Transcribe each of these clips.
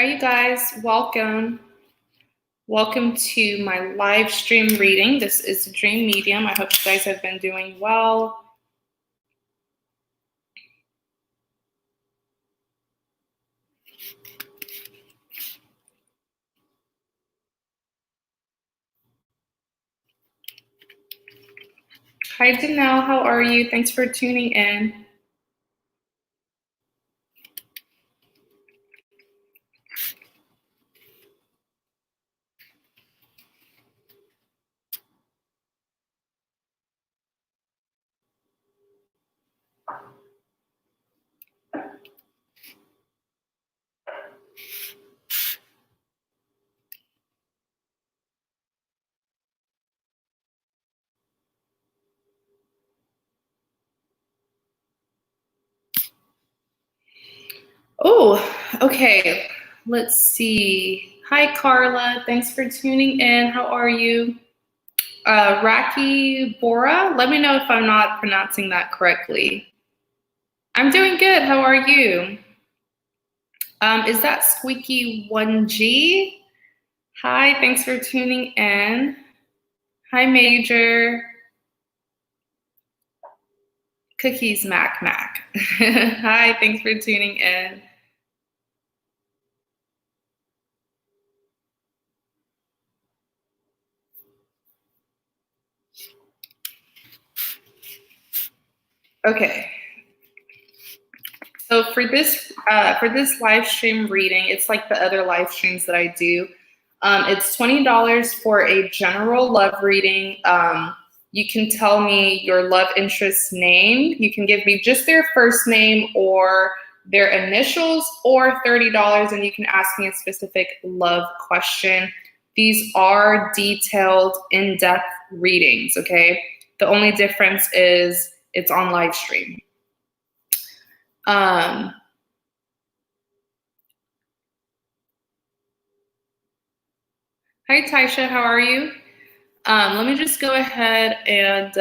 Hi, you guys. Welcome. Welcome to my live stream reading. This is a dream medium. I hope you guys have been doing well. Hi, Danelle. How are you? Thanks for tuning in. Oh, okay. Let's see. Hi, Carla. Thanks for tuning in. How are you? Raki Bora. Let me know if I'm not pronouncing that correctly. I'm doing good. How are you? Is that Squeaky 1G? Hi, thanks for tuning in. Hi, Major. Cookies Mac Mac. Hi, thanks for tuning in. Okay. So for this live stream reading, it's like the other live streams that I do. It's $20 for a general love reading. You can tell me your love interest's name. You can give me just their first name or their initials, or $30, and you can ask me a specific love question. These are detailed, in-depth readings, okay? The only difference is it's on live stream. Hi, Taisha, how are you? Let me just go ahead and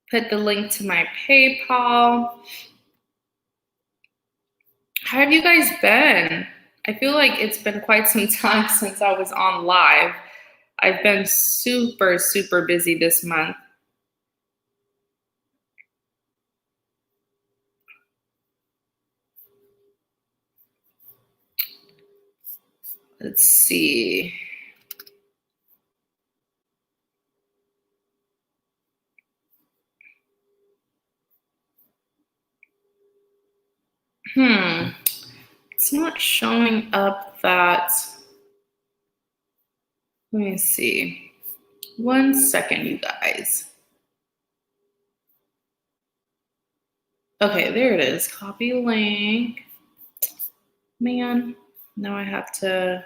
put the link to my PayPal. How have you guys been? I feel like it's been quite some time since I was on live. I've been super, super busy this month. Let's see. It's not showing up that. Let me see. 1 second, you guys. Okay, there it is. Copy link. Man, now I have to.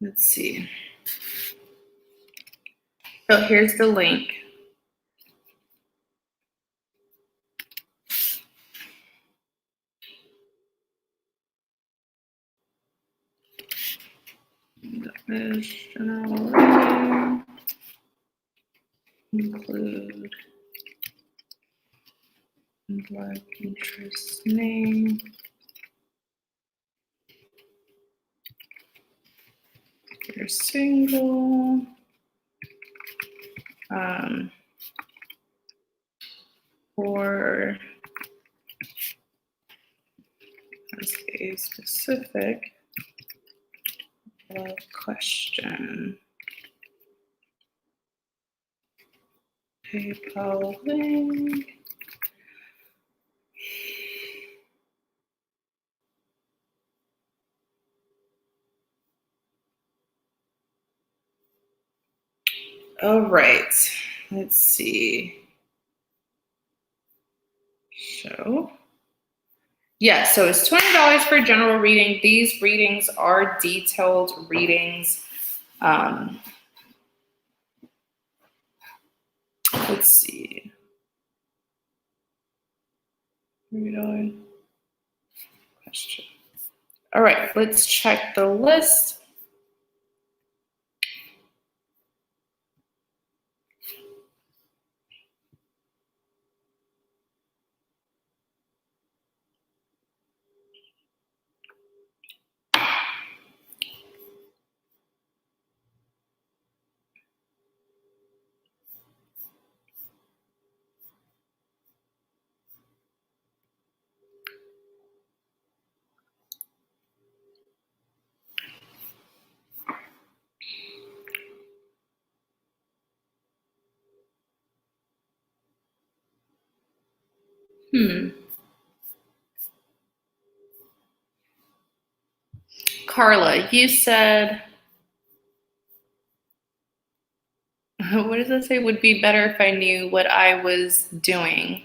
Let's see. So here's the link. General reading. Include love interest name. If you're single. Or as a specific love question. PayPal link. All right, let's see. Show. Yeah, so it's $20 for general reading. These readings are detailed readings. Let's see. $3 question. All right, let's check the list. Carla, you said, what does it say? Would be better if I knew what I was doing.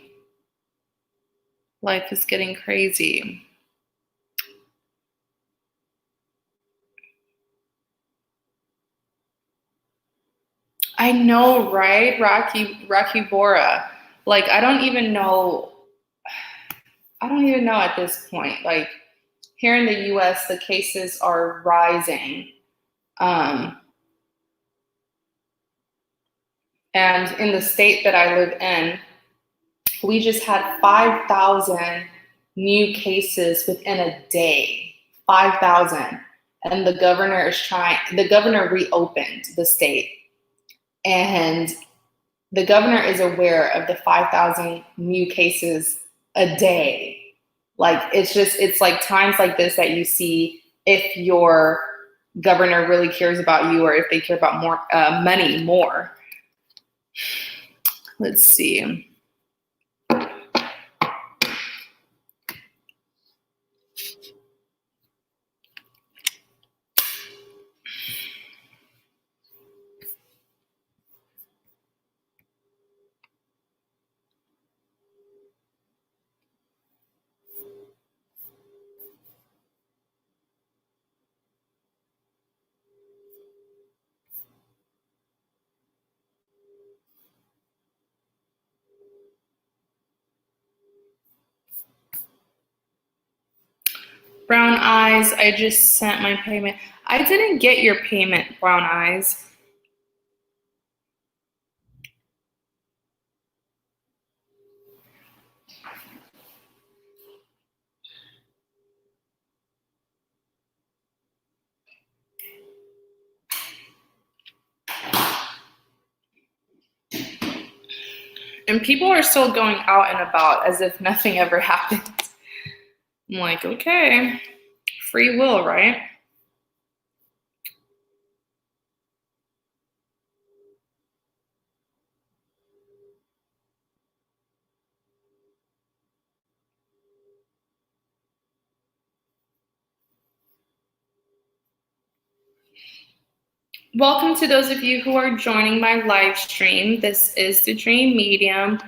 Life is getting crazy. I know, right? Rocky Bora. Like, I don't even know at this point. Like, here in the US, the cases are rising. And in the state that I live in, we just had 5,000 new cases within a day. 5,000. And the governor reopened the state. And the governor is aware of the 5,000 new cases a day. Like, it's like times like this that you see if your governor really cares about you or if they care about more money more. Let's see. Brown Eyes, I just sent my payment. I didn't get your payment, Brown Eyes. And people are still going out and about as if nothing ever happened. I'm like, okay, free will, right? Welcome to those of you who are joining my live stream. This is the Dream Medium.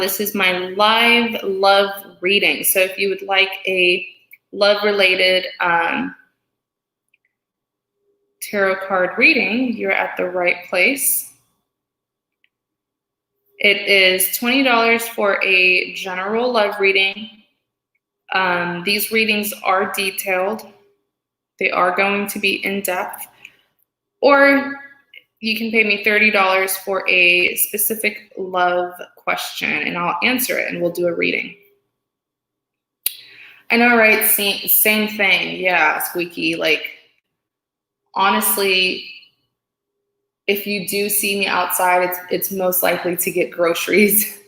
This is my live love reading. So if you would like a love-related tarot card reading, you're at the right place. It is $20 for a general love reading. These readings are detailed. They are going to be in-depth. Or you can pay me $30 for a specific love question, and I'll answer it, and we'll do a reading. I know, right? Same thing. Yeah, Squeaky. Like, honestly, if you do see me outside, it's most likely to get groceries.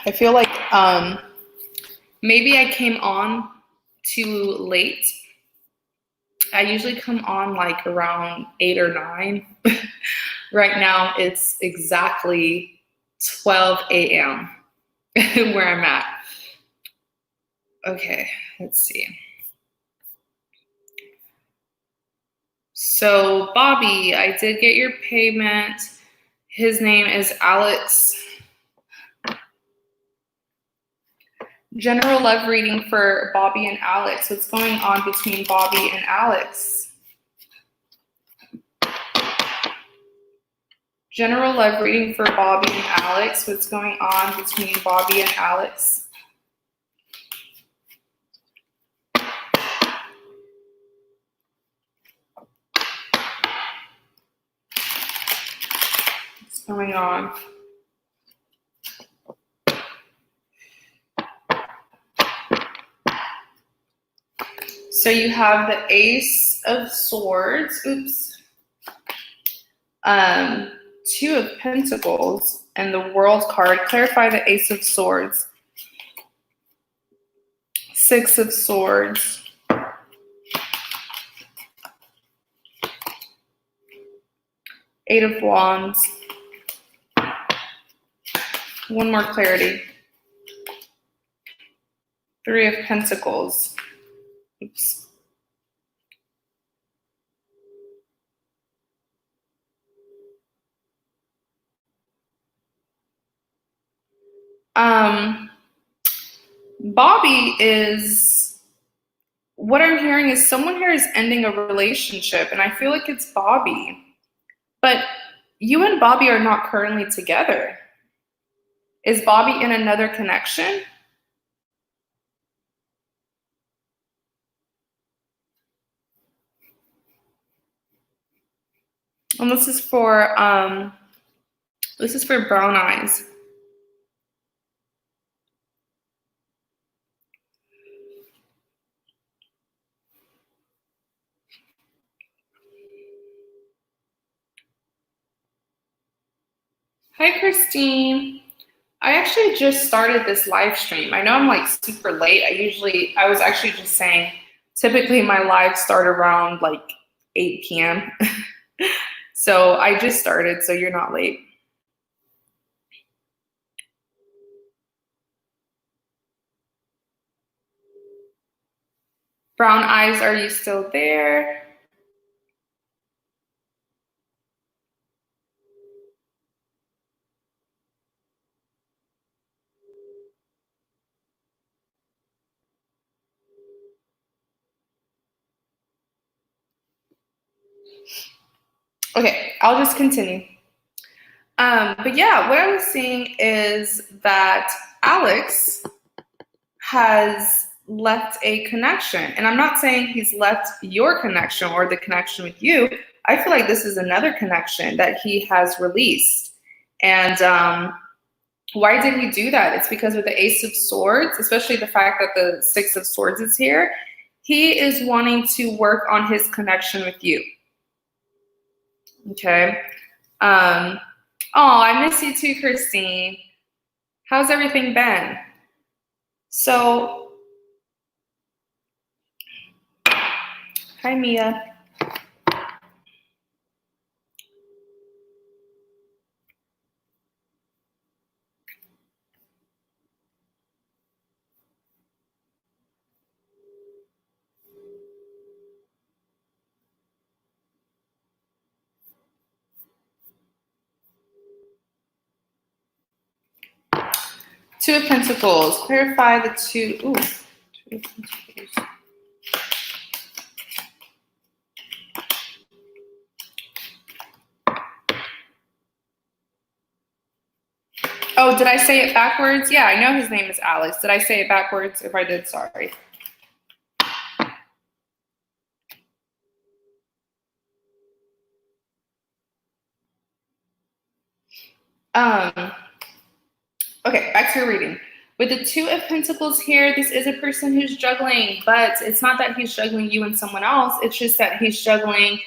I feel like maybe I came on too late. I usually come on like around 8 or 9. Right now it's exactly 12 a.m. where I'm at. Okay, let's see. So Bobby, I did get your payment. His name is Alex. General love reading for Bobby and Alex. What's going on between Bobby and Alex? General love reading for Bobby and Alex. What's going on between Bobby and Alex? What's going on? So you have the Ace of Swords, oops, 2 of Pentacles, and the World card. Clarify the Ace of Swords. 6 of Swords. Eight of Wands. One more clarity. 3 of Pentacles. Oops. Bobby is, what I'm hearing is someone here is ending a relationship, and I feel like it's Bobby. But you and Bobby are not currently together. Is Bobby in another connection? And this is for brown eyes. Hi, Christine. I actually just started this live stream. I know I'm like super late. I was actually just saying, typically my lives start around like 8 p.m. So I just started, so you're not late. Brown eyes, are you still there? Okay, I'll just continue. But yeah, what I was seeing is that Alex has left a connection. And I'm not saying he's left your connection or the connection with you. I feel like this is another connection that he has released. And why did he do that? It's because with the Ace of Swords, especially the fact that the 6 of Swords is here, he is wanting to work on his connection with you. Okay. Oh, I miss you too, Christine. How's everything been? So, hi, Mia. Two of Pentacles. Clarify the two. Ooh, 2 of Pentacles. Oh, did I say it backwards? Yeah, I know his name is Alex. Did I say it backwards? If I did, sorry. Okay, back to your reading. With the 2 of Pentacles here, this is a person who's juggling, but it's not that he's juggling you and someone else. It's just that he's juggling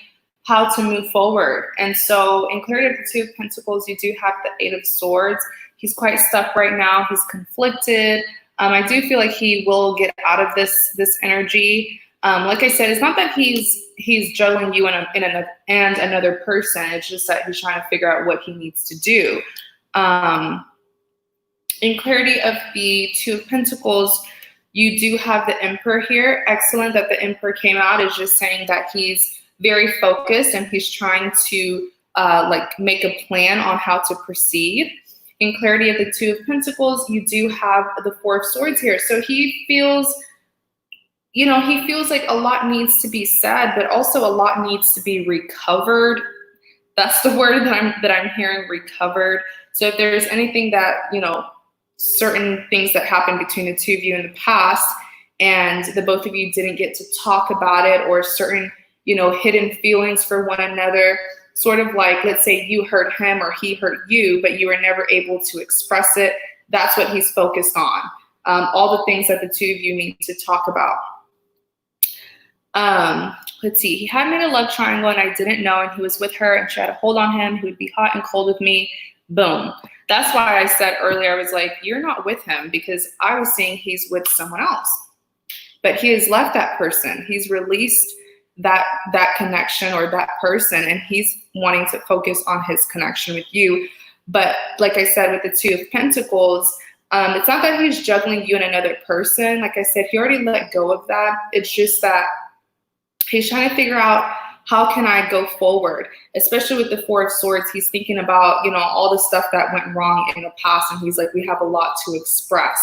how to move forward. And so in clarity of the 2 of Pentacles, you do have the 8 of Swords. He's quite stuck right now. He's conflicted. I do feel like he will get out of this energy. Like I said, it's not that he's juggling you and another person. It's just that he's trying to figure out what he needs to do. In clarity of the 2 of Pentacles, you do have the Emperor here. Excellent that the Emperor came out. Is just saying that he's very focused and he's trying to like make a plan on how to proceed. In clarity of the 2 of Pentacles, you do have the 4 of Swords here. So he feels, he feels like a lot needs to be said, but also a lot needs to be recovered. That's the word that I'm hearing, recovered. So if there's anything that, certain things that happened between the 2 of you in the past and the both of you didn't get to talk about it, or certain, hidden feelings for one another, sort of like, let's say you hurt him or he hurt you, but you were never able to express it. That's what he's focused on. All the things that the 2 of you need to talk about. Let's see. He had made a love triangle and I didn't know, and he was with her and she had a hold on him. He would be hot and cold with me. Boom. That's why I said earlier, I was like, you're not with him, because I was saying he's with someone else. But he has left that person. He's released that connection or that person, and he's wanting to focus on his connection with you. But like I said, with the Two of Pentacles, it's not that he's juggling you and another person. Like I said, he already let go of that. It's just that he's trying to figure out, how can I go forward? Especially with the Four of Swords, he's thinking about, all the stuff that went wrong in the past. And he's like, we have a lot to express,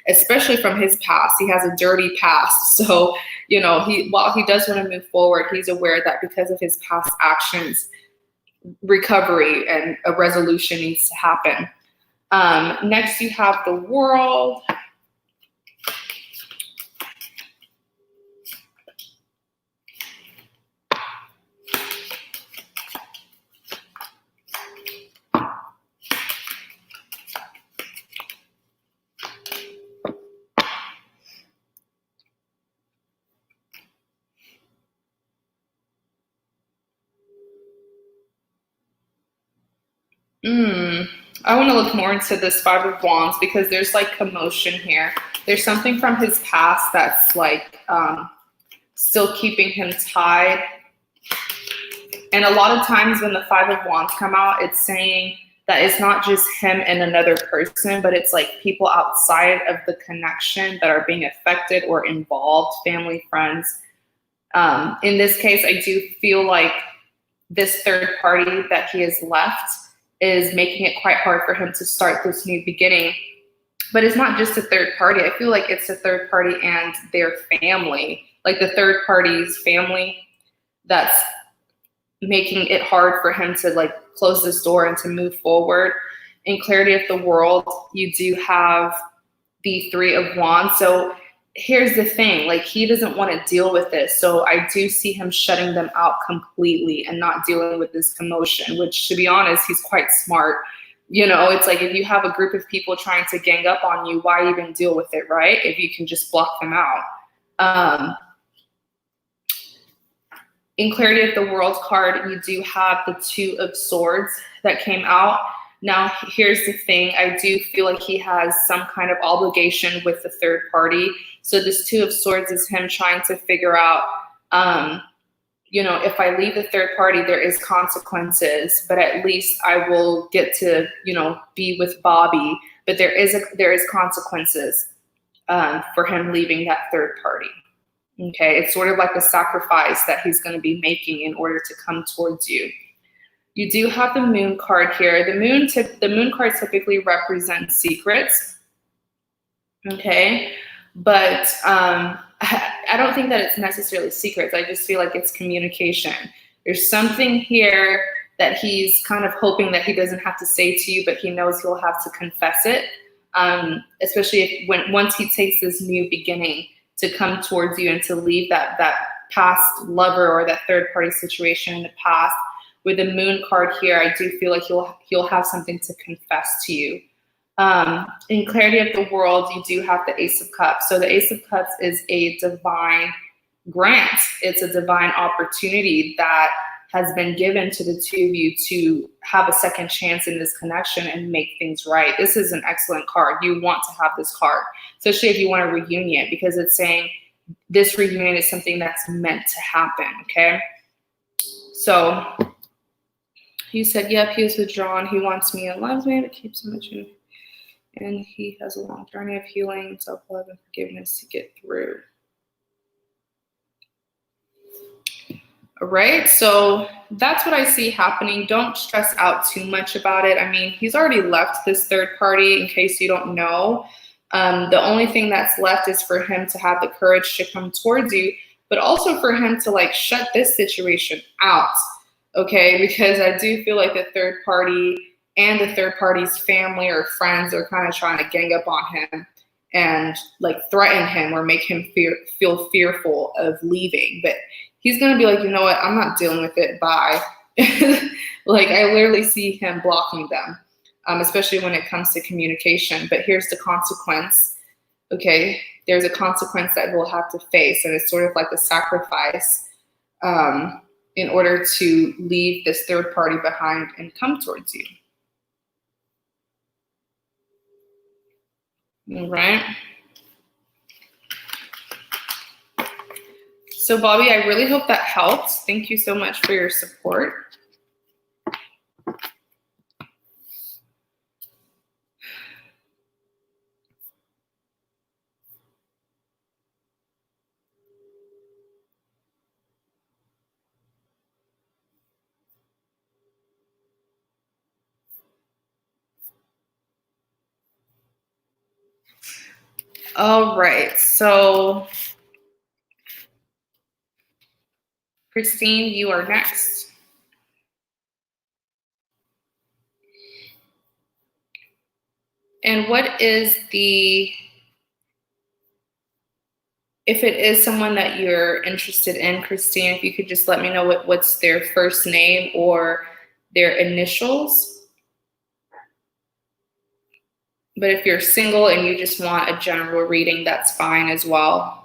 especially from his past. He has a dirty past. So, while he does want to move forward, he's aware that because of his past actions, recovery and a resolution needs to happen. Next, you have the World. I want to look more into this Five of Wands, because there's like commotion here. There's something from his past that's like still keeping him tied. And a lot of times when the Five of Wands come out, it's saying that it's not just him and another person, but it's like people outside of the connection that are being affected or involved, family, friends. In this case, I do feel like this third party that he has left is making it quite hard for him to start this new beginning. But it's not just a third party. I feel like it's a third party and their family, like the third party's family, that's making it hard for him to like close this door and to move forward. In Clarity of the World, you do have the Three of Wands. So here's the thing, like he doesn't want to deal with this. So I do see him shutting them out completely and not dealing with this commotion, which, to be honest, he's quite smart. It's like, if you have a group of people trying to gang up on you, why even deal with it, right? If you can just block them out. In Clarity of the World card, you do have the Two of Swords that came out. Now, here's the thing. I do feel like he has some kind of obligation with the third party. So this Two of Swords is him trying to figure out, if I leave the third party, there is consequences, but at least I will get to, be with Bobby. But there is consequences for him leaving that third party. Okay, it's sort of like a sacrifice that he's going to be making in order to come towards you. You do have the Moon card here. The Moon card typically represents secrets. Okay, but I don't think that it's necessarily secrets. I just feel like it's communication. There's something here that he's kind of hoping that he doesn't have to say to you, but he knows he'll have to confess it. Especially once he takes this new beginning to come towards you and to leave that past lover or that third party situation in the past. With the Moon card here, I do feel like he'll have something to confess to you. In Clarity of the World, you do have the Ace of Cups. So the Ace of Cups is a divine grant. It's a divine opportunity that has been given to the two of you to have a second chance in this connection and make things right. This is an excellent card. You want to have this card, especially if you want a reunion, because it's saying this reunion is something that's meant to happen, okay? So he said, yep, he is withdrawn. He wants me and loves me, but keeps him much in. And he has a long journey of healing, self-love, and forgiveness to get through. All right, so that's what I see happening. Don't stress out too much about it. I mean, he's already left this third party, in case you don't know. The only thing that's left is for him to have the courage to come towards you, but also for him to like shut this situation out, okay? Because I do feel like the third party and the third party's family or friends are kind of trying to gang up on him and like threaten him or make him feel fearful of leaving. But he's going to be like, you know what? I'm not dealing with it. Bye. Like I literally see him blocking them, especially when it comes to communication. But here's the consequence. Okay. there's a consequence that we'll have to face. And it's sort of like a sacrifice in order to leave this third party behind and come towards you. All right. So Bobby, I really hope that helps. Thank you so much for your support. All right, so Christine, you are next. And what is if it is someone that you're interested in, Christine, if you could just let me know what's their first name or their initials. But if you're single and you just want a general reading, that's fine as well.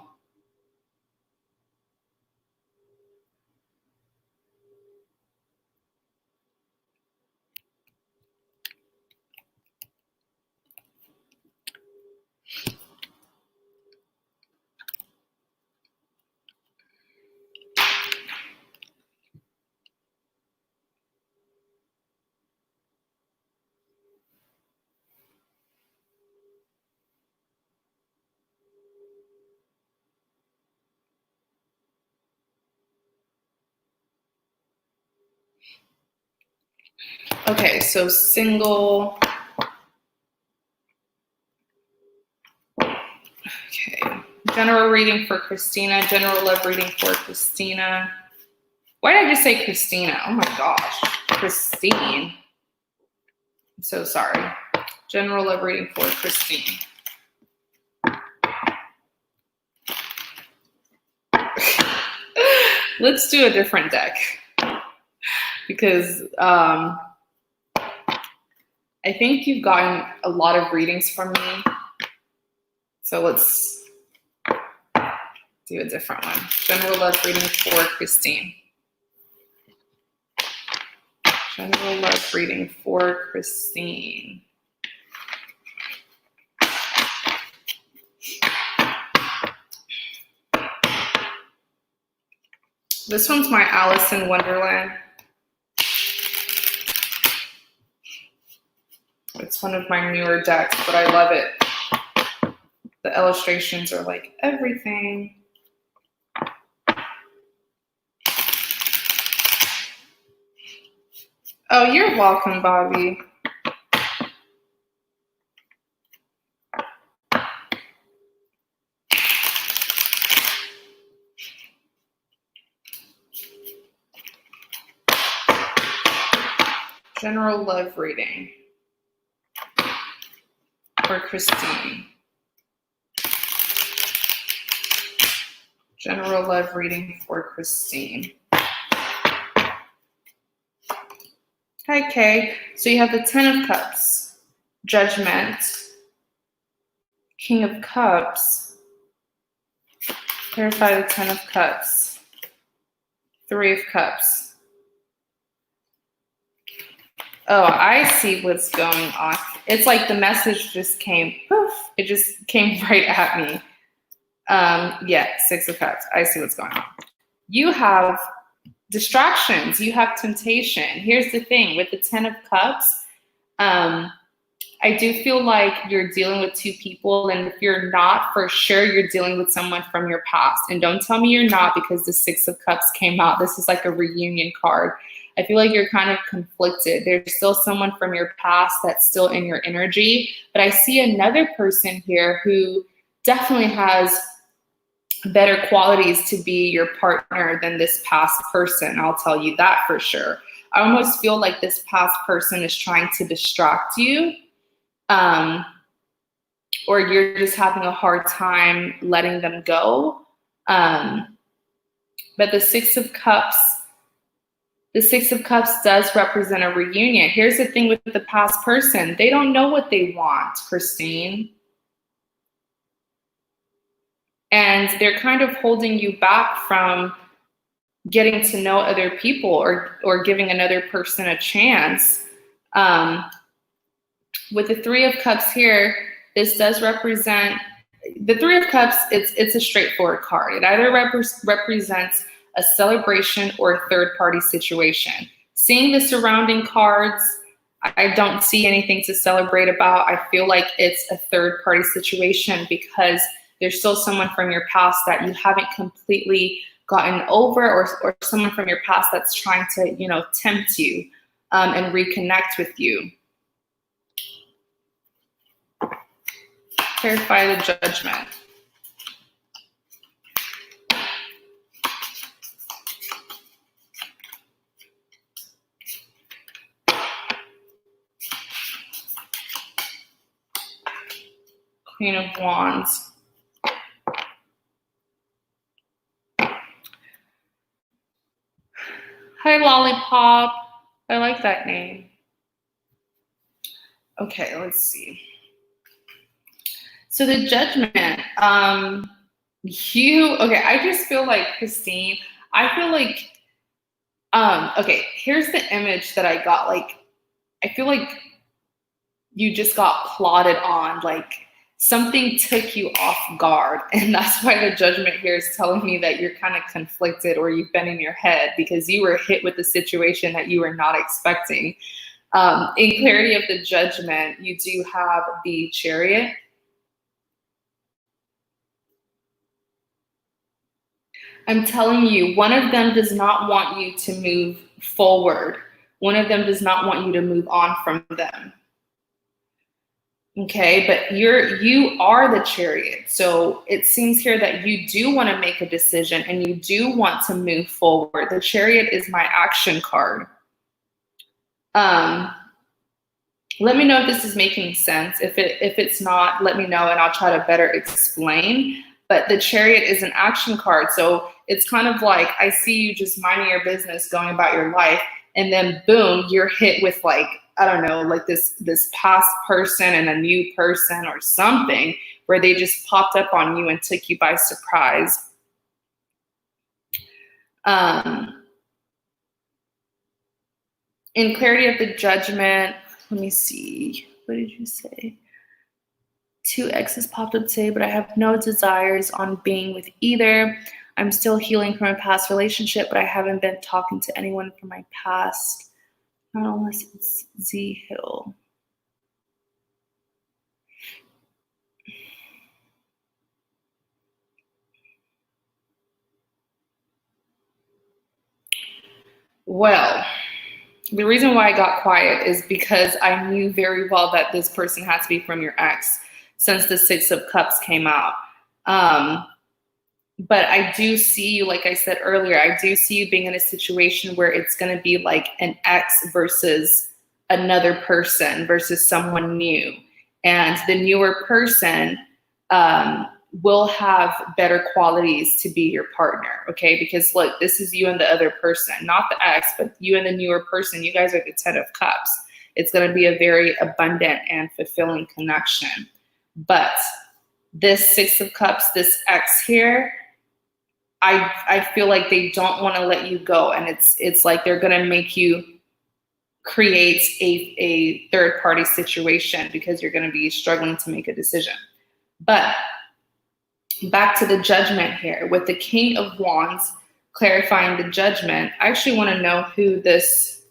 Okay, so single. Okay, general reading for Christina, general love reading for Christina. Why did I just say Christina? Oh my gosh, Christine. I'm so sorry. General love reading for Christine. Let's do a different deck because I think you've gotten a lot of readings from me. So let's do a different one. General love reading for Christine. General love reading for Christine. This one's my Alice in Wonderland. It's one of my newer decks, but I love it. The illustrations are like everything. Oh, you're welcome, Bobby. General love reading for Christine. General love reading for Christine. Hi, Kay. So you have the Ten of Cups, Judgment, King of Cups, clarify the Ten of Cups, Three of Cups. Oh, I see what's going on. It's like the message just came, poof, it just came right at me. Yeah, Six of Cups. I see what's going on. You have distractions. You have temptation. Here's the thing with the Ten of Cups. I do feel like you're dealing with two people, and if you're not, for sure, you're dealing with someone from your past. And don't tell me you're not because the Six of Cups came out. This is like a reunion card. I feel like you're kind of conflicted. There's still someone from your past that's still in your energy, but I see another person here who definitely has better qualities to be your partner than this past person. I'll tell you that for sure. I almost feel like this past person is trying to distract you, or you're just having a hard time letting them go. But the Six of Cups does represent a reunion. Here's the thing with the past person. They don't know what they want, Christine. And they're kind of holding you back from getting to know other people or giving another person a chance. With the Three of Cups here, this does represent, the Three of Cups, it's a straightforward card. It either represents a celebration or a third-party situation. Seeing the surrounding cards, I don't see anything to celebrate about. I feel like it's a third-party situation because there's still someone from your past that you haven't completely gotten over, or someone from your past that's trying to, you know, tempt you and reconnect with you. Clarify the Judgment. Queen of Wands. Hi, Lollipop. I like that name. Okay, let's see. So the Judgment, okay, I just feel like, Christine, I feel like, okay, here's the image that I got. Like, I feel like you just got plotted on, like something took you off guard. And that's why the Judgment here is telling me that you're kind of conflicted, or you've been in your head because you were hit with a situation that you were not expecting. In clarity of the Judgment, you do have the Chariot. I'm telling you, one of them does not want you to move forward. One of them does not want you to move on from them. Okay, but you are the Chariot. So it seems here that you do want to make a decision and you do want to move forward. The Chariot is my action card. Let me know if this is making sense. If it's not, let me know and I'll try to better explain. But the Chariot is an action card. So it's kind of like, I see you just minding your business, going about your life, and then boom, you're hit with, like, I don't know, like this past person and a new person or something, where they just popped up on you and took you by surprise. In clarity of the Judgment, let me see, what did you say? 2 exes popped up today, but I have no desires on being with either. I'm still healing from a past relationship, but I haven't been talking to anyone from my past. Not unless it's Z Hill. Well, the reason why I got quiet is because I knew very well that this person had to be from your ex since the 6 of Cups came out. But I do see you, like I said earlier, I do see you being in a situation where it's going to be like an ex versus another person versus someone new. And the newer person will have better qualities to be your partner, okay? Because look, this is you and the other person, not the ex, but you and the newer person. You guys are the 10 of Cups. It's going to be a very abundant and fulfilling connection. But this 6 of Cups, this ex here, I feel like they don't want to let you go. And it's like they're going to make you create a third-party situation because you're going to be struggling to make a decision. But back to the Judgment here with the King of Wands clarifying the Judgment. I actually want to know who this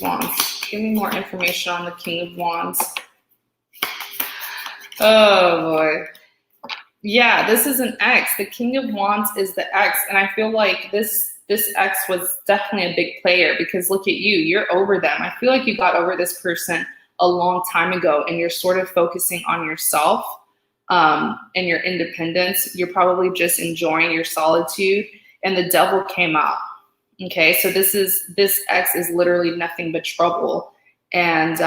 Wands. Give me more information on the King of Wands. Oh boy. Yeah, this is an ex. The King of Wands is the ex. And I feel like this ex was definitely a big player because look at you, you're over them. I feel like you got over this person a long time ago and you're sort of focusing on yourself and your independence. You're probably just enjoying your solitude and the Devil came out. Okay, so this ex is literally nothing but trouble. And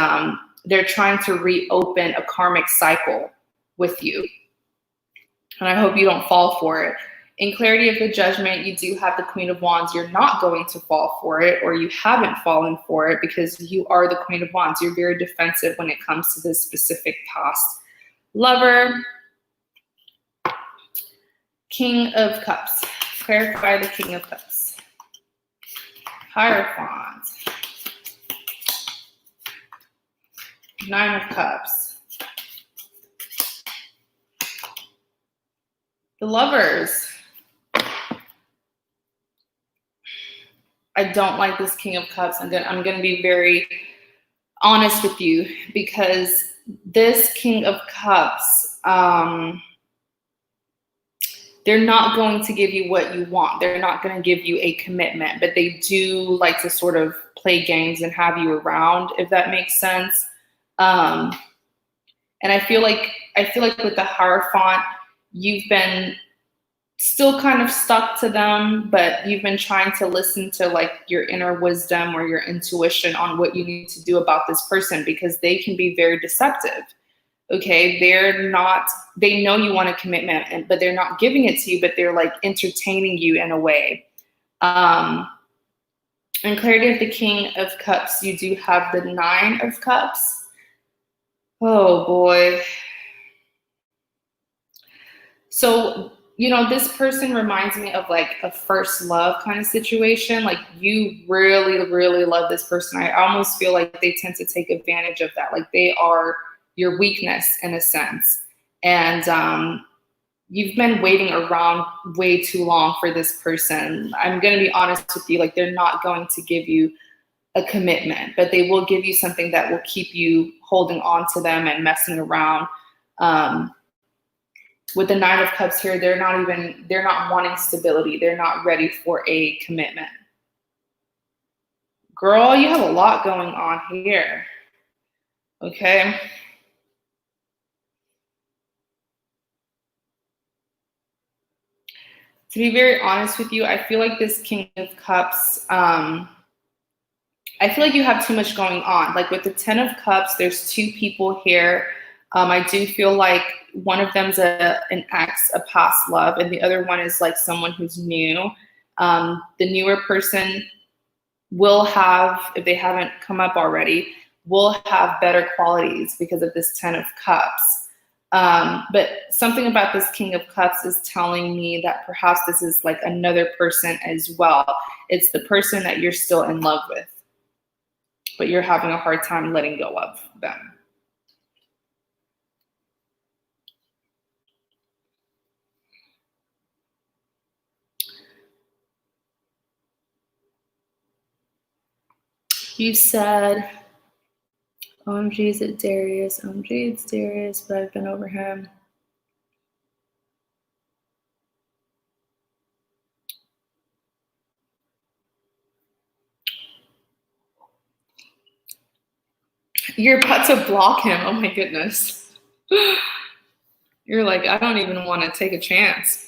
they're trying to reopen a karmic cycle with you. And I hope you don't fall for it. In clarity of the Judgment, you do have the Queen of Wands. You're not going to fall for it, or you haven't fallen for it because you are the Queen of Wands. You're very defensive when it comes to this specific past lover. King of Cups. Clarify the King of Cups. Hierophant. Nine of Cups. The Lovers. I don't like this King of Cups. I'm gonna be very honest with you, because this King of Cups, they're not going to give you what you want. They're not going to give you a commitment, but they do like to sort of play games and have you around, if that makes sense. And I feel like with the Hierophant, you've been still kind of stuck to them, but you've been trying to listen to like your inner wisdom or your intuition on what you need to do about this person, because they can be very deceptive. Okay, they know you want a commitment, but they're not giving it to you, but they're like entertaining you in a way. And clarity of the King of Cups, you do have the Nine of Cups. Oh boy. So, this person reminds me of like a first love kind of situation. Like you really, really love this person. I almost feel like they tend to take advantage of that. Like they are your weakness in a sense. And you've been waiting around way too long for this person. I'm going to be honest with you. Like they're not going to give you a commitment, but they will give you something that will keep you holding on to them and messing around. With the Nine of Cups here, they're not wanting stability. They're not ready for a commitment. Girl, you have a lot going on here. Okay. To be very honest with you, I feel like this King of Cups, I feel like you have too much going on. Like with the Ten of Cups, there's two people here. I do feel like one of them's an ex, a past love, and the other one is like someone who's new. The newer person will have, if they haven't come up already, will have better qualities because of this Ten of Cups. But something about this King of Cups is telling me that perhaps this is like another person as well. It's the person that you're still in love with, but you're having a hard time letting go of them. You said, OMG, is it Darius? OMG, it's Darius, but I've been over him. You're about to block him. Oh my goodness. You're like, I don't even want to take a chance.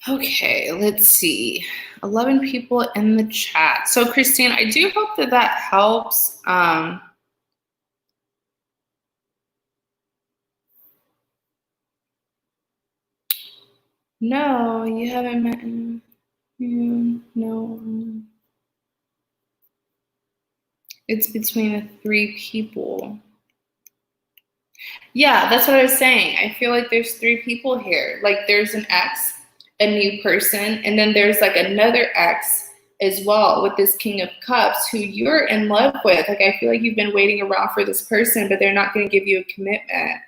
Okay, let's see. 11 people in the chat. So Christine, I do hope that helps. No, you haven't met him. No. It's between the three people. Yeah, that's what I was saying. I feel like there's three people here. Like there's an ex, a new person, and then there's like another ex as well with this King of Cups who you're in love with. Like I feel like you've been waiting around for this person, but they're not going to give you a commitment.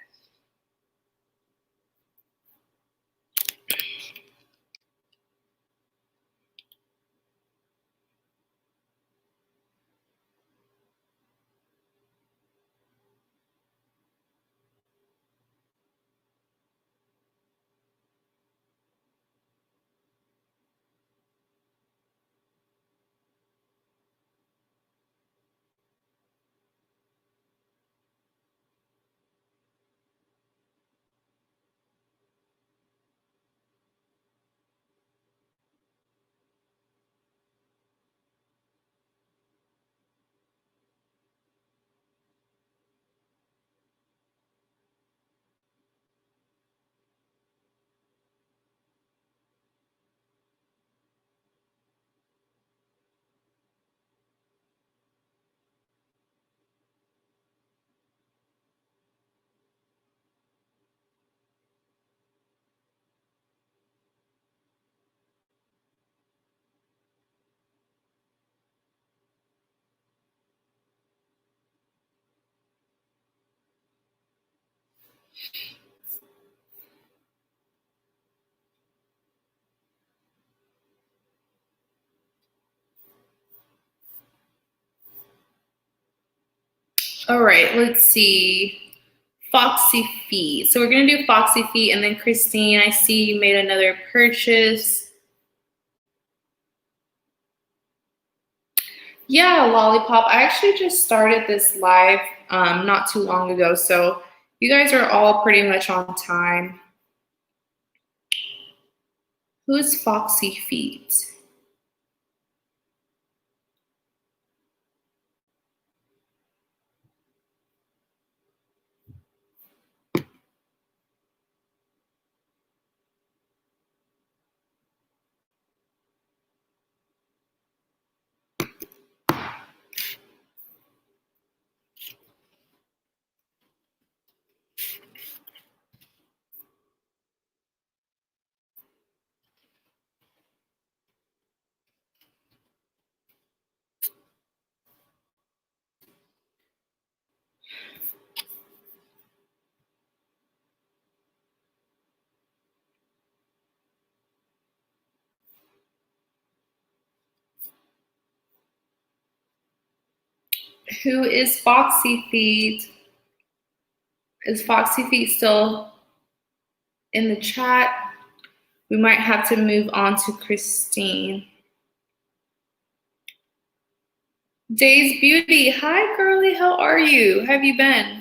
All right, let's see. Foxy Feet. So we're going to do Foxy Feet, and then Christine, I see you made another purchase. Yeah, Lollipop. I actually just started this live not too long ago, so you guys are all pretty much on time. Who's Foxy Feet? Who is Foxy Feet? Is Foxy Feet still in the chat? We might have to move on to Christine. Days Beauty. Hi, girly. How are you? How have you been?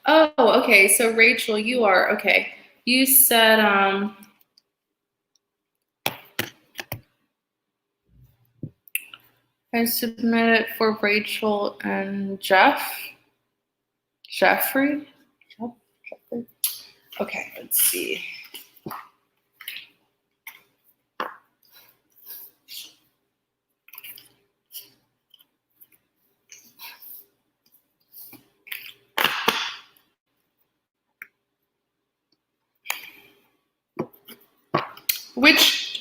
Oh, okay. So Rachel, you are okay. You said I submitted for Rachel and Jeffrey. Okay, let's see.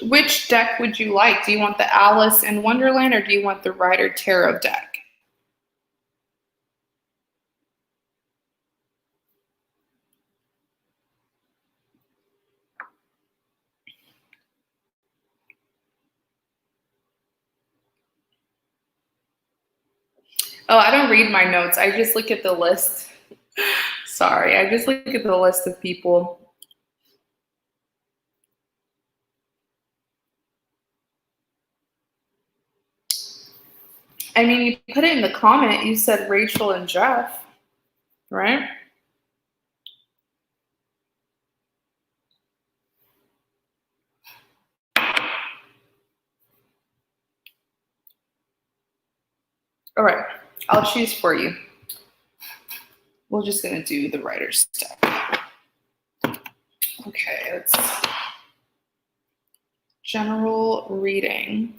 Which deck would you like? Do you want the Alice in Wonderland or do you want the Rider Tarot deck? Oh, I don't read my notes. I just look at the list. Sorry, I just look at the list of people. I mean, you put it in the comment. You said Rachel and Jeff, right? All right, I'll choose for you. We're just gonna do the writer's deck. Okay, let's general reading.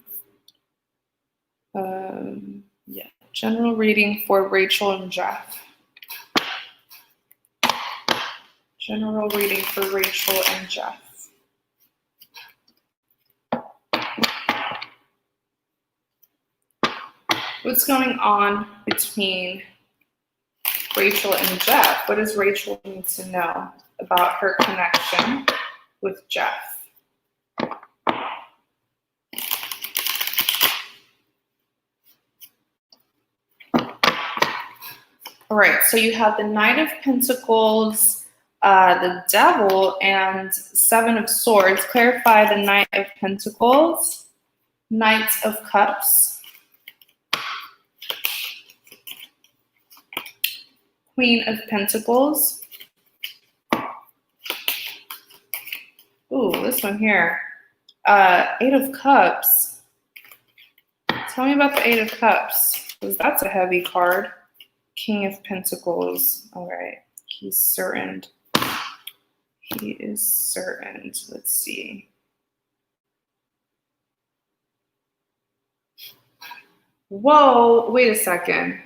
Yeah, general reading for Rachel and Jeff. General reading for Rachel and Jeff. What's going on between Rachel and Jeff? What does Rachel need to know about her connection with Jeff? All right, so you have the Knight of Pentacles, the Devil, and Seven of Swords. Clarify the Knight of Pentacles, Knight of Cups, Queen of Pentacles. Ooh, this one here. Eight of Cups. Tell me about the Eight of Cups, because that's a heavy card. King of Pentacles. All right. He's certain. He is certain. Let's see. Whoa, wait a second.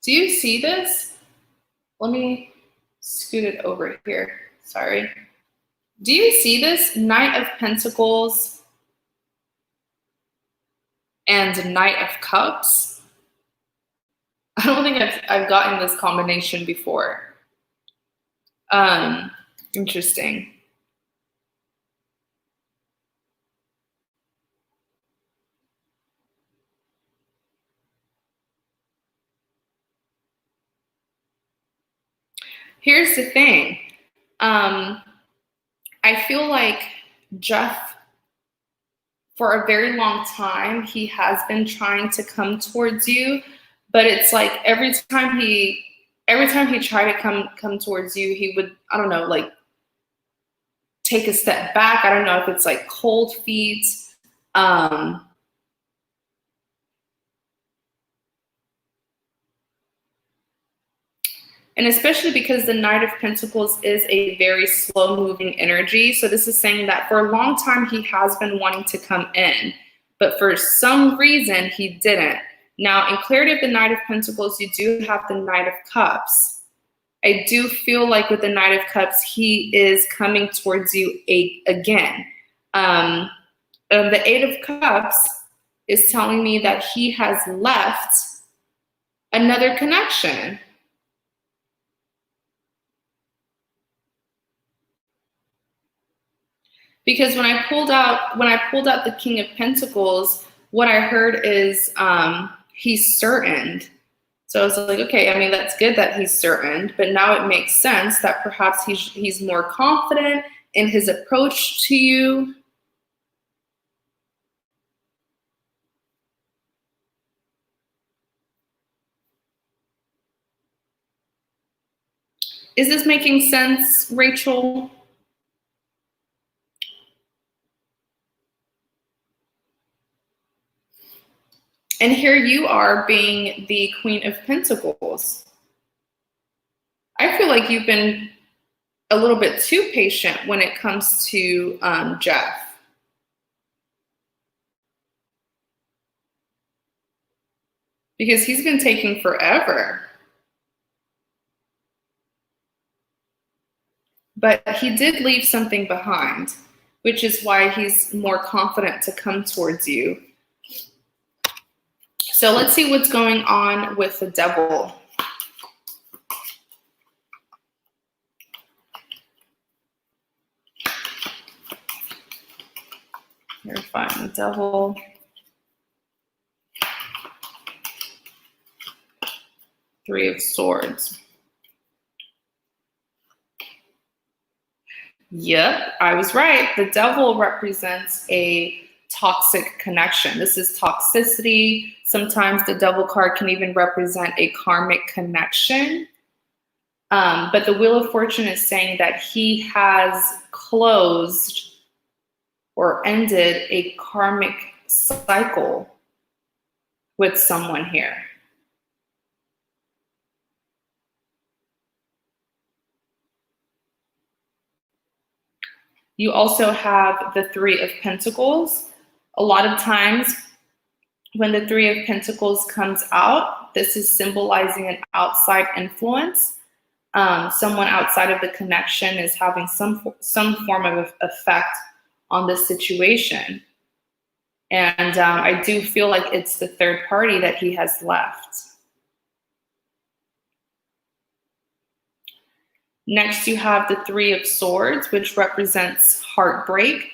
Do you see this? Let me scoot it over here. Sorry. Do you see this? Knight of Pentacles and Knight of Cups. I don't think I've gotten this combination before. Interesting. Here's the thing. I feel like Jeff, for a very long time, he has been trying to come towards you, but it's like every time he tried to come towards you, he would, I don't know, like take a step back. I don't know if it's like cold feet. And especially because the Knight of Pentacles is a very slow moving energy. So this is saying that for a long time, he has been wanting to come in, but for some reason he didn't. Now in clarity of the Knight of Pentacles, you do have the Knight of Cups. I do feel like with the Knight of Cups, he is coming towards you again. The Eight of Cups is telling me that he has left another connection. Because when I pulled out the King of Pentacles, what I heard is he's certain. So I was like, okay, I mean, that's good that he's certain, but now it makes sense that perhaps he's more confident in his approach to you. Is this making sense, Rachel? And here you are being the Queen of Pentacles. I feel like you've been a little bit too patient when it comes to Jeff. Because he's been taking forever. But he did leave something behind, which is why he's more confident to come towards you. So let's see what's going on with the Devil. Here, find the Devil. Three of Swords. Yep, I was right. The Devil represents a toxic connection. This is toxicity. Sometimes the Devil card can even represent a karmic connection. But the Wheel of Fortune is saying that he has closed or ended a karmic cycle with someone here. You also have the Three of Pentacles. A lot of times when the Three of Pentacles comes out, this is symbolizing an outside influence. Someone outside of the connection is having some form of effect on the situation. And I do feel like it's the third party that he has left. Next, you have the Three of Swords, which represents heartbreak.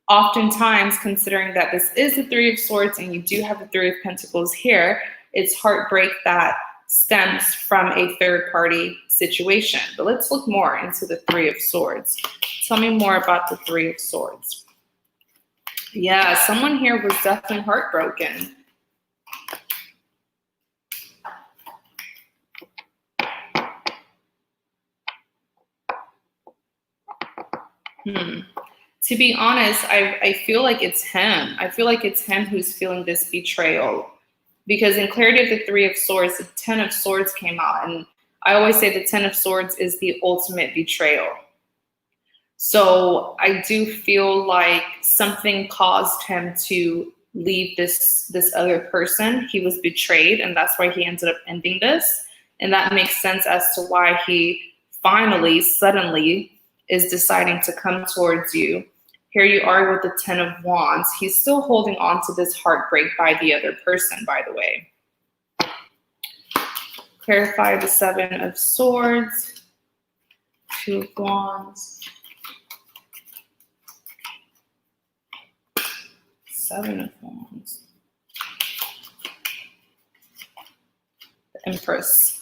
Oftentimes, considering that this is the Three of Swords and you do have the Three of Pentacles here, it's heartbreak that stems from a third party situation. But let's look more into the Three of Swords. Tell me more about the Three of Swords. Yeah, someone here was definitely heartbroken. To be honest, I feel like it's him. I feel like it's him who's feeling this betrayal. Because in clarity of the Three of Swords, the Ten of Swords came out. And I always say the Ten of Swords is the ultimate betrayal. So I do feel like something caused him to leave this other person. He was betrayed, and that's why he ended up ending this. And that makes sense as to why he finally, suddenly, is deciding to come towards you. Here you are with the Ten of Wands. He's still holding on to this heartbreak by the other person, by the way. Clarify the Seven of Swords, Two of Wands, Seven of Wands, the Empress.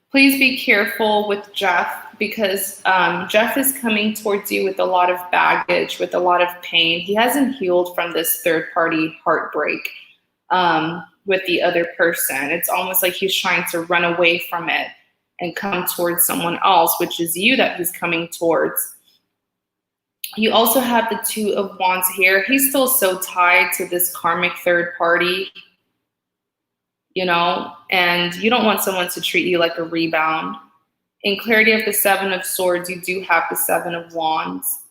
Please be careful with Jeff because Jeff is coming towards you with a lot of baggage, with a lot of pain. He hasn't healed from this third-party heartbreak with the other person. It's almost like he's trying to run away from it and come towards someone else, which is you that he's coming towards. You also have the Two of Wands here. He's still so tied to this karmic third party, you know, and you don't want someone to treat you like a rebound. In clarity of the Seven of Swords, you do have the Seven of Wands.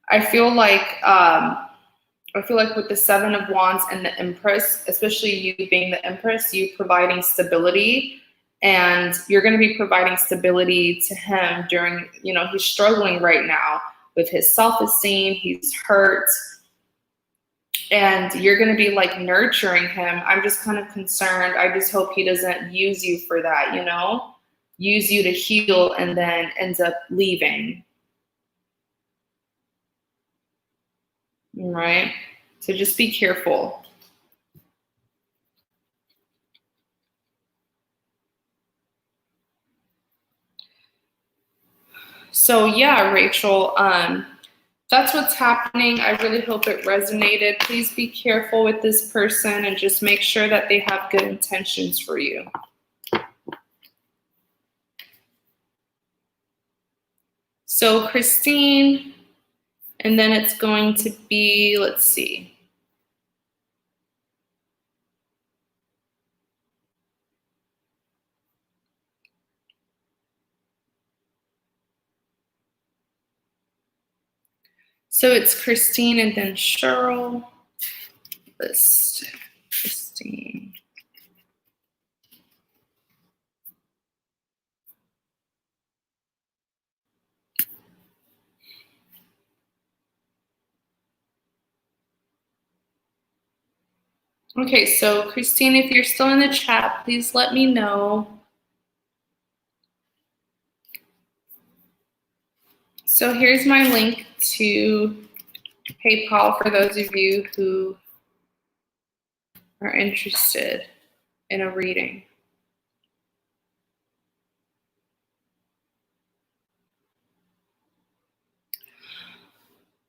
I feel like with the Seven of Wands and the Empress, especially you being the Empress, you providing stability, and you're going to be providing stability to him during, you know, he's struggling right now with his self-esteem. He's hurt. And you're going to be like nurturing him. I'm just kind of concerned. I just hope he doesn't use you for that, you know, use you to heal and then ends up leaving. All right. So just be careful. So yeah, Rachel, that's what's happening. I really hope it resonated. Please be careful with this person and just make sure that they have good intentions for you. So Christine, and then it's going to be, let's see. So it's Christine and then Cheryl. List Christine. Okay, so Christine, if you're still in the chat, please let me know. So here's my link to PayPal for those of you who are interested in a reading.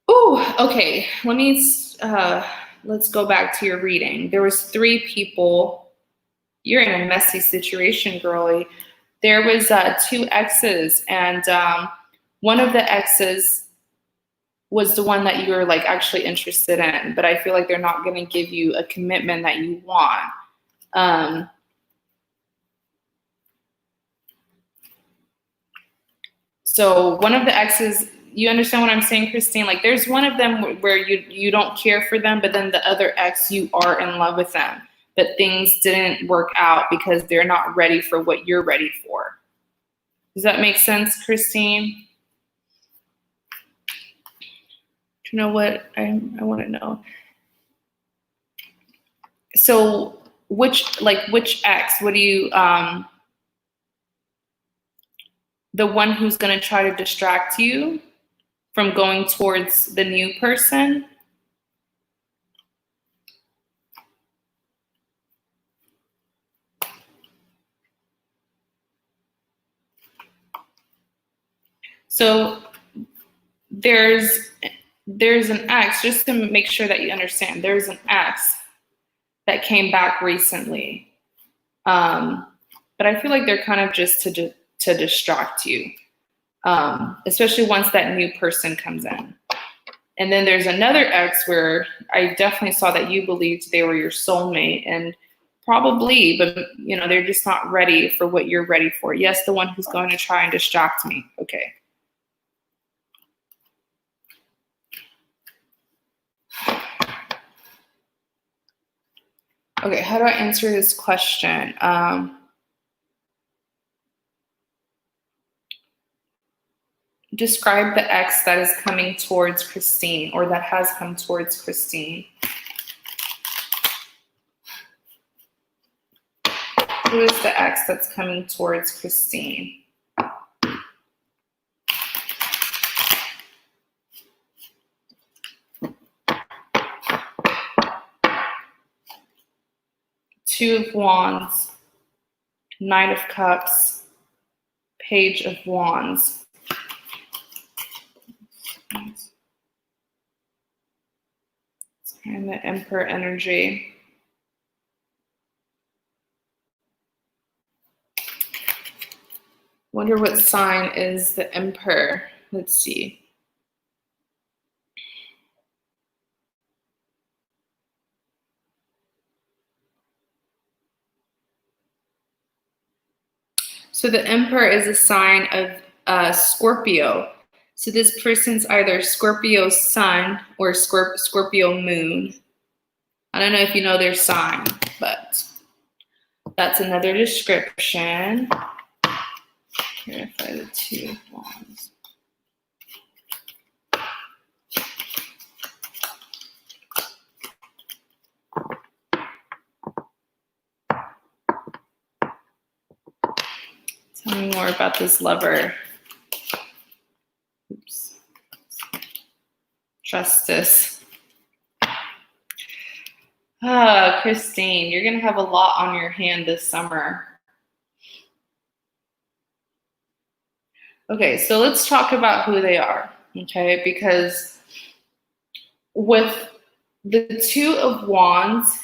Oh, okay. Let's go back to your reading. There was 3 people. You're in a messy situation, girly. There was 2 exes, and one of the exes was the one that you were like actually interested in, but I feel like they're not going to give you a commitment that you want. So one of the exes, you understand what I'm saying, Christine? Like there's one of them where you don't care for them, but then the other ex, you are in love with them, but things didn't work out because they're not ready for what you're ready for. Does that make sense, Christine? Do you know what I want to know? So which ex, what do you, the one who's going to try to distract you from going towards the new person. So there's an ex, just to make sure that you understand, there's an ex that came back recently. But I feel like they're kind of just to distract you, especially once that new person comes in. And then there's another ex where I definitely saw that you believed they were your soulmate, and probably, but you know, they're just not ready for what you're ready for. Yes, the one who's going to try and distract me. Okay. Okay, how do I answer this question? Describe the ex that is coming towards Christine, or that has come towards Christine. Who is the ex that's coming towards Christine? Two of Wands, Knight of Cups, Page of Wands. And the Emperor energy. Wonder what sign is the Emperor. Let's see. So the Emperor is a sign of Scorpio. So this person's either Scorpio sun or Scorpio moon. I don't know if you know their sign, but that's another description. Clarify the Two of Wands. Tell me more about this lover. Oops. Justice. Christine, you're going to have a lot on your hand this summer. Okay, so let's talk about who they are, okay? Because with the Two of Wands,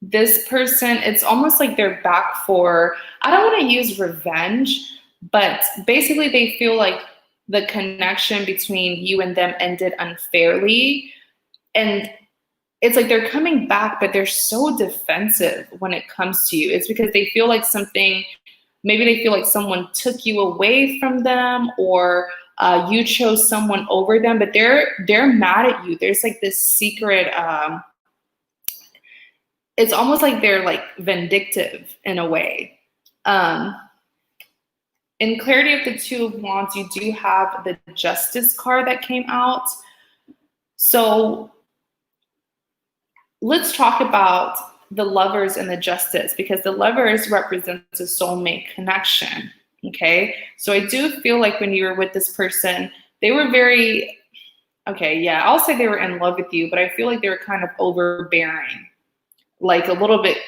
this person, it's almost like they're back for, I don't want to use revenge, but basically they feel like the connection between you and them ended unfairly. And it's like they're coming back, but they're so defensive when it comes to you. It's because they feel like something, maybe they feel like someone took you away from them, or you chose someone over them, but they're mad at you. There's like this secret, it's almost like they're like vindictive in a way. In clarity of the Two of Wands, you do have the Justice card that came out. So let's talk about the Lovers and the Justice, because the Lovers represents a soulmate connection, okay? So I do feel like when you were with this person, they were very, okay, yeah, I'll say they were in love with you, but I feel like they were kind of overbearing, like a little bit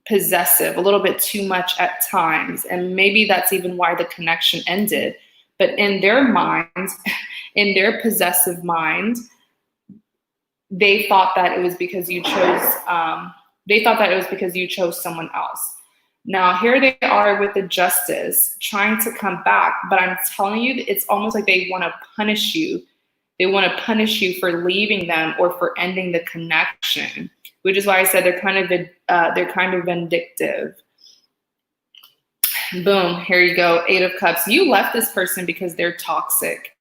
possessive, a little bit too much at times. And maybe that's even why the connection ended. But in their minds, in their possessive mind, they thought that it was because you chose, someone else. Now here they are with the Justice trying to come back, but I'm telling you, it's almost like they want to punish you. They want to punish you for leaving them or for ending the connection, which is why I said they're kind of vindictive. Boom, here you go, Eight of Cups. You left this person because they're toxic.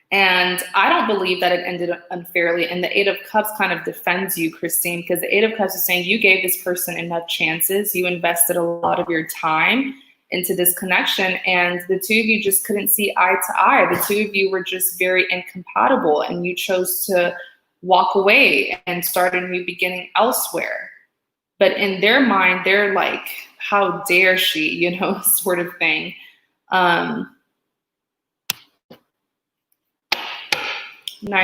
And I don't believe that it ended unfairly. And the Eight of Cups kind of defends you, Christine, because the Eight of Cups is saying you gave this person enough chances. You invested a lot of your time into this connection, and the two of you just couldn't see eye to eye. The two of you were just very incompatible, and you chose to walk away and start a new beginning elsewhere. But in their mind, they're like, how dare she, sort of thing. Knight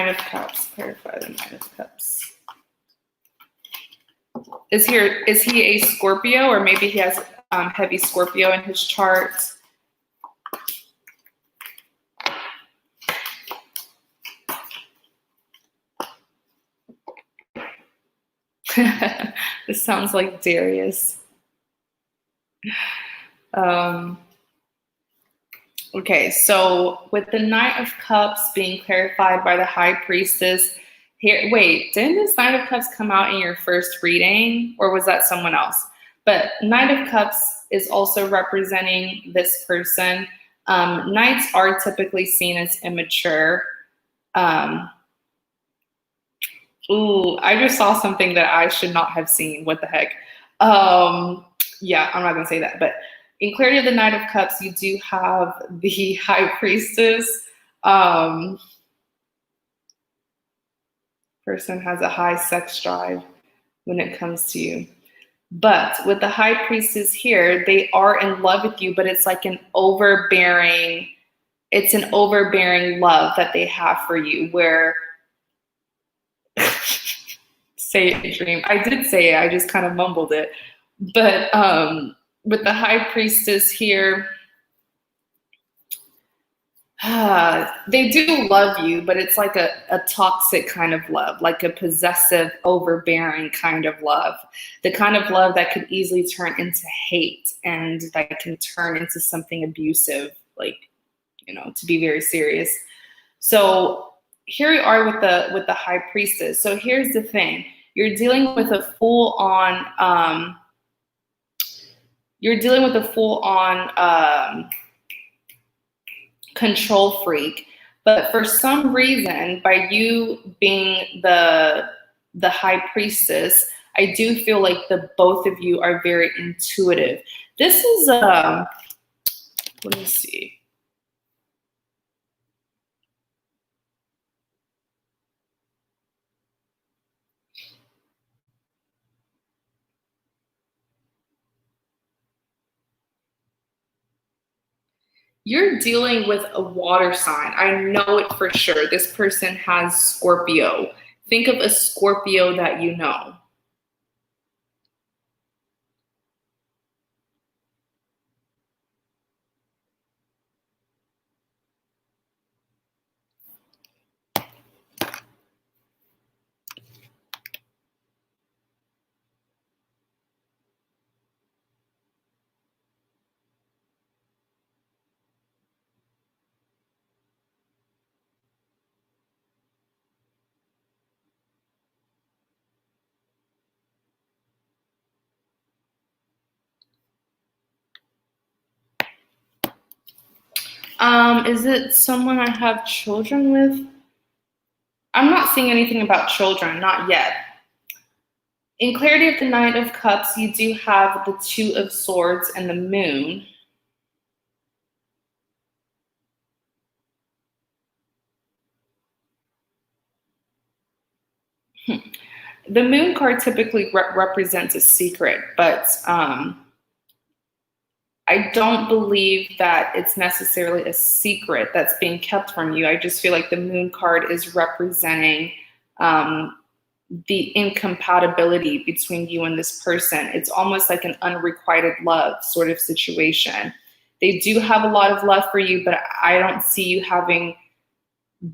of Cups, clarify the Knight of Cups. Is he a Scorpio, or maybe he has heavy Scorpio in his chart? This sounds like Darius. Okay, so with the Knight of Cups being clarified by the High Priestess, here, wait, didn't this Knight of Cups come out in your first reading, or was that someone else? But Knight of Cups is also representing this person. Knights are typically seen as immature. Ooh, I just saw something that I should not have seen. What the heck? Yeah, I'm not gonna say that, but in clarity of the Knight of Cups, you do have the High Priestess. Person has a high sex drive when it comes to you. But with the High Priestess here, they are in love with you, but it's like an overbearing love that they have for you, where say it, Dream. I did say it, I just kind of mumbled it. But with the High Priestess here, they do love you, but it's like a toxic kind of love, like a possessive, overbearing kind of love. The kind of love that could easily turn into hate, and that can turn into something abusive, like, you know, to be very serious. So here we are with the High Priestess. So here's the thing. You're dealing with a full-on control freak, but for some reason, by you being the High Priestess, I do feel like the both of you are very intuitive. This is let me see. You're dealing with a water sign. I know it for sure. This person has Scorpio. Think of a Scorpio that you know. Is it someone I have children with? I'm not seeing anything about children, not yet. In clarity of the Knight of Cups, you do have the Two of Swords and the Moon. The Moon card typically represents a secret, but I don't believe that it's necessarily a secret that's being kept from you. I just feel like the Moon card is representing the incompatibility between you and this person. It's almost like an unrequited love sort of situation. They do have a lot of love for you, but I don't see you having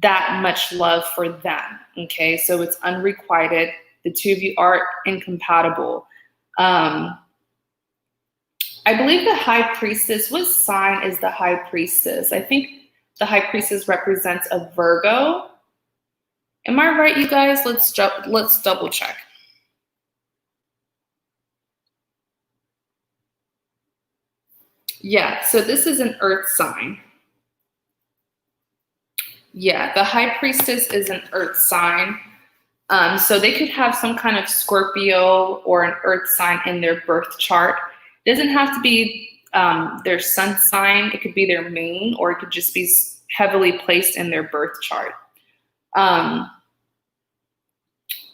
that much love for them. Okay, so it's unrequited. The two of you are incompatible. I believe the High Priestess, what sign is the High Priestess? I think the High Priestess represents a Virgo. Am I right, you guys? Let's double check. Yeah, so this is an earth sign. Yeah, the High Priestess is an earth sign. So they could have some kind of Scorpio or an earth sign in their birth chart. It doesn't have to be their sun sign. It could be their moon, or it could just be heavily placed in their birth chart.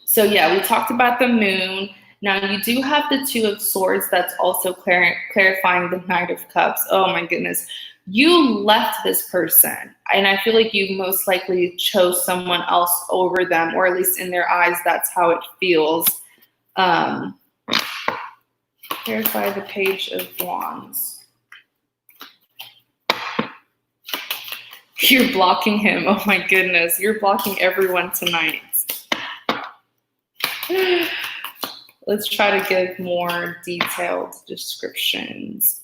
So yeah, we talked about the moon. Now, you do have the Two of Swords that's also clarifying the Knight of Cups. Oh my goodness. You left this person, and I feel like you most likely chose someone else over them, or at least in their eyes, that's how it feels. Clarify the Page of Wands. You're blocking him. Oh my goodness. You're blocking everyone tonight. Let's try to give more detailed descriptions.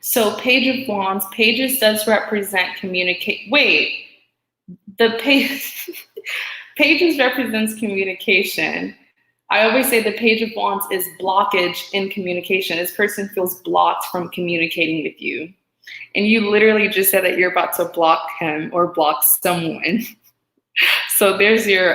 So Page of Wands, Pages does represent communicate. Wait, the page, Pages represents communication. I always say the Page of Wands is blockage in communication. This person feels blocked from communicating with you. And you literally just said that you're about to block him or block someone. So there's your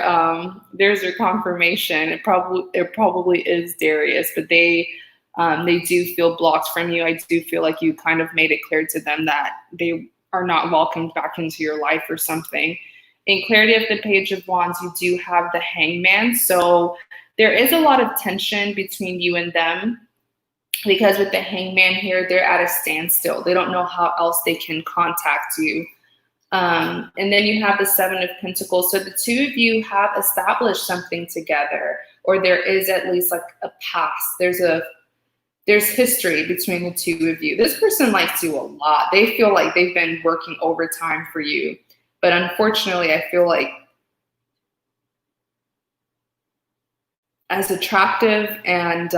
confirmation. It probably is Darius, but they do feel blocked from you. I do feel like you kind of made it clear to them that they are not welcomed back into your life or something. In clarity of the Page of Wands, you do have the Hangman. So there is a lot of tension between you and them, because with the Hangman here, they're at a standstill. They don't know how else they can contact you. And then you have the Seven of Pentacles. So the two of you have established something together, or there is at least like a past. There's history between the two of you. This person likes you a lot. They feel like they've been working overtime for you. But unfortunately, I feel like as attractive and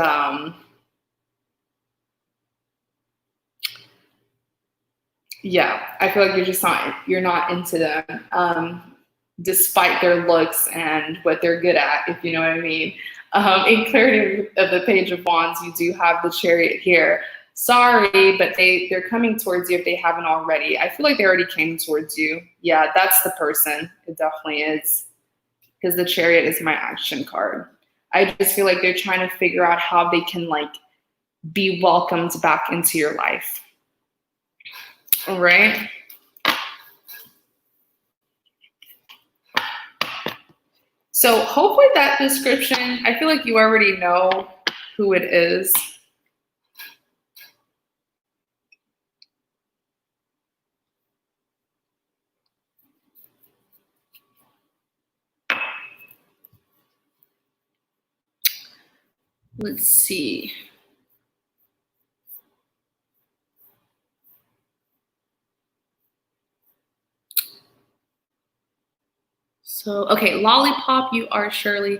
yeah, I feel like you're not into them, despite their looks and what they're good at, if you know what I mean. In clarity of the Page of Wands, you do have the Chariot here. Sorry, but they're coming towards you if they haven't already. I feel like they already came towards you. Yeah, that's the person. It definitely is, because the Chariot is my action card. I just feel like they're trying to figure out how they can like be welcomed back into your life. All right. So hopefully that description, I feel like you already know who it is. Let's see. So, okay, Lollipop, you are Shirley.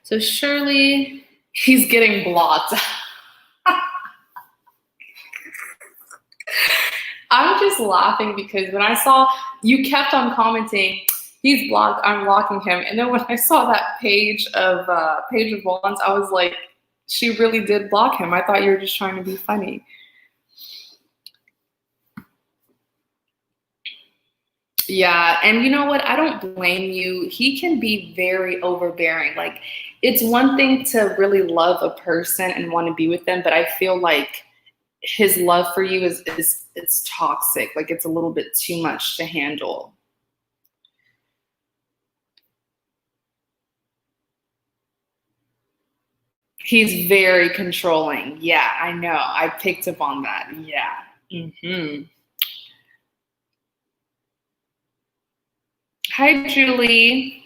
So Shirley, he's getting blocked. I'm just laughing because when I saw you kept on commenting, he's blocked, I'm blocking him. And then when I saw that Page of Wands, I was like, she really did block him. I thought you were just trying to be funny. Yeah, and you know what? I don't blame you. He can be very overbearing. Like, it's one thing to really love a person and want to be with them, but I feel like his love for you is it's toxic. Like, it's a little bit too much to handle. He's very controlling. Yeah, I know. I picked up on that. Yeah. Mm-hmm. Hi, Julie.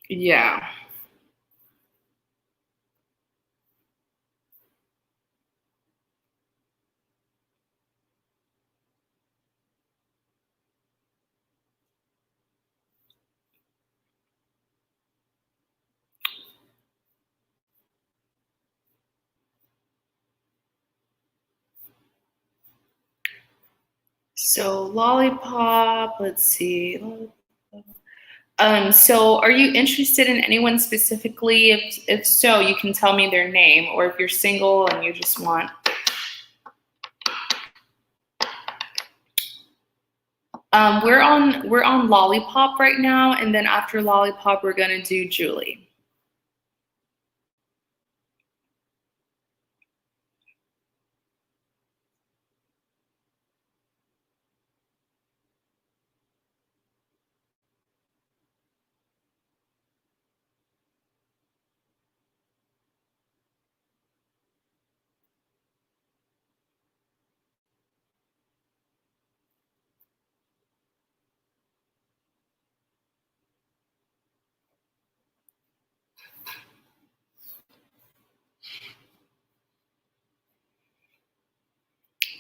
Yeah. So Lollipop, let's see. So are you interested in anyone specifically? If so, you can tell me their name, or if you're single and you just want. We're on Lollipop right now, and then after Lollipop, we're gonna do Julie.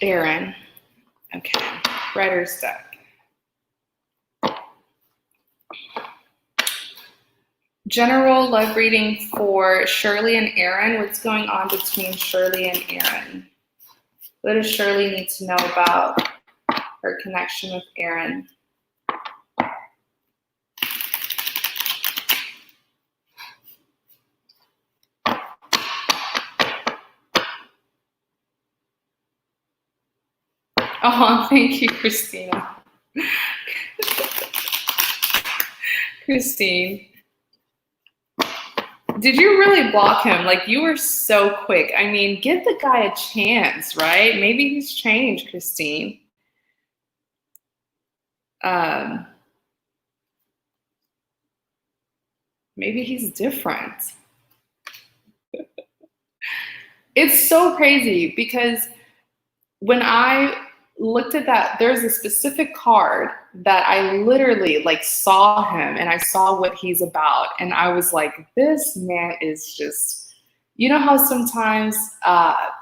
Aaron. Okay, writer's deck. General love reading for Shirley and Aaron. What's going on between Shirley and Aaron? What does Shirley need to know about her connection with Aaron? Oh, thank you, Christina. Christine. Did you really block him? Like, you were so quick. I mean, give the guy a chance, right? Maybe he's changed, Christine. Maybe he's different. It's so crazy because when I looked at that, there's a specific card that I literally like saw him and I saw what he's about. And I was like, this man is just, you know how sometimes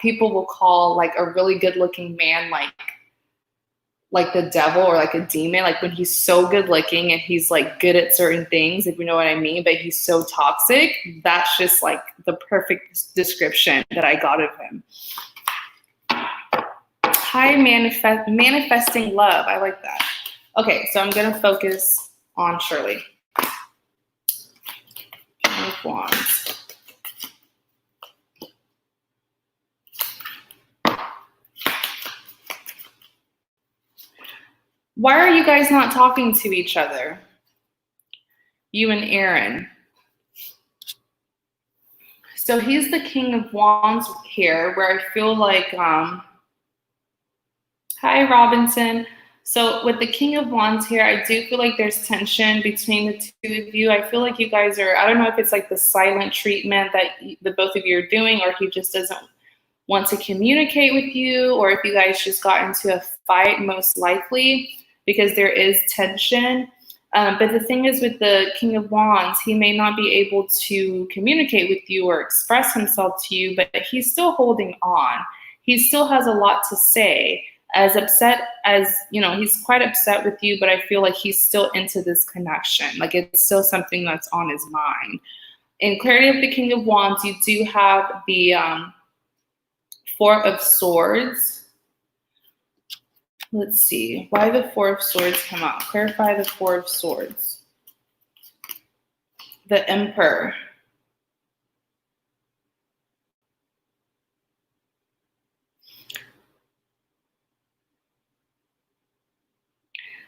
people will call like a really good looking man like the devil or like a demon, like when he's so good looking and he's like good at certain things, if you know what I mean, but he's so toxic. That's just like the perfect description that I got of him. Hi, manifesting love. I like that. Okay, so I'm going to focus on Shirley. King of Wands. Why are you guys not talking to each other? You and Aaron. So he's the King of Wands here, where I feel like, hi, Robinson. So with the King of Wands here, I do feel like there's tension between the two of you. I feel like you guys are, I don't know if it's like the silent treatment that the both of you are doing, or he just doesn't want to communicate with you, or if you guys just got into a fight, most likely, because there is tension. But the thing is with the King of Wands, he may not be able to communicate with you or express himself to you, but he's still holding on. He still has a lot to say. As upset as, you know, he's quite upset with you, but I feel like he's still into this connection. Like it's still something that's on his mind. In clarity of the King of Wands, you do have the Four of Swords. Let's see. Why the Four of Swords come out? Clarify the Four of Swords. The Emperor.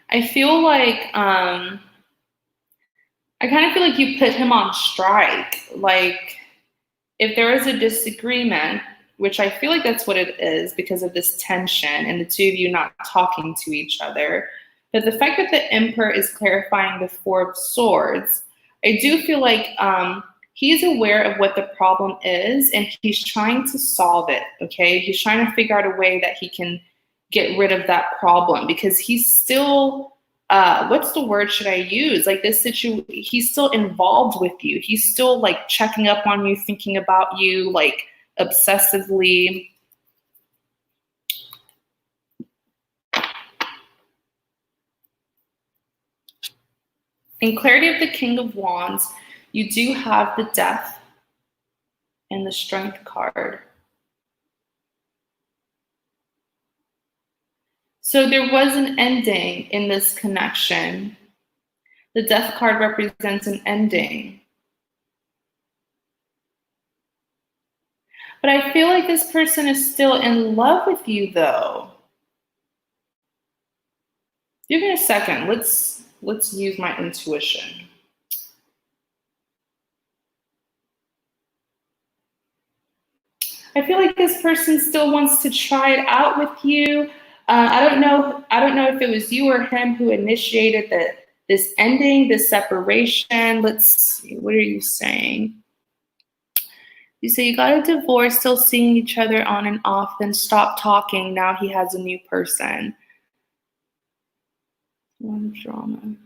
I feel like, I kind of feel like you put him on strike. Like if there is a disagreement, which I feel like that's what it is because of this tension and the two of you not talking to each other. But the fact that the Emperor is clarifying the Four of Swords, I do feel like he's aware of what the problem is and he's trying to solve it, okay? He's trying to figure out a way that he can get rid of that problem because he's still, what's the word should I use? Like this situation, he's still involved with you. He's still like checking up on you, thinking about you, like obsessively. In clarity of the King of Wands, you do have the Death and the Strength card. So there was an ending in this connection. The Death card represents an ending. But I feel like this person is still in love with you, though. Give me a second. Let's use my intuition. I feel like this person still wants to try it out with you. I don't know if it was you or him who initiated this ending, this separation. Let's see. What are you saying? You say you got a divorce, still seeing each other on and off, then stop talking. Now he has a new person. One drama. I'm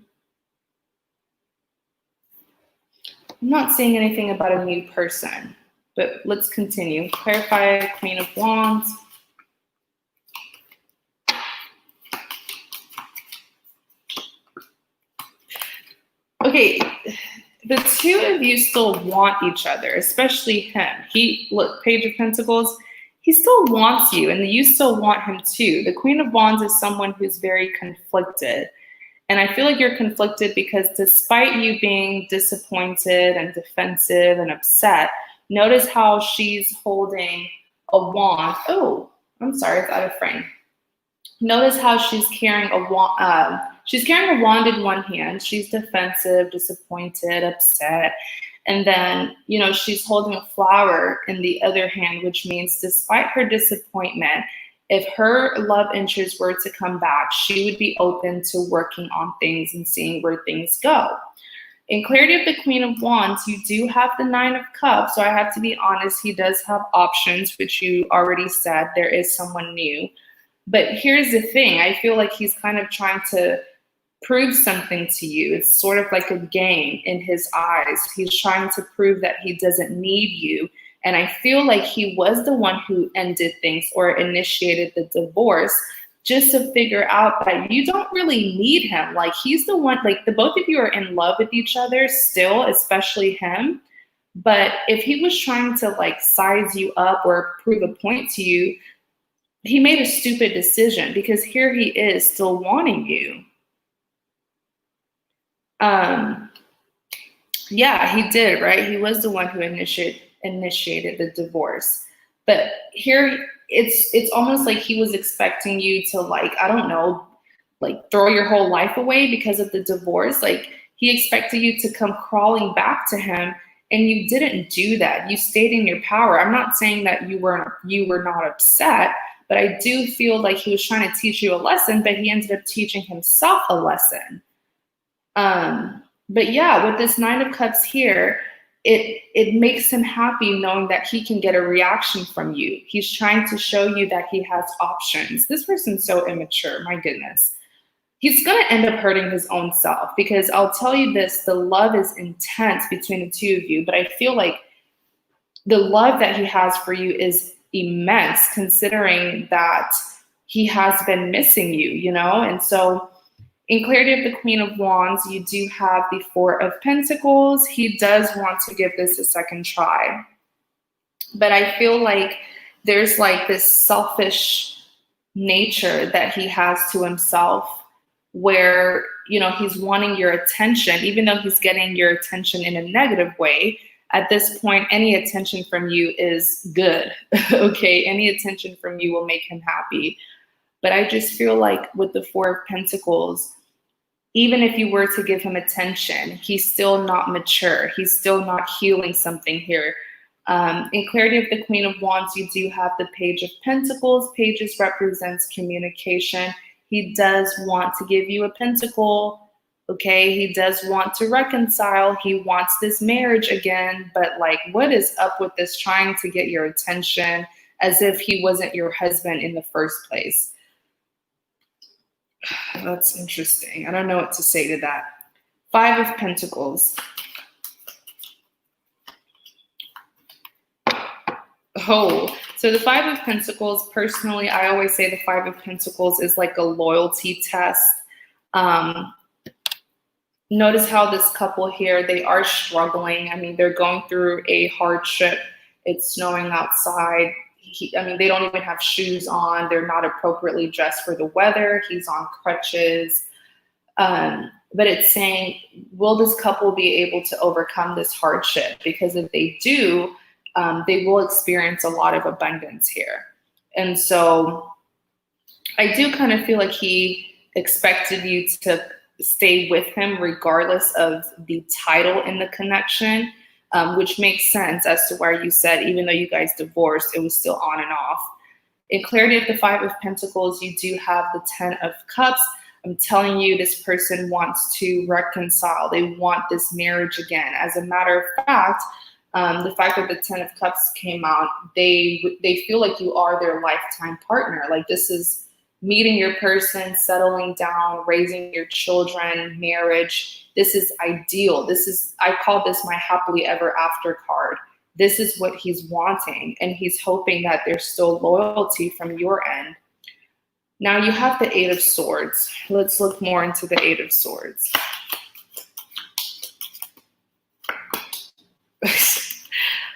not seeing anything about a new person, but let's continue. Clarify Queen of Wands. Okay, the two of you still want each other, especially him. Look, Page of Pentacles, he still wants you, and you still want him too. The Queen of Wands is someone who's very conflicted. And I feel like you're conflicted because despite you being disappointed and defensive and upset, notice how she's holding a wand. Oh, I'm sorry, it's out of frame. Notice how she's carrying a wand. She's carrying a wand in one hand. She's defensive, disappointed, upset. And then, you know, she's holding a flower in the other hand, which means despite her disappointment, if her love interest were to come back, she would be open to working on things and seeing where things go. In clarity of the Queen of Wands, you do have the Nine of Cups. So I have to be honest, he does have options, which you already said. There is someone new. But here's the thing. I feel like he's kind of trying to prove something to you. It's sort of like a game in his eyes. He's trying to prove that he doesn't need you. And I feel like he was the one who ended things or initiated the divorce just to figure out that you don't really need him. Like he's the one, like the both of you are in love with each other still, especially him. But if he was trying to like size you up or prove a point to you, he made a stupid decision because here he is still wanting you. Yeah, he did, right? He was the one who initiated the divorce. But here it's almost like he was expecting you to, like, I don't know, like throw your whole life away because of the divorce. Like he expected you to come crawling back to him, and you didn't do that. You stayed in your power. I'm not saying that you were not upset, but I do feel like he was trying to teach you a lesson, but he ended up teaching himself a lesson. But yeah, with this Nine of Cups here, it makes him happy knowing that he can get a reaction from you. He's trying to show you that he has options. This person's so immature, my goodness. He's going to end up hurting his own self because I'll tell you this, the love is intense between the two of you, but I feel like the love that he has for you is immense considering that he has been missing you, you know? And so in clarity of the Queen of Wands, you do have the Four of Pentacles. He does want to give this a second try. But I feel like there's like this selfish nature that he has to himself where, you know, he's wanting your attention, even though he's getting your attention in a negative way. At this point, any attention from you is good, okay? Any attention from you will make him happy. But I just feel like with the Four of Pentacles, even if you were to give him attention, he's still not mature. He's still not healing something here. In clarity of the Queen of Wands, you do have the Page of Pentacles. Pages represents communication. He does want to give you a pentacle, okay? He does want to reconcile. He wants this marriage again, but like, what is up with this trying to get your attention as if he wasn't your husband in the first place? That's interesting. I don't know what to say to that. Five of Pentacles. Oh, so the Five of Pentacles, personally, I always say the Five of Pentacles is like a loyalty test. Notice how this couple here, they are struggling. I mean, they're going through a hardship. It's snowing outside. They don't even have shoes on. They're not appropriately dressed for the weather. He's on crutches. But it's saying, will this couple be able to overcome this hardship? Because if they do, they will experience a lot of abundance here. And so I do kind of feel like he expected you to stay with him regardless of the title in the connection. Which makes sense as to why you said, even though you guys divorced, it was still on and off. In clarity of the Five of Pentacles, you do have the Ten of Cups. I'm telling you, this person wants to reconcile. They want this marriage again. As a matter of fact, the fact that the Ten of Cups came out, they feel like you are their lifetime partner. Like this is meeting your person, settling down, raising your children, marriage. This is ideal. I call this my happily ever after card. This is what he's wanting, and he's hoping that there's still loyalty from your end. Now you have the Eight of Swords. Let's look more into the Eight of Swords.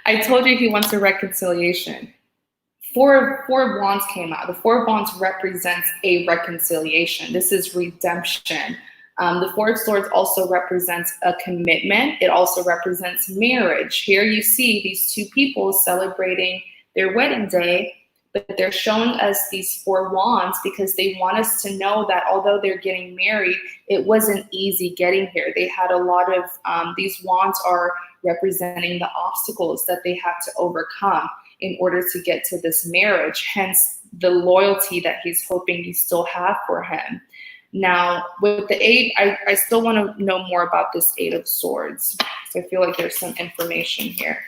I told you he wants a reconciliation. Four of Wands came out. The Four of Wands represents a reconciliation. This is redemption. The Four of Swords also represents a commitment. It also represents marriage. Here you see these two people celebrating their wedding day, but they're showing us these Four Wands because they want us to know that although they're getting married, it wasn't easy getting here. They had a lot of, these Wands are representing the obstacles that they had to overcome in order to get to this marriage, hence the loyalty that he's hoping you still have for him. Now, with the Eight, I still want to know more about this Eight of Swords. So I feel like there's some information here.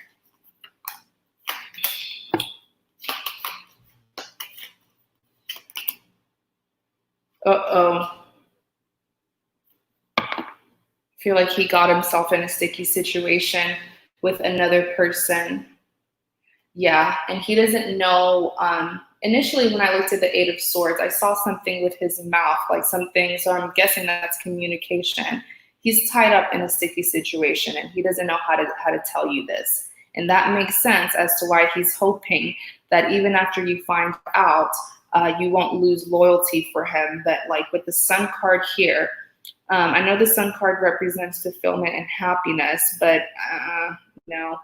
Uh-oh. I feel like he got himself in a sticky situation with another person. Yeah, and he doesn't know. Initially, when I looked at the Eight of Swords, I saw something with his mouth, like something. So I'm guessing that's communication. He's tied up in a sticky situation, and he doesn't know how to tell you this. And that makes sense as to why he's hoping that even after you find out, you won't lose loyalty for him. But like with the Sun card here, I know the Sun card represents fulfillment and happiness, but no.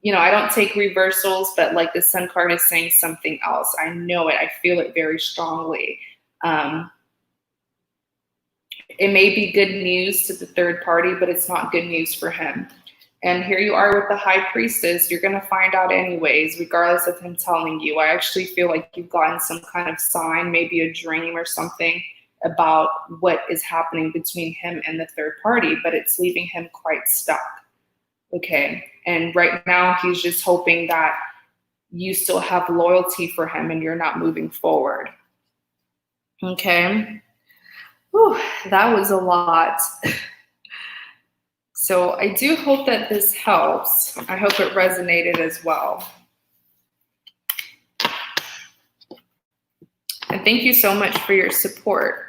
I don't take reversals, but like the Sun card is saying something else. I know it. I feel it very strongly. It may be good news to the third party, but it's not good news for him. And here you are with the High Priestess. You're going to find out anyways, regardless of him telling you. I actually feel like you've gotten some kind of sign, maybe a dream or something about what is happening between him and the third party, but it's leaving him quite stuck. Okay. And right now he's just hoping that you still have loyalty for him and you're not moving forward. Okay. Whew, that was a lot. So I do hope that this helps. I hope it resonated as well. And thank you so much for your support.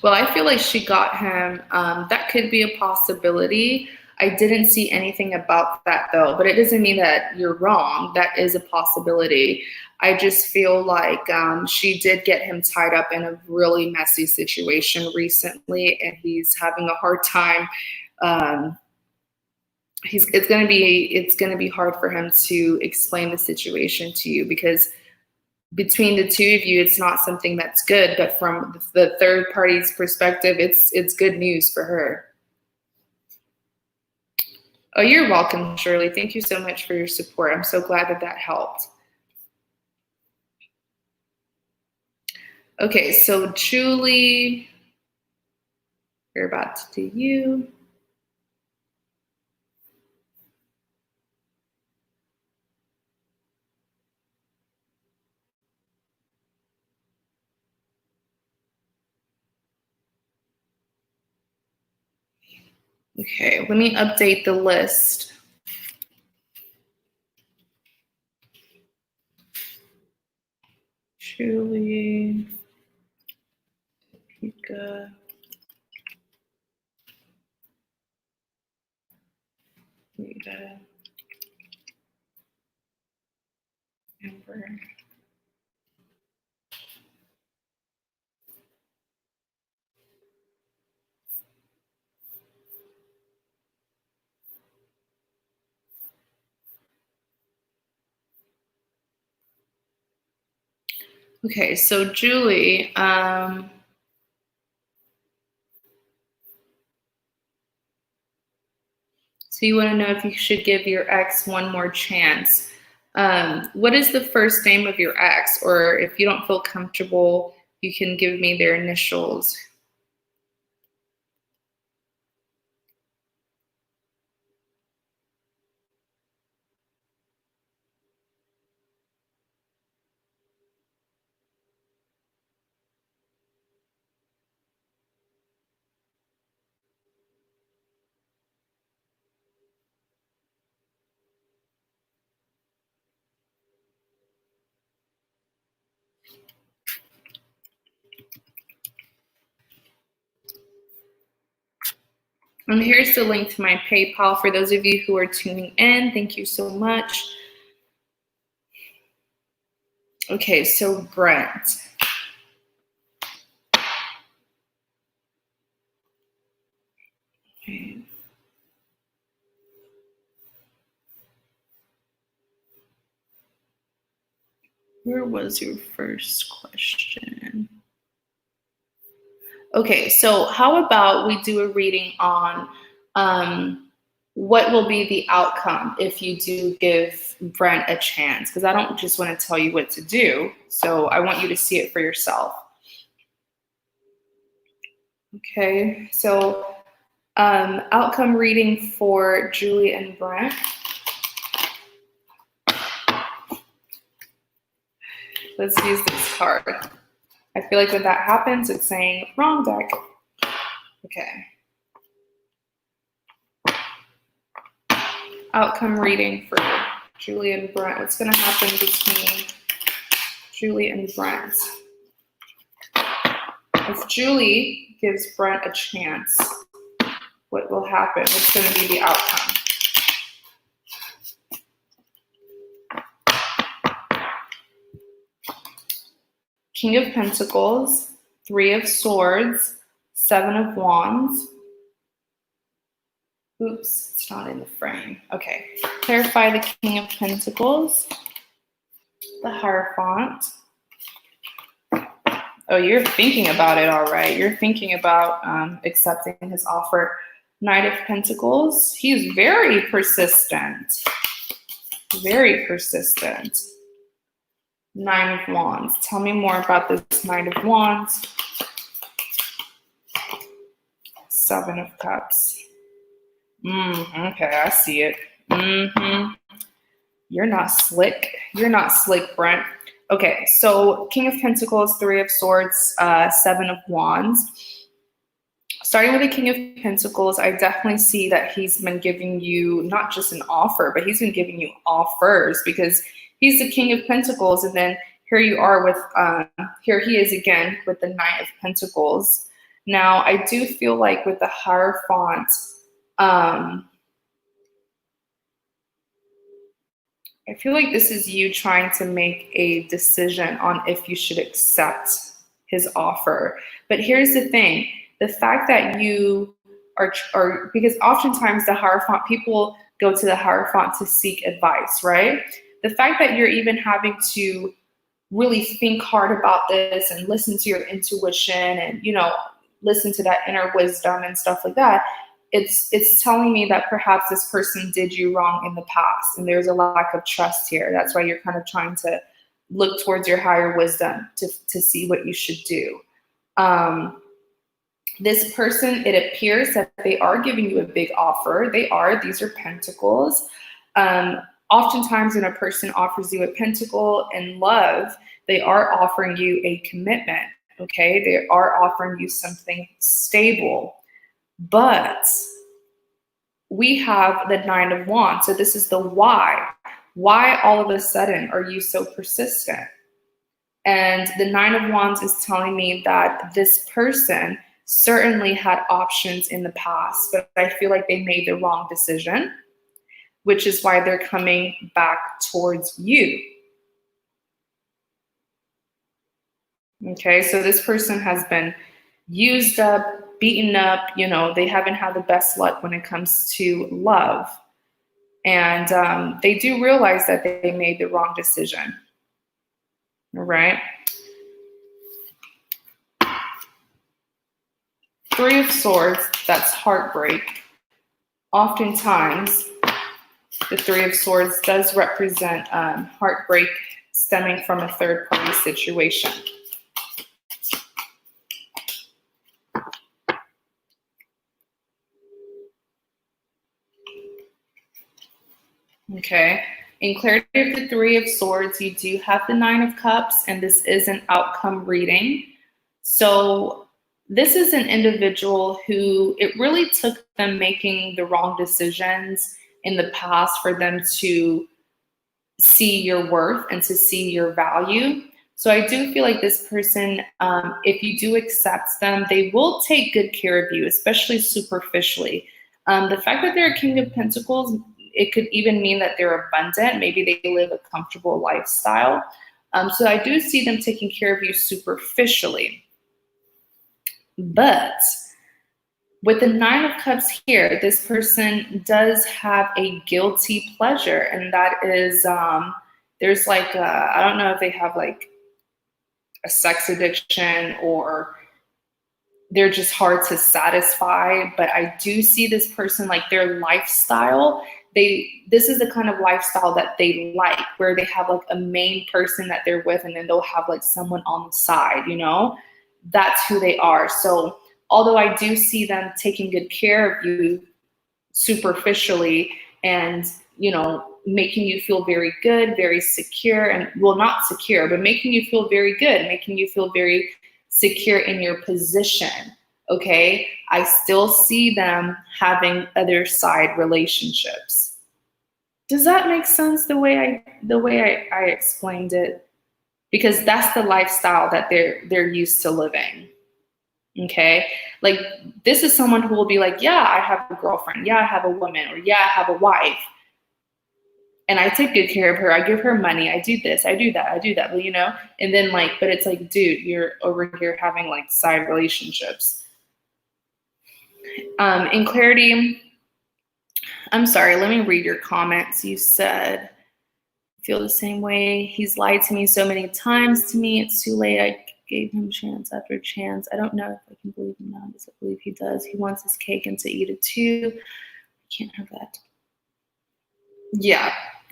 Well, I feel like she got him. That could be a possibility. I didn't see anything about that though, but it doesn't mean that you're wrong. That is a possibility. I just feel like she did get him tied up in a really messy situation recently, and he's having a hard time. It's gonna be hard for him to explain the situation to you because between the two of you, it's not something that's good, but from the third party's perspective, it's good news for her. Oh, you're welcome, Shirley. Thank you so much for your support. I'm so glad that helped. Okay, so Julie, we're about to do you. Okay, let me update the list. Julie, Pika, Rita, Amber. Okay, so Julie, so you want to know if you should give your ex one more chance. What is the first name of your ex? Or if you don't feel comfortable, you can give me their initials. And here's the link to my PayPal for those of you who are tuning in. Thank you so much. Okay, so Brent. Okay. Where was your first question? Okay, so how about we do a reading on what will be the outcome if you do give Brent a chance? Because I don't just want to tell you what to do. So I want you to see it for yourself. Okay, so outcome reading for Julie and Brent. Let's use this card. I feel like when that happens, it's saying wrong deck. Okay. Outcome reading for Julie and Brent. What's going to happen between Julie and Brent? If Julie gives Brent a chance, what will happen? What's going to be the outcome? King of Pentacles, 3 of Swords, 7 of Wands. Oops, it's not in the frame. Okay, clarify the King of Pentacles, the Hierophant. Oh, you're thinking about it, all right. You're thinking about accepting his offer. Knight of Pentacles, he's very persistent. Very persistent. 9 of Wands. Tell me more about this Knight of Wands. 7 of Cups. Okay, I see it. You're not slick. You're not slick, Brent. Okay, so King of Pentacles, 3 of Swords, 7 of Wands. Starting with the King of Pentacles, I definitely see that he's been giving you not just an offer, but he's been giving you offers because he's the King of Pentacles. And then here you are with, here he is again with the Knight of Pentacles. Now, I do feel like with the Hierophant, I feel like this is you trying to make a decision on if you should accept his offer. But here's the thing. The fact that you are because oftentimes the Hierophant, people go to the Hierophant to seek advice, right? The fact that you're even having to really think hard about this and listen to your intuition and, you know, listen to that inner wisdom and stuff like that, it's telling me that perhaps this person did you wrong in the past and there's a lack of trust here. That's why you're kind of trying to look towards your higher wisdom to see what you should do. This person, it appears that they are giving you a big offer. These are pentacles. Oftentimes when a person offers you a pentacle in love, they are offering you a commitment, okay? They are offering you something stable. But we have the 9 of Wands. So this is the why. Why all of a sudden are you so persistent? And the 9 of Wands is telling me that this person certainly had options in the past, but I feel like they made the wrong decision, which is why they're coming back towards you. Okay, so this person has been used up, beaten up, you know, they haven't had the best luck when it comes to love. And they do realize that they made the wrong decision. All right. 3 of Swords, that's heartbreak. Oftentimes, the 3 of Swords does represent heartbreak stemming from a third-party situation. Okay. In clarity of the 3 of Swords, you do have the 9 of Cups, and this is an outcome reading. So this is an individual who it really took them making the wrong decisions in the past for them to see your worth and to see your value. So I do feel like this person, if you do accept them, they will take good care of you, especially superficially. The fact that they're a King of Pentacles, it could even mean that they're abundant. Maybe they live a comfortable lifestyle. So I do see them taking care of you superficially. But with the Nine of Cups here, this person does have a guilty pleasure. And that is, there's like, I don't know if they have like a sex addiction or they're just hard to satisfy. But I do see this person, like their lifestyle, this is the kind of lifestyle that they like, where they have like a main person that they're with, and then they'll have like someone on the side, you know? That's who they are. So although I do see them taking good care of you superficially and, you know, making you feel very good, very secure, and well, not secure, but making you feel very good, making you feel very secure in your position. Okay. I still see them having other side relationships. Does that make sense the way I explained it? Because that's the lifestyle that they're used to living. Okay. Like this is someone who will be like, yeah, I have a girlfriend. Yeah, I have a woman, or yeah, I have a wife. And I take good care of her. I give her money. I do this. I do that. I do that. But, you know, and then like, but it's like, dude, you're over here having like side relationships. In clarity, I'm sorry, let me read your comments. You said, feel the same way. He's lied to me so many times to me. It's too late. I gave him chance after chance. I don't know if I can believe him now. Does I believe he does? He wants his cake and to eat it too. I can't have that.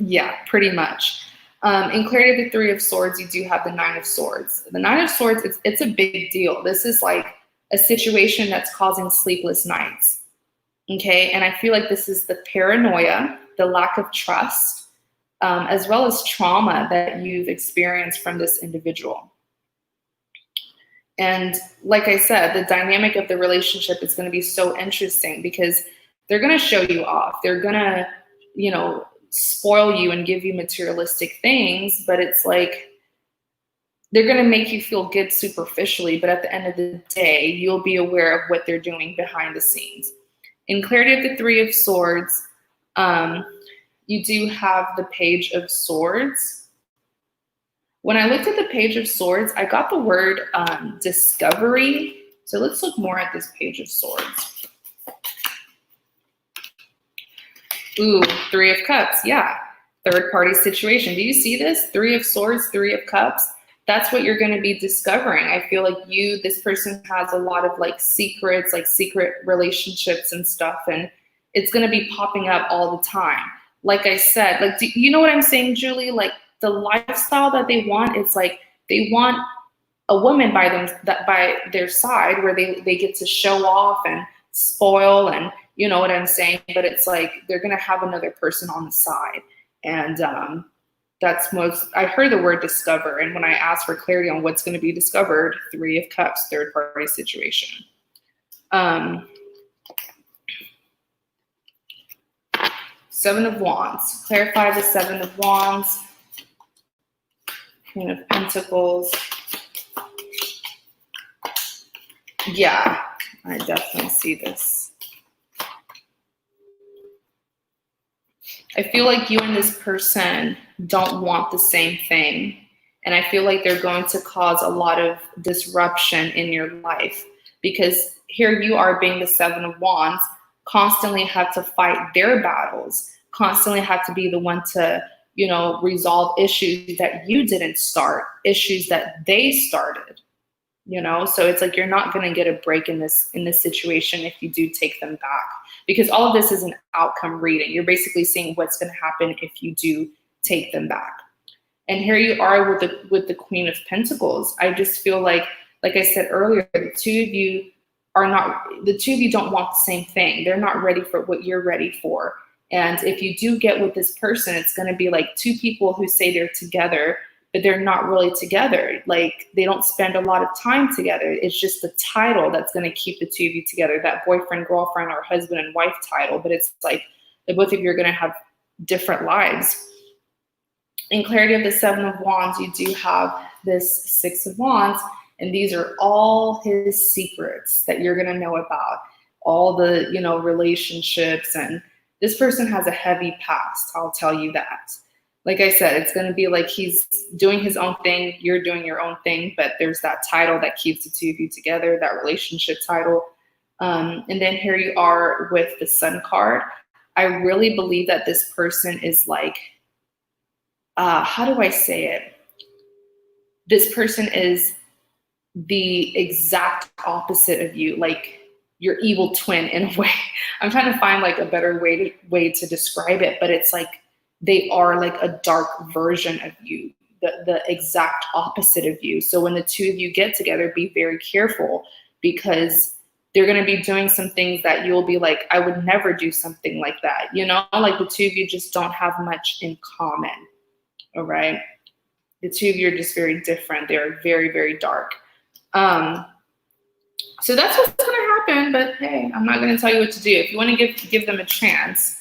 Yeah, pretty much. In clarity of the Three of Swords, you do have the Nine of Swords. The Nine of Swords, it's a big deal. This is like a situation that's causing sleepless nights. Okay, and I feel like this is the paranoia, the lack of trust, as well as trauma that you've experienced from this individual. And like I said, the dynamic of the relationship is going to be so interesting because they're going to show you off. They're going to, you know, spoil you and give you materialistic things, but it's like they're going to make you feel good superficially, but at the end of the day, you'll be aware of what they're doing behind the scenes. In clarity of the Three of Swords, you do have the Page of Swords. When I looked at the Page of Swords, I got the word discovery. So let's look more at this Page of Swords. Ooh, Three of Cups. Yeah, third party situation. Do you see this? Three of Swords, Three of Cups. That's what you're going to be discovering. I feel like this person has a lot of like secrets, like secret relationships and stuff. And it's going to be popping up all the time. Like I said, like, do you know what I'm saying, Julie? Like the lifestyle that they want, it's like they want a woman by their side where they get to show off and spoil, and you know what I'm saying? But it's like they're going to have another person on the side. And I heard the word discover. And when I asked for clarity on what's going to be discovered, Three of Cups, third party situation. Seven of Wands. Clarify the Seven of Wands. Queen of Pentacles. Yeah, I definitely see this. I feel like you and this person don't want the same thing. And I feel like they're going to cause a lot of disruption in your life, because here you are being the Seven of Wands, constantly have to fight their battles, constantly have to be the one to, you know, resolve issues that you didn't start, issues that they started, you know? So it's like, you're not going to get a break in this situation if you do take them back, because all of this is an outcome reading. You're basically seeing what's going to happen if you do take them back. And here you are with the Queen of Pentacles. I just feel like I said earlier, the two of you don't want the same thing. They're not ready for what you're ready for. And if you do get with this person, it's going to be like two people who say they're together, but they're not really together. Like they don't spend a lot of time together. It's just the title that's going to keep the two of you together, that boyfriend, girlfriend, or husband and wife title. But it's like the both of you are going to have different lives. In clarity of the Seven of Wands, you do have this Six of Wands, and these are all his secrets that you're going to know about. all the, relationships. And this person has a heavy past, I'll tell you that. Like I said, it's going to be like he's doing his own thing, you're doing your own thing, but there's that title that keeps the two of you together, that relationship title. And then here you are with the Sun card. I really believe that this person is like, how do I say it? This person is the exact opposite of you, like your evil twin in a way. I'm trying to find like a better way to describe it, but it's like they are like a dark version of you, the exact opposite of you. So when the two of you get together, be very careful, because they're going to be doing some things that you'll be like, I would never do something like that. Like the two of you just don't have much in common. All right. The two of you are just very different. They're very, very dark. So that's what's going to happen. But hey, I'm not going to tell you what to do. If you want to give them a chance,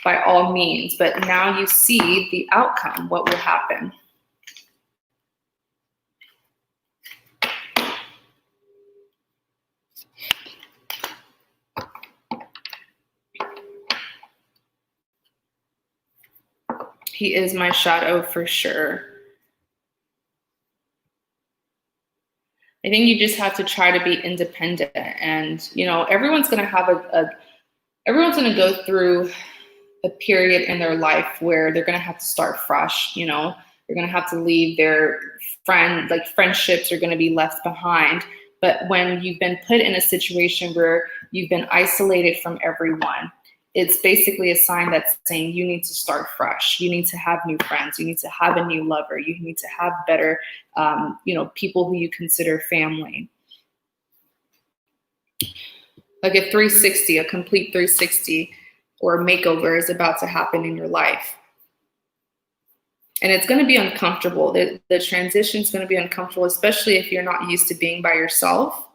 by all means. But now you see the outcome, what will happen. He is my shadow for sure. I think you just have to try to be independent, and everyone's going to have everyone's going to go through a period in their life where they're going to have to start fresh. They're going to have to leave their friendships are going to be left behind. But when you've been put in a situation where you've been isolated from everyone, it's basically a sign that's saying you need to start fresh. You need to have new friends. You need to have a new lover. You need to have better, people who you consider family. Like a 360, a complete 360 or a makeover is about to happen in your life. And it's going to be uncomfortable. The transition is going to be uncomfortable, especially if you're not used to being by yourself.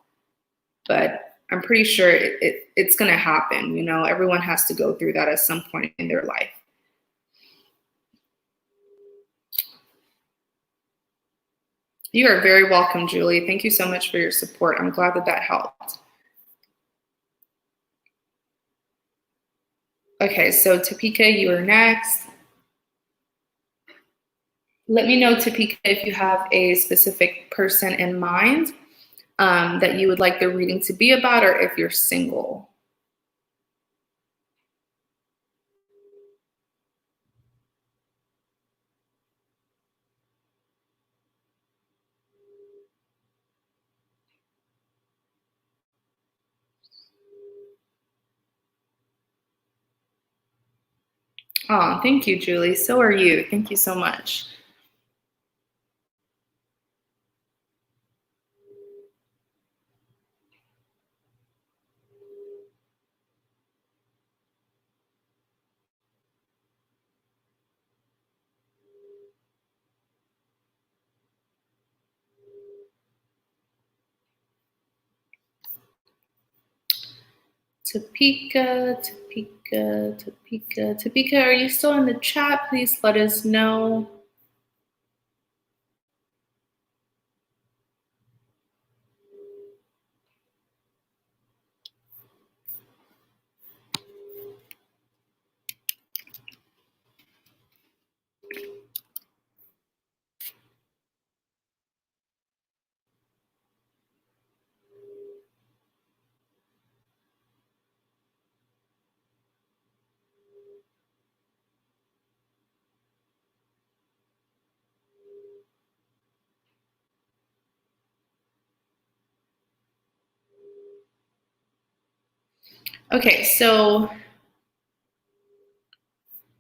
But I'm pretty sure it's going to happen. Everyone has to go through that at some point in their life. You are very welcome, Julie. Thank you so much for your support. I'm glad that helped. Okay, so Topeka, you are next. Let me know, Topeka, if you have a specific person in mind that you would like the reading to be about, or if you're single. Oh, thank you, Julie. So are you. Thank you so much. Topeka, are you still in the chat? Please let us know. Okay, so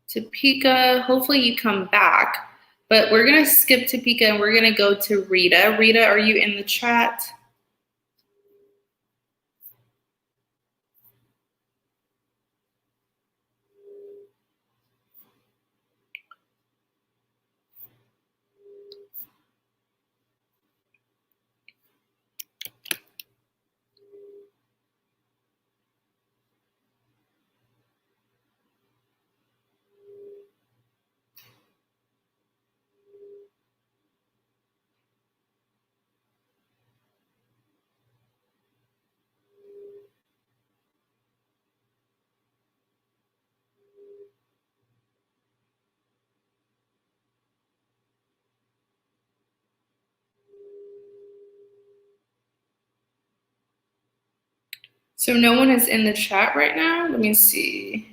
Topeka, hopefully you come back, but we're going to skip Topeka and we're going to go to Rita. Rita, are you in the chat? So no one is in the chat right now. Let me see.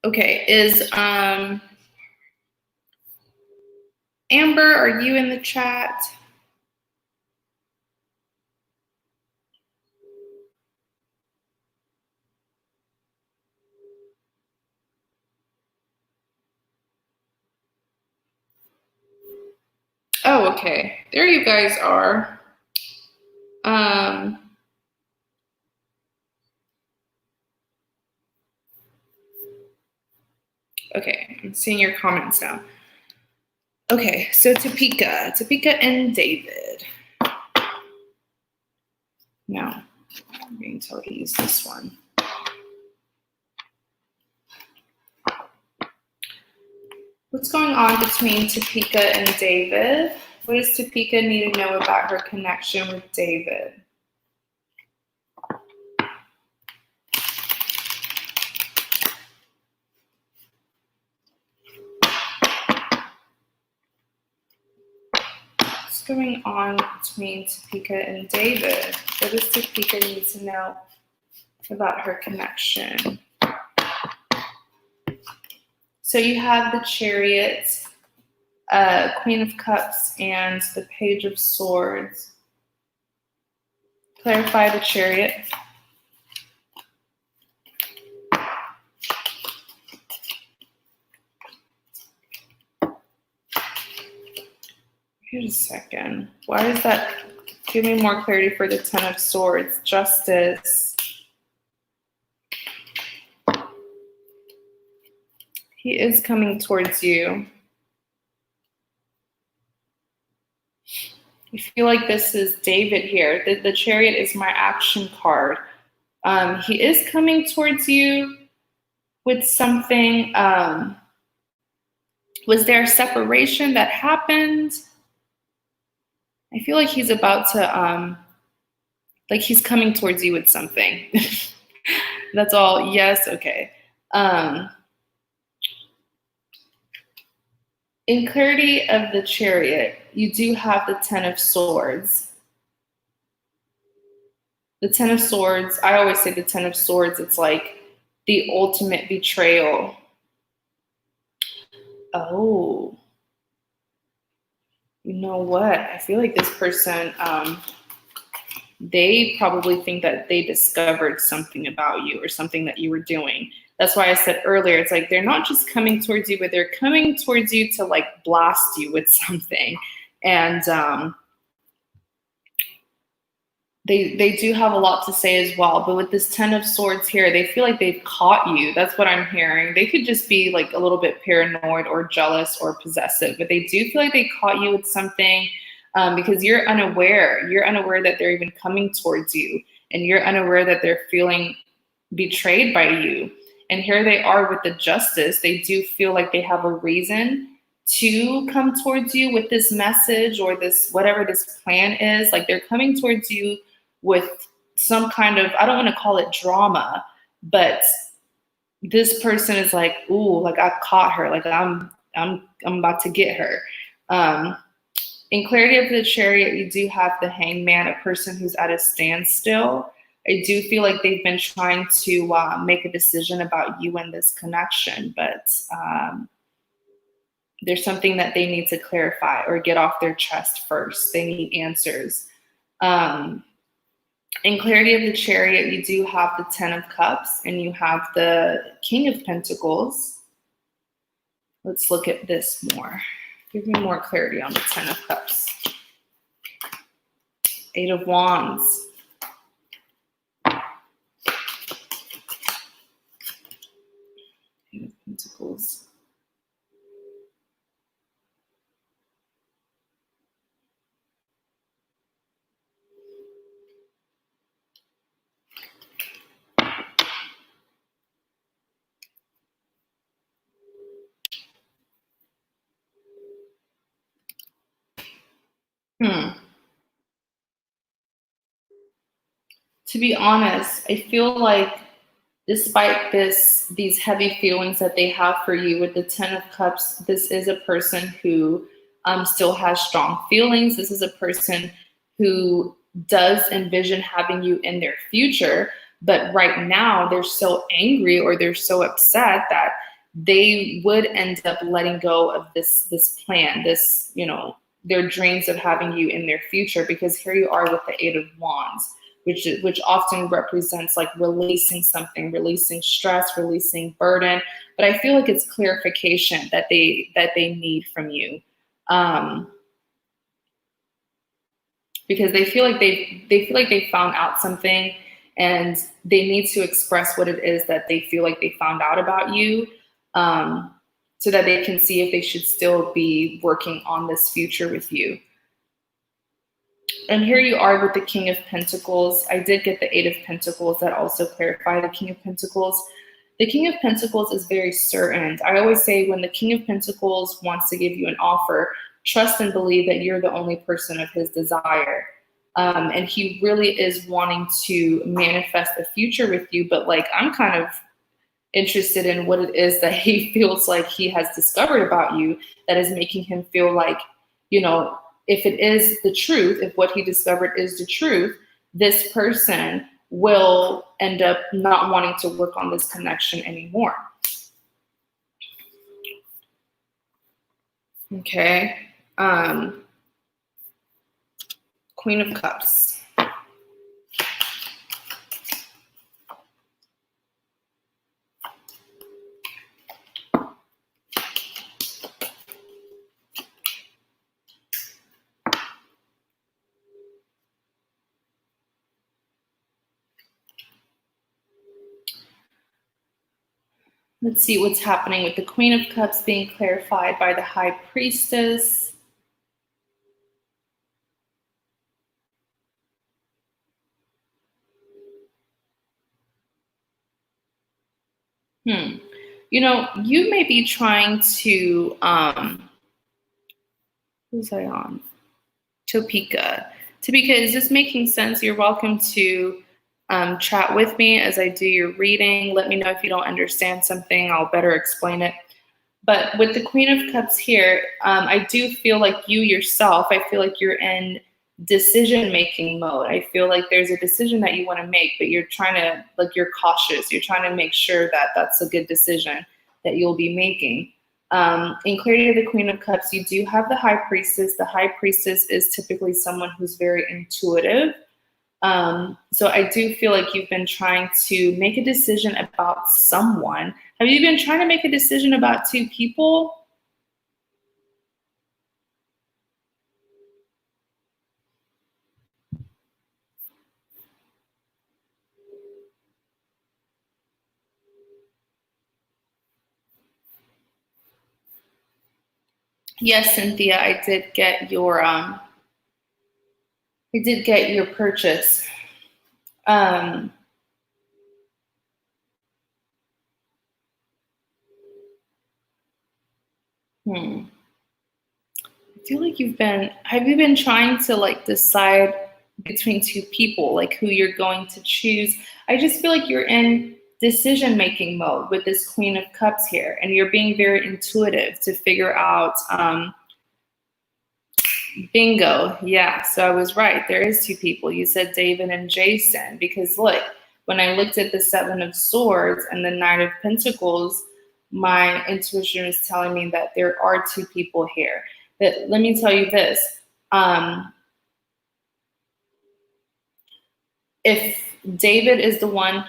Okay, is Amber, are you in the chat? Oh, okay. There you guys are. Okay, I'm seeing your comments now. Okay, so Topeka and David. No, I'm being told to use this one. What's going on between Topeka and David? What does Topeka need to know about her connection with David? What's going on between Topeka and David? What does Topeka need to know about her connection? So you have the Chariot, Queen of Cups, and the Page of Swords. Clarify the Chariot. Here's a second. Why is that? Give me more clarity for the Ten of Swords. Justice. He is coming towards you. I feel like this is David here. The Chariot is my action card. He is coming towards you with something. Was there a separation that happened? I feel like he's about to, like he's coming towards you with something. That's all. Yes. Okay. In clarity of the Chariot, you do have the Ten of Swords. The Ten of Swords, I always say the Ten of Swords, it's like the ultimate betrayal. Oh. You know what? I feel like this person, they probably think that they discovered something about you or something that you were doing. That's why I said earlier, it's like they're not just coming towards you, but they're coming towards you to like blast you with something. And they do have a lot to say as well. But with this Ten of Swords here, they feel like they've caught you. That's what I'm hearing. They could just be like a little bit paranoid or jealous or possessive, but they do feel like they caught you with something because you're unaware. You're unaware that they're even coming towards you, and you're unaware that they're feeling betrayed by you. And here they are with the Justice. They do feel like they have a reason to come towards you with this message or this, whatever this plan is. Like they're coming towards you with some kind of, I don't want to call it drama, but this person is like, ooh, like I caught her, like I'm about to get her. In clarity of the Chariot, you do have the Hangman, a person who's at a standstill. I do feel like they've been trying to make a decision about you and this connection, but there's something that they need to clarify or get off their chest first. They need answers. In clarity of the Chariot, you do have the Ten of Cups and you have the King of Pentacles. Let's look at this more. Give me more clarity on the Ten of Cups. Eight of Wands. Eight of Pentacles. To be honest, I feel like despite these heavy feelings that they have for you with the Ten of Cups, this is a person who still has strong feelings. This is a person who does envision having you in their future, but right now they're so angry or they're so upset that they would end up letting go of this plan, this, you know, their dreams of having you in their future, because here you are with the Eight of Wands, which often represents like releasing something, releasing stress, releasing burden. But I feel like it's clarification that they need from you. Because they feel like they found out something, and they need to express what it is that they feel like they found out about you, so that they can see if they should still be working on this future with you. And here you are with the King of Pentacles. I did get the Eight of Pentacles that also clarify the King of Pentacles. The King of Pentacles is very certain. I always say when the King of Pentacles wants to give you an offer, trust and believe that you're the only person of his desire. And he really is wanting to manifest a future with you. But like, I'm kind of interested in what it is that he feels like he has discovered about you that is making him feel like, you know, if it is the truth, if what he discovered is the truth, this person will end up not wanting to work on this connection anymore. Okay. Queen of Cups. Let's see what's happening with the Queen of Cups being clarified by the High Priestess. You know, you may be trying to, who's I on? Topeka. Topeka, is this making sense? You're welcome to chat with me as I do your reading. Let me know if you don't understand something. I'll better explain it. But with the Queen of Cups here, I do feel like you yourself, I feel like you're in decision-making mode. I feel like there's a decision that you want to make, but you're trying to, like, you're cautious. You're trying to make sure that that's a good decision that you'll be making. In clarity of the Queen of Cups, you do have the High Priestess. The High Priestess is typically someone who's very intuitive. So I do feel like you've been trying to make a decision about someone. Have you been trying to make a decision about two people? Yes, Cynthia, I did get your purchase. I feel like have you been trying to like decide between two people, like who you're going to choose? I just feel like you're in decision-making mode with this Queen of Cups here, and you're being very intuitive to figure out, bingo. Yeah, so I was right. There is two people. You said David and Jason, because look, when I looked at the Seven of Swords and the Knight of Pentacles, my intuition is telling me that there are two people here. That, let me tell you this. If David is the one,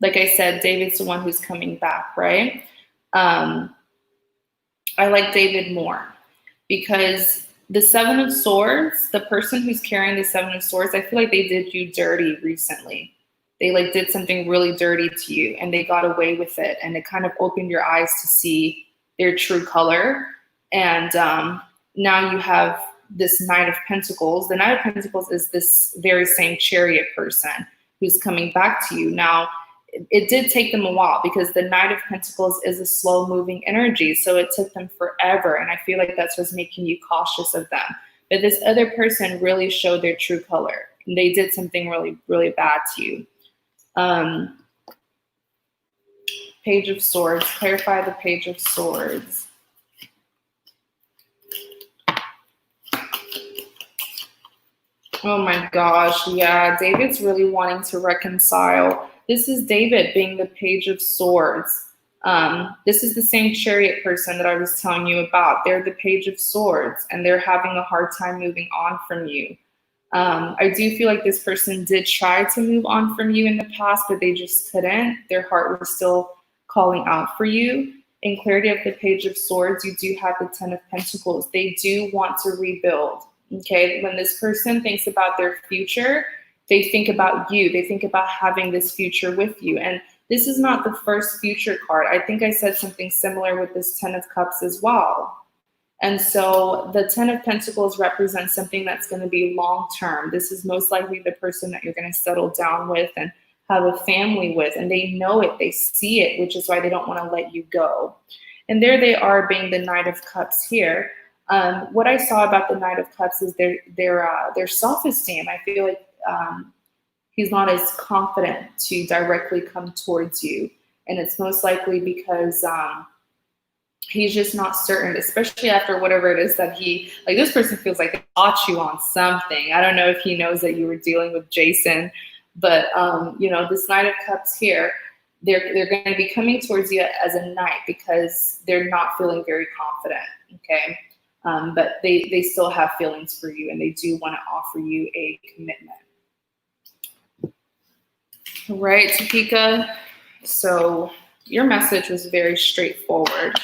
like I said, David's the one who's coming back, right? I like David more because the Seven of Swords, the person who's carrying the Seven of Swords, I feel like they did you dirty recently. They like did something really dirty to you and they got away with it, and it kind of opened your eyes to see their true color. And now you have this Knight of Pentacles. The Knight of Pentacles is this very same Chariot person who's coming back to you. Now, it did take them a while because the Knight of Pentacles is a slow moving energy. So it took them forever. And I feel like that's what's making you cautious of them. But this other person really showed their true color. And they did something really, really bad to you. Page of Swords. Clarify the Page of Swords. Oh my gosh, yeah, David's really wanting to reconcile. This is David being the Page of Swords. This is the same Chariot person that I was telling you about. They're the Page of Swords, and they're having a hard time moving on from you. I do feel like this person did try to move on from you in the past, but they just couldn't. Their heart was still calling out for you. In clarity of the Page of Swords, you do have the Ten of Pentacles. They do want to rebuild. Okay, when this person thinks about their future, they think about you. They think about having this future with you. And this is not the first future card. I think I said something similar with this Ten of Cups as well. And so the Ten of Pentacles represents something that's going to be long term. This is most likely the person that you're going to settle down with and have a family with. And they know it, they see it, which is why they don't want to let you go. And there they are being the Knight of Cups here. What I saw about the Knight of Cups is their self-esteem. I feel like he's not as confident to directly come towards you. And it's most likely because he's just not certain, especially after whatever it is that this person feels like they caught you on something. I don't know if he knows that you were dealing with Jason, but this Knight of Cups here, they're going to be coming towards you as a knight because they're not feeling very confident, okay? But they still have feelings for you, and they do want to offer you a commitment. All right, Topeka. So your message was very straightforward.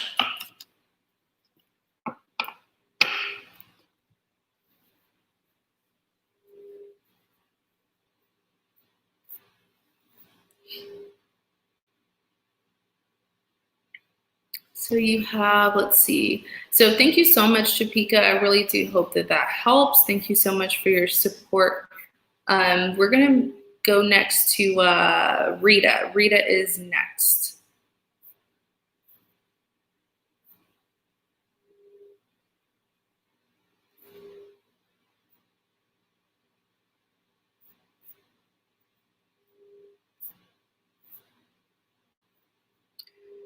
So you have, let's see. So thank you so much, Topeka. I really do hope that helps. Thank you so much for your support. We're going to go next to Rita. Rita is next.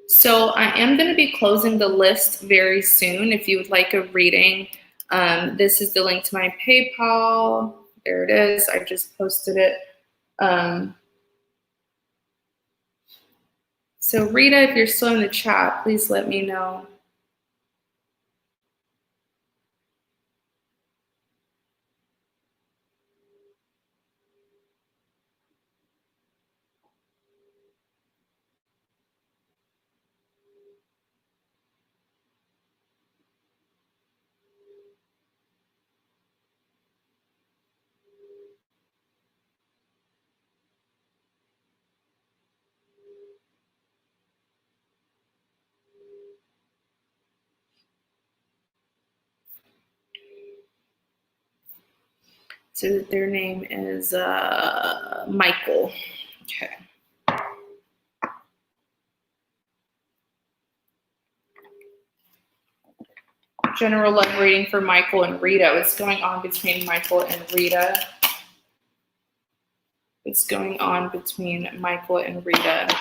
So I am going to be closing the list very soon. If you would like a reading, this is the link to my PayPal. There it is. I just posted it. So Rita, if you're still in the chat, please let me know. So their name is Michael. Okay. General love reading for Michael and Rita. What's going on between Michael and Rita? What's going on between Michael and Rita?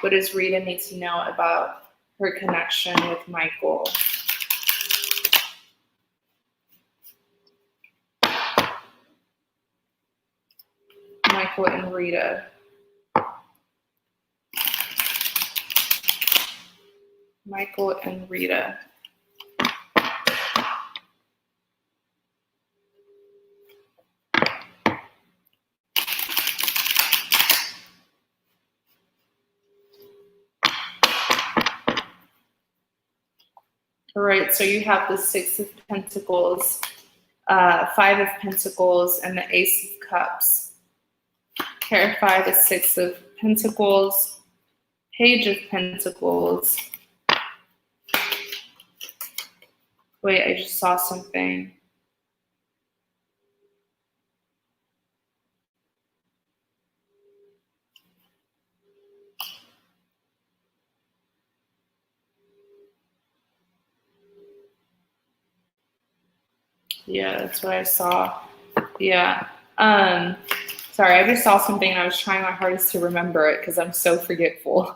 What does Rita need to know about her connection with Michael? Michael and Rita. Michael and Rita. All right, so you have the Six of Pentacles, Five of Pentacles, and the Ace of Cups. Clarify the Six of Pentacles, Page of Pentacles. Wait, I just saw something. Yeah, that's what I saw. Yeah. Sorry, I just saw something and I was trying my hardest to remember it because I'm so forgetful.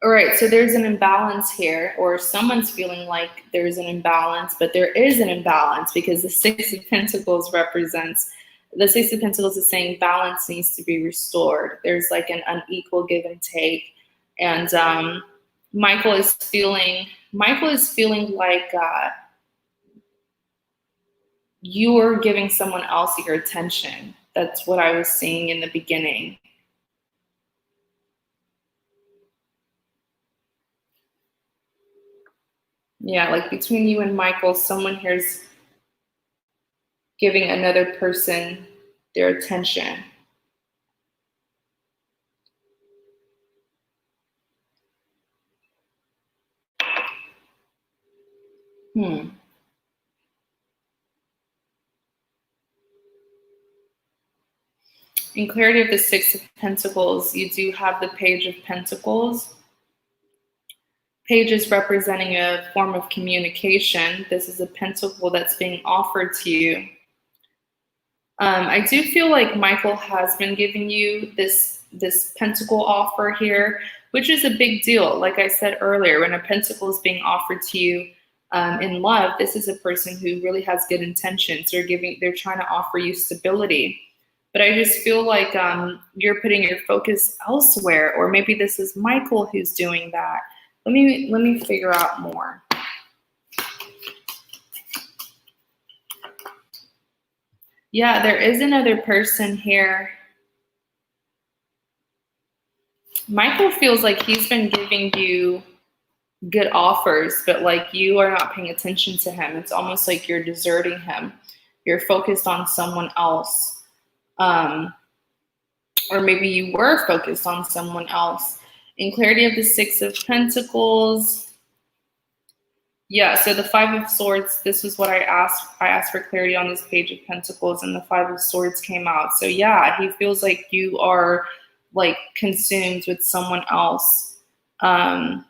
All right, so there's an imbalance here, or someone's feeling like there's an imbalance, but there is an imbalance because the Six of Pentacles represents, the Six of Pentacles is saying balance needs to be restored. There's like an unequal give and take. And Michael is feeling like you're giving someone else your attention. That's what I was seeing in the beginning. Yeah, like between you and Michael, someone here's giving another person their attention. In clarity of the Six of Pentacles, you do have the Page of Pentacles. Page is representing a form of communication. This is a pentacle that's being offered to you. I do feel like Michael has been giving you this pentacle offer here, which is a big deal. Like I said earlier, when a pentacle is being offered to you in love, this is a person who really has good intentions. They're trying to offer you stability. But I just feel like you're putting your focus elsewhere, or maybe this is Michael who's doing that. Let me figure out more. Yeah, there is another person here. Michael feels like he's been giving you good offers, but like you are not paying attention to him. It's almost like you're deserting him. You're focused on someone else. Or maybe you were focused on someone else. In clarity of the Six of Pentacles, yeah, so the Five of Swords, this is what I asked. I asked for clarity on this Page of Pentacles, and the Five of Swords came out. So yeah, he feels like you are like consumed with someone else. And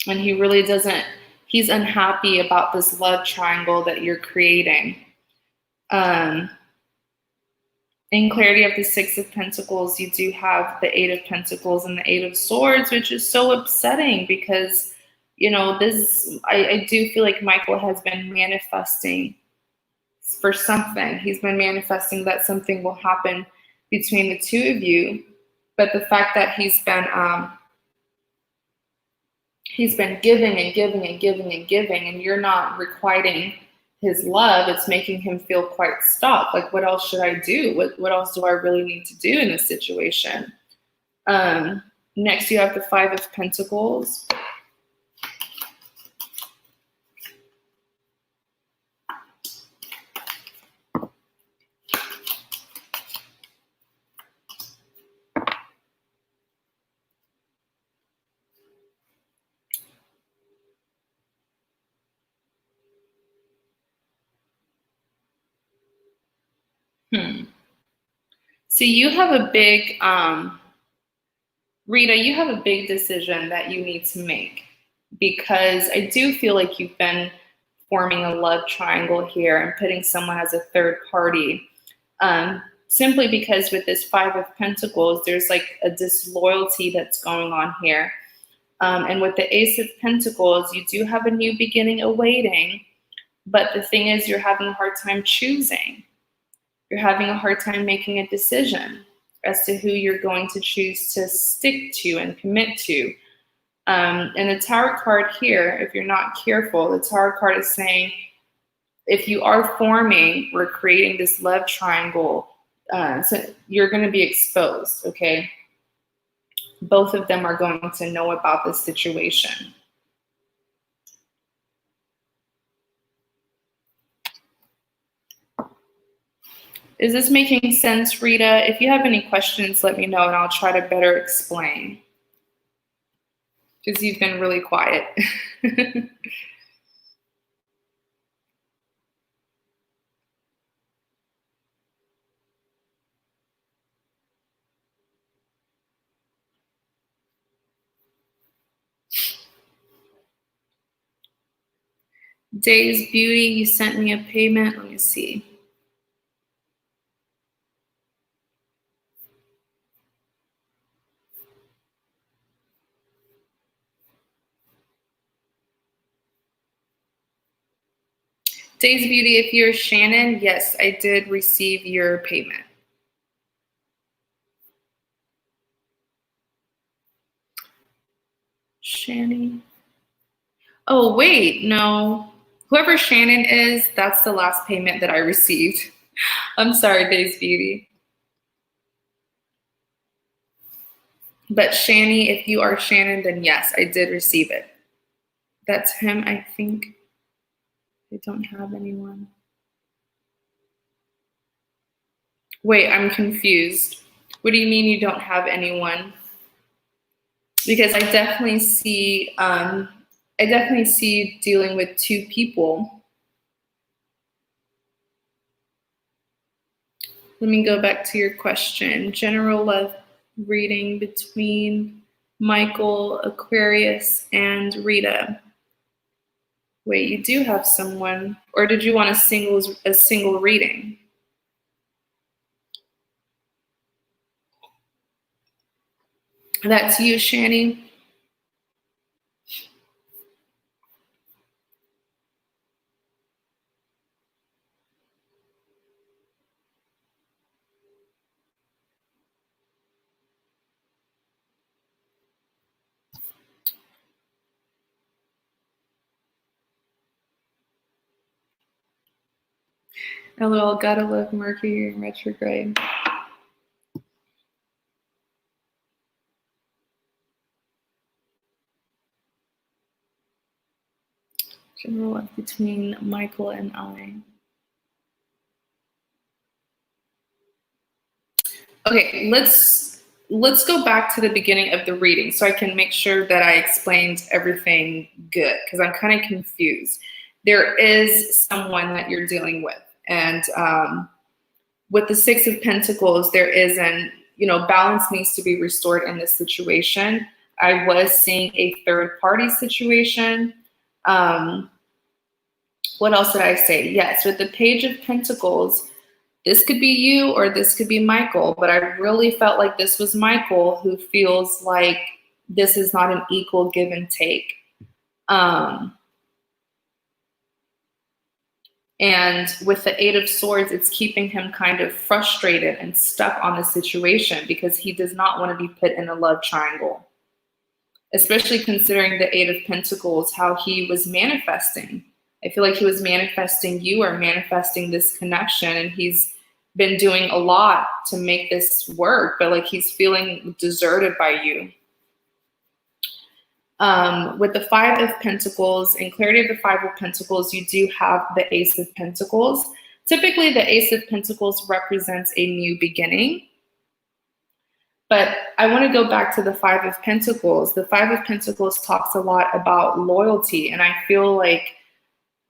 he really doesn't, he's unhappy about this love triangle that you're creating. In clarity of the Six of Pentacles, you do have the Eight of Pentacles and the Eight of Swords, which is so upsetting because, you know, I do feel like Michael has been manifesting for something. He's been manifesting that something will happen between the two of you. But the fact that he's been giving and giving and giving and giving, and you're not requiting his love, it's making him feel quite stuck. Like, what else should I do? What else do I really need to do in this situation? Next, you have the Five of Pentacles. So you have a big, Rita, you have a big decision that you need to make, because I do feel like you've been forming a love triangle here and putting someone as a third party. Simply because with this Five of Pentacles, there's like a disloyalty that's going on here. And with the Ace of Pentacles, you do have a new beginning awaiting, but the thing is, you're having a hard time choosing. You're having a hard time making a decision as to who you're going to choose to stick to and commit to. And the Tower card here, if you're not careful, the Tower card is saying, if you are forming or creating this love triangle, so you're going to be exposed, okay? Both of them are going to know about this situation. Is this making sense, Rita? If you have any questions, let me know and I'll try to better explain. Because you've been really quiet. Days Beauty, you sent me a payment. Let me see. Days Beauty, if you're Shannon, yes, I did receive your payment. Shannon. Oh, wait, no. Whoever Shannon is, that's the last payment that I received. I'm sorry, Days Beauty. But Shani, if you are Shannon, then yes, I did receive it. That's him, I think. I don't have anyone. Wait, I'm confused. What do you mean you don't have anyone? Because I definitely see you dealing with two people. Let me go back to your question. General love reading between Michael, Aquarius, and Rita. Wait, you do have someone, or did you want a single reading? That's you, Shani. LOL, gotta love Mercury in retrograde. General love between Michael and I. Okay, let's go back to the beginning of the reading so I can make sure that I explained everything good, because I'm kind of confused. There is someone that you're dealing with, and with the Six of Pentacles, there is balance needs to be restored in this situation. I was seeing a third party situation. What else did I say? Yes, with the Page of Pentacles, this could be you or this could be Michael, but I really felt like this was Michael, who feels like this is not an equal give and take. And with the Eight of Swords, it's keeping him kind of frustrated and stuck on the situation because he does not want to be put in a love triangle, especially considering the Eight of Pentacles, how he was manifesting. I feel like he was manifesting you or manifesting this connection, and he's been doing a lot to make this work, but like he's feeling deserted by you. With the Five of Pentacles, in clarity of the Five of Pentacles, you do have the Ace of Pentacles. Typically, the Ace of Pentacles represents a new beginning. But I want to go back to the Five of Pentacles. The Five of Pentacles talks a lot about loyalty, and I feel like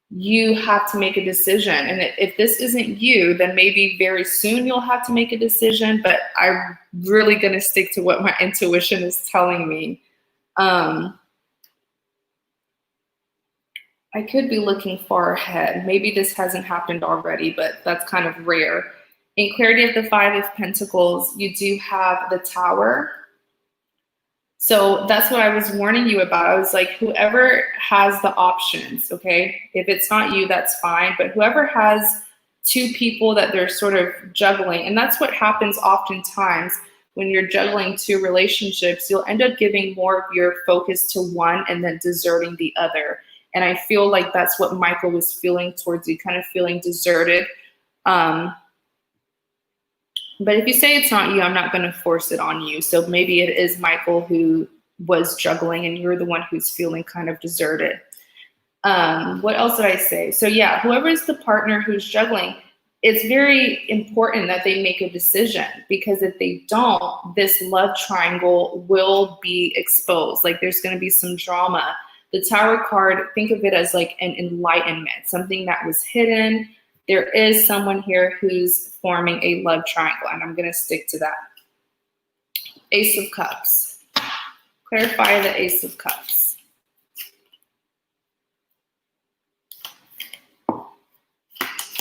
you have to make a decision. And if this isn't you, then maybe very soon you'll have to make a decision, but I'm really going to stick to what my intuition is telling me. I could be looking far ahead. Maybe this hasn't happened already, but that's kind of rare. In clarity of the Five of Pentacles, you do have the Tower. So that's what I was warning you about. I was like, whoever has the options, okay? If it's not you, that's fine. But whoever has two people that they're sort of juggling, and that's what happens oftentimes when you're juggling two relationships, you'll end up giving more of your focus to one and then deserting the other. And I feel like that's what Michael was feeling towards you, kind of feeling deserted. But if you say it's not you, I'm not going to force it on you. So maybe it is Michael who was juggling and you're the one who's feeling kind of deserted. What else did I say? So yeah, whoever is the partner who's juggling, it's very important that they make a decision, because if they don't, this love triangle will be exposed. Like there's going to be some drama. The Tower card, think of it as like an enlightenment, something that was hidden. There is someone here who's forming a love triangle, and I'm going to stick to that. Ace of Cups. Clarify the Ace of Cups.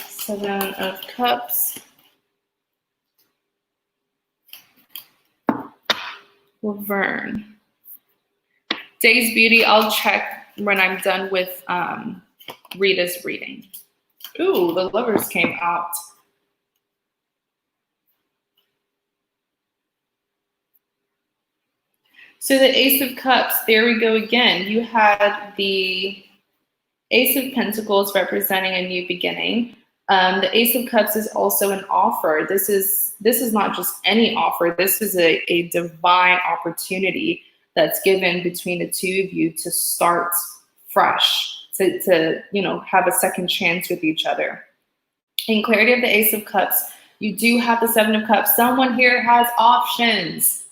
Seven of Cups. Laverne. Days Beauty, I'll check when I'm done with Rita's reading. Ooh, the Lovers came out. So the Ace of Cups, there we go again. You had the Ace of Pentacles representing a new beginning. The Ace of Cups is also an offer. This is not just any offer. This is a divine opportunity that's given between the two of you to start fresh, to have a second chance with each other. In clarity of the Ace of Cups, you do have the Seven of Cups. Someone here has options.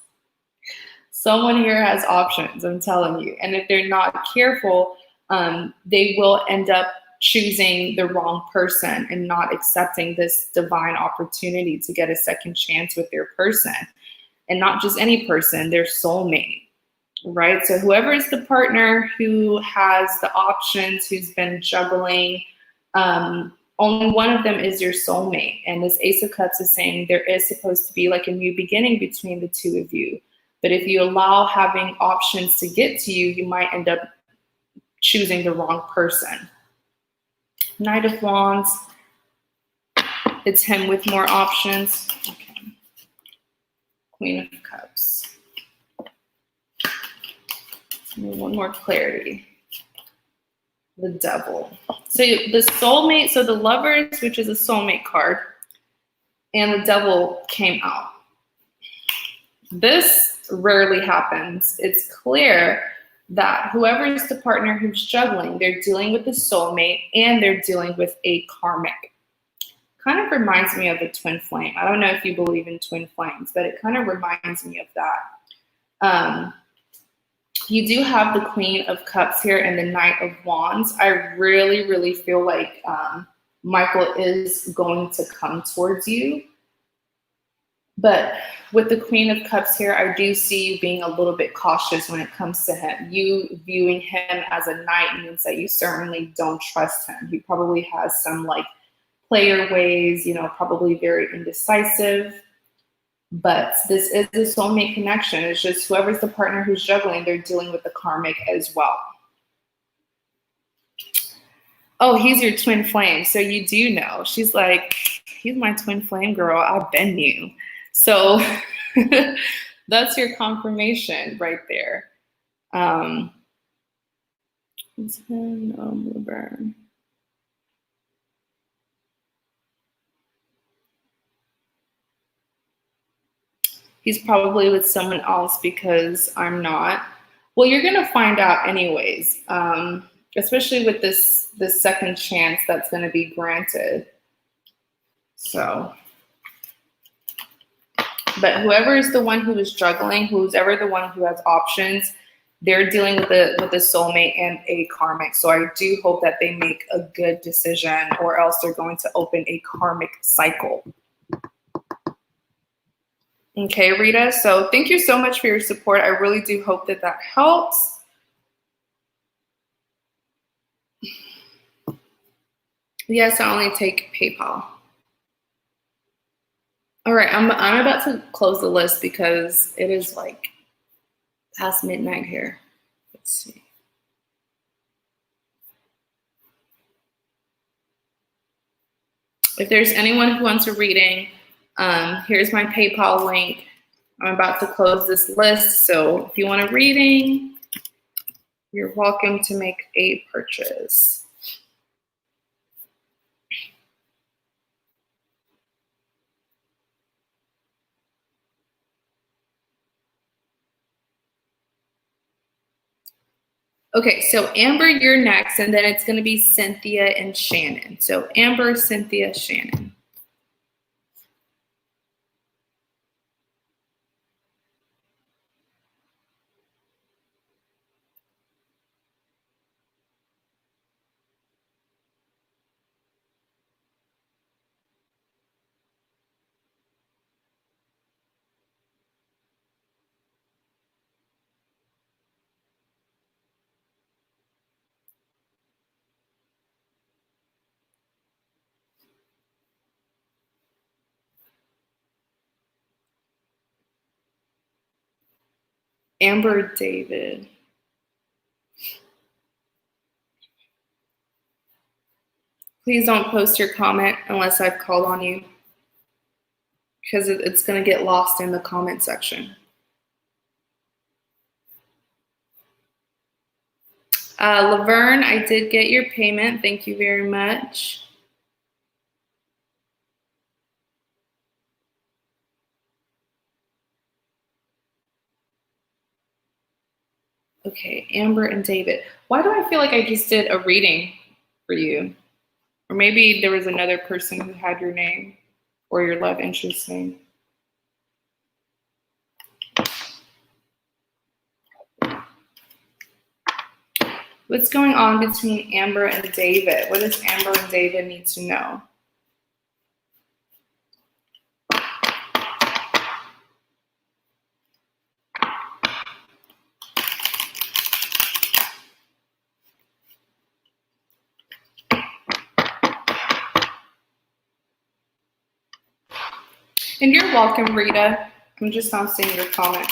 Someone here has options, I'm telling you. And if they're not careful, they will end up choosing the wrong person and not accepting this divine opportunity to get a second chance with their person. And not just any person, their soulmate, right? So whoever is the partner who has the options, who's been juggling, only one of them is your soulmate. And this Ace of Cups is saying there is supposed to be like a new beginning between the two of you. But if you allow having options to get to you, you might end up choosing the wrong person. Knight of Wands, it's him with more options. Okay. Queen of Cups. One more clarity. The Devil. So the soulmate, so the Lovers, which is a soulmate card, and the Devil came out. This rarely happens. It's clear that whoever is the partner who's struggling, they're dealing with the soulmate and they're dealing with a karmic. Kind of reminds me of a twin flame. I don't know if you believe in twin flames, but it kind of reminds me of that. You do have the Queen of Cups here and the Knight of Wands. I really, really feel like Michael is going to come towards you. But with the Queen of Cups here, I do see you being a little bit cautious when it comes to him. You viewing him as a knight means that you certainly don't trust him. He probably has some like player ways, probably very indecisive. But this is a soulmate connection. It's just whoever's the partner who's juggling, they're dealing with the karmic as well. Oh, he's your twin flame. So you do know. She's like, he's my twin flame girl. I've been you. So that's your confirmation right there. He's probably with someone else because I'm not. Well, you're going to find out anyways, especially with this second chance that's going to be granted. So, but whoever is the one who is struggling, who's ever the one who has options, they're dealing with a soulmate and a karmic. So I do hope that they make a good decision, or else they're going to open a karmic cycle. Okay, Rita. So thank you so much for your support. I really do hope that that helps. Yes, I only take PayPal. All right, I'm about to close the list because it is like past midnight here. Let's see. If there's anyone who wants a reading, here's my PayPal link. I'm about to close this list. So if you want a reading, you're welcome to make a purchase. Okay, so Amber, you're next, and then it's going to be Cynthia and Shannon. So Amber, Cynthia, Shannon. Amber, David. Please don't post your comment unless I've called on you, because it's going to get lost in the comment section. Laverne, I did get your payment. Thank you very much. Okay, Amber and David. Why do I feel like I just did a reading for you? Or maybe there was another person who had your name or your love interest name. What's going on between Amber and David? What does Amber and David need to know? And you're welcome, Rita. I'm just not seeing your comment.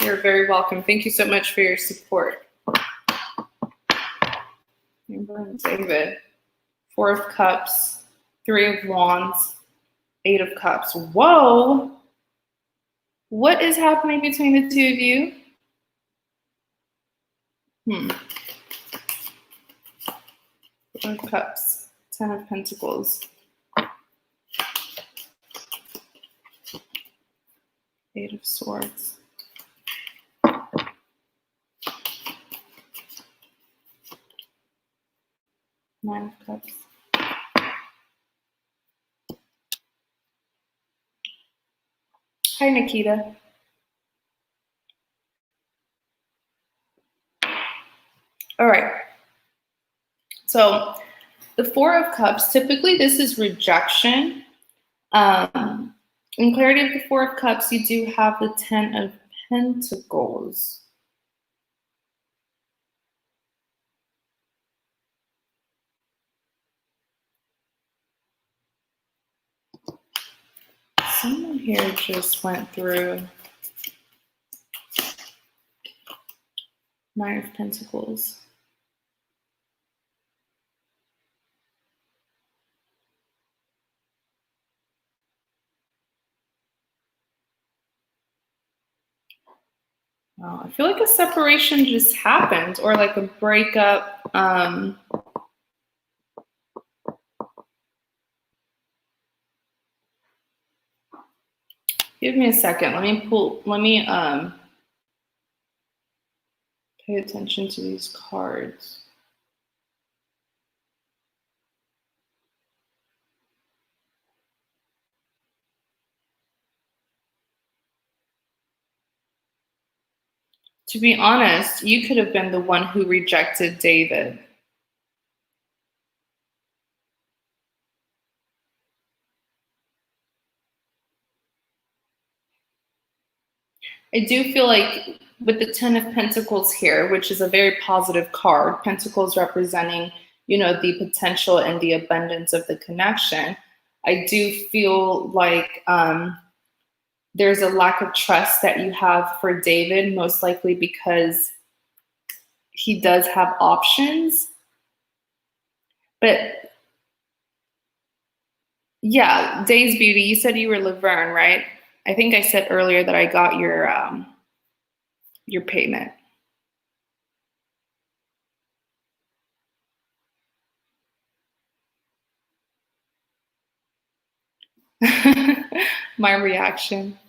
You're very welcome. Thank you so much for your support. Amber and David. 4 of Cups, 3 of Wands, 8 of Cups. Whoa! What is happening between the two of you? 4 of Cups, 10 of Pentacles, 8 of Swords. Nine of Cups. Hi, Nikita. All right. So the 4 of Cups, typically this is rejection. In clarity of the 4 of Cups, you do have the 10 of Pentacles. Someone here just went through 9 of Pentacles. Wow, I feel like a separation just happened, or like a breakup. Give me a second. Let me pay attention to these cards. To be honest, you could have been the one who rejected David. I do feel like with the 10 of Pentacles here, which is a very positive card, Pentacles representing, you know, the potential and the abundance of the connection, I do feel like there's a lack of trust that you have for David, most likely because he does have options. But yeah, Day's Beauty, you said you were Laverne, right? I think I said earlier that I got your payment. My reaction.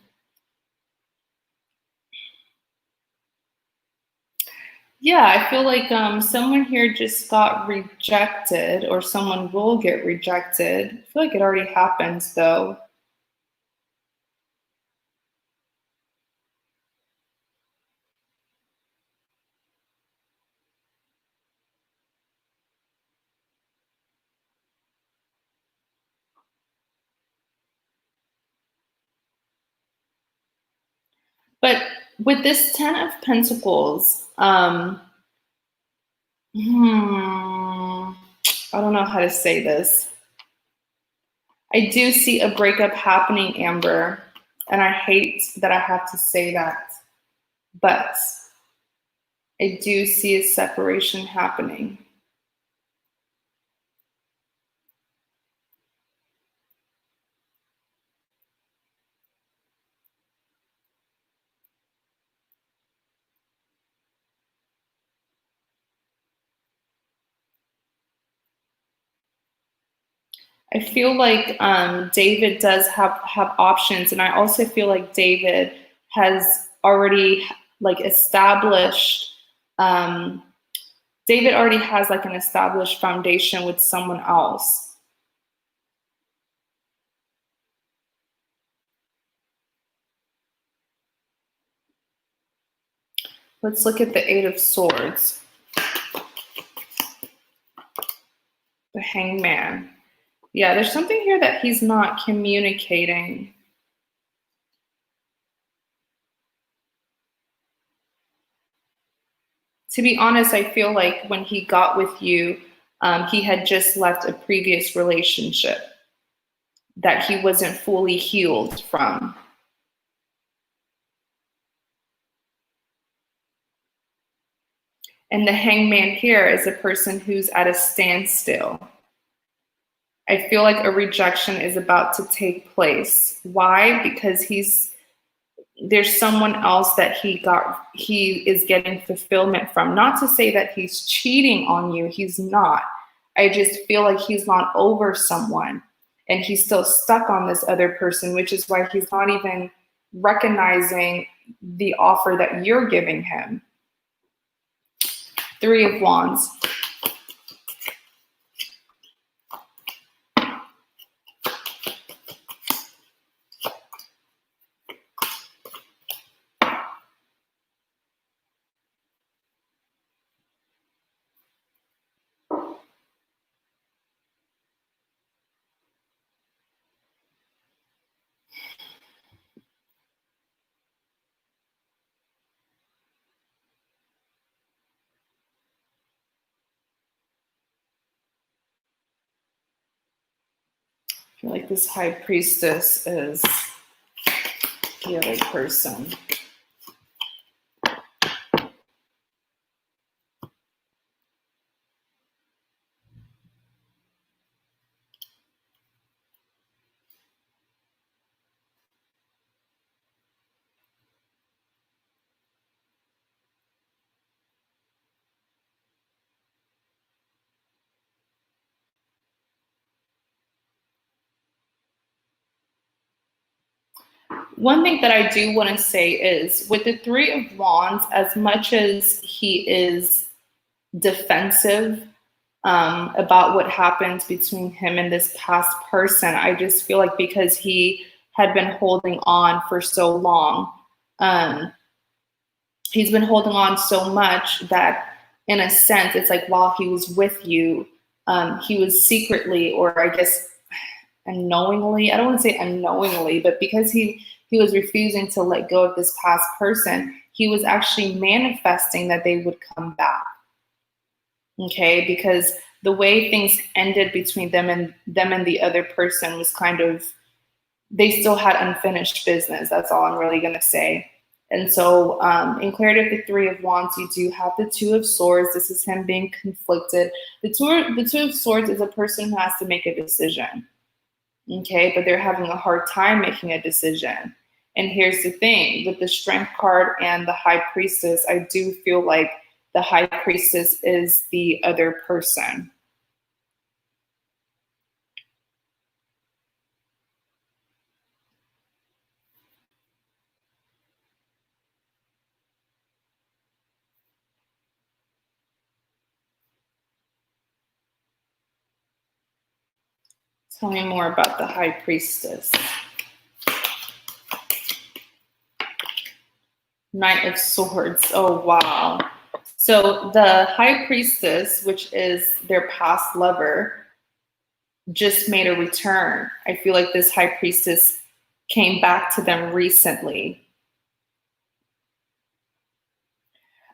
Yeah, I feel like someone here just got rejected, or someone will get rejected. I feel like it already happened, though. But with this 10 of Pentacles, I don't know how to say this. I do see a breakup happening, Amber, and I hate that I have to say that, but I do see a separation happening. I feel like David does have options, and I also feel like David has already like established. Um, David already has like an established foundation with someone else. Let's look at the Eight of Swords. The Hangman. Yeah, there's something here that he's not communicating. To be honest, I feel like when he got with you, he had just left a previous relationship that he wasn't fully healed from. And the Hangman here is a person who's at a standstill. I feel like a rejection is about to take place. Why? Because there's someone else that he is getting fulfillment from. Not to say that he's cheating on you, he's not. I just feel like he's not over someone and he's still stuck on this other person, which is why he's not even recognizing the offer that you're giving him. Three of Wands. I feel like this High Priestess is the other person. One thing that I do want to say is with the Three of Wands, as much as he is defensive about what happened between him and this past person, I just feel like because he had been holding on for so long, he's been holding on so much that in a sense, it's like while he was with you, he was secretly, or I guess unknowingly, I don't want to say unknowingly, but because he was refusing to let go of this past person, he was actually manifesting that they would come back. Okay, because the way things ended between them and the other person was kind of, they still had unfinished business. That's all I'm really gonna say. And so in clarity of the Three of Wands, you do have the Two of Swords. This is him being conflicted. The two of Swords is a person who has to make a decision. Okay, but they're having a hard time making a decision. And here's the thing, with the Strength card and the High Priestess, I do feel like the High Priestess is the other person. Tell me more about the High Priestess. Knight of Swords. Oh, wow. So the High Priestess, which is their past lover, just made a return. I feel like this High Priestess came back to them recently.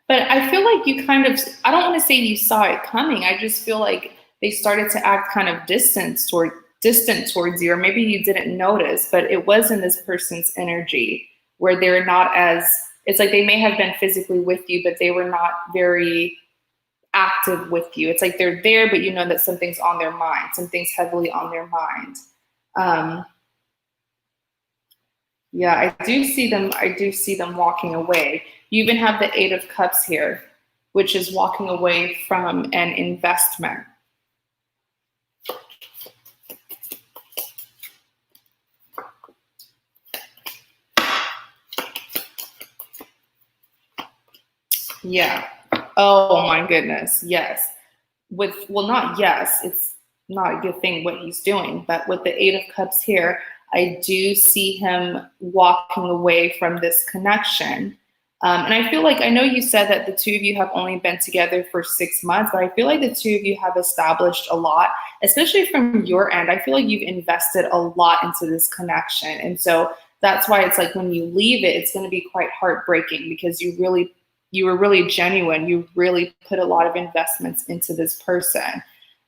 But I feel like you kind of, I don't want to say you saw it coming. I just feel like they started to act kind of distant towards you, or maybe you didn't notice, but it was in this person's energy where they're not as, it's like they may have been physically with you, but they were not very active with you. It's like they're there, but you know that something's on their mind, something's heavily on their mind. Yeah, I do see them walking away. You even have the Eight of Cups here, which is walking away from an investment. Yeah. Oh my goodness. Yes. Well, not yes, it's not a good thing what he's doing, but with the Eight of Cups here, I do see him walking away from this connection. And I feel like, I know you said that the two of you have only been together for 6 months, but I feel like the two of you have established a lot, especially from your end. I feel like you've invested a lot into this connection. And so that's why it's like when you leave it, it's going to be quite heartbreaking because you were really genuine. You really put a lot of investments into this person.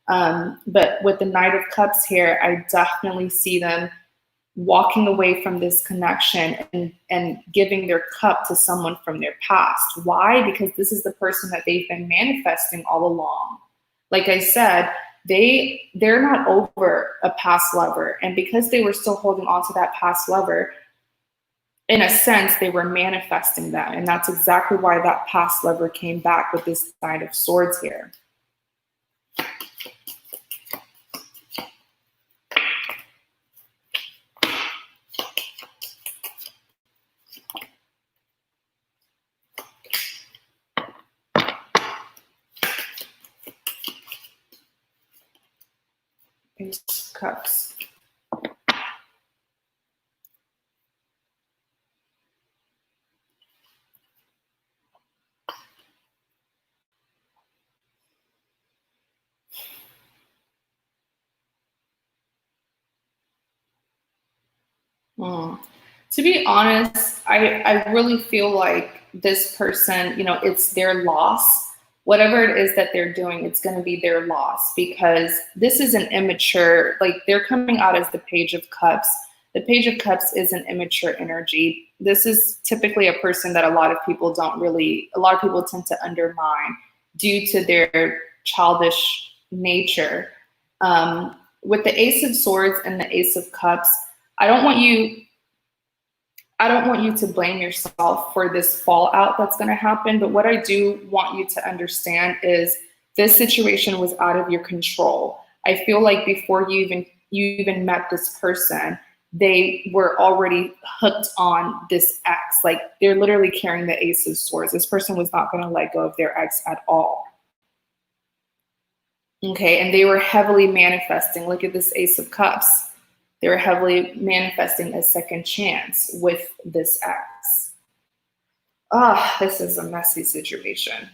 But with the Knight of Cups here, I definitely see them walking away from this connection and giving their cup to someone from their past. Why? Because this is the person that they've been manifesting all along. Like I said, they're not over a past lover. And because they were still holding on to that past lover, in a sense, they were manifesting that. And that's exactly why that past lover came back with this Knight of Swords here. Ace of Cups. To be honest, I really feel like this person, it's their loss. Whatever it is that they're doing, it's going to be their loss because this is an immature, like they're coming out as the Page of Cups. The Page of Cups is an immature energy. This is typically a person that a lot of people tend to undermine due to their childish nature. With the Ace of Swords and the Ace of Cups, I don't want you to blame yourself for this fallout that's going to happen. But what I do want you to understand is this situation was out of your control. I feel like before you even met this person, they were already hooked on this ex. Like they're literally carrying the Ace of Swords. This person was not going to let go of their ex at all. Okay. And they were heavily manifesting. Look at this Ace of Cups. They were heavily manifesting a second chance with this ex. This is a messy situation.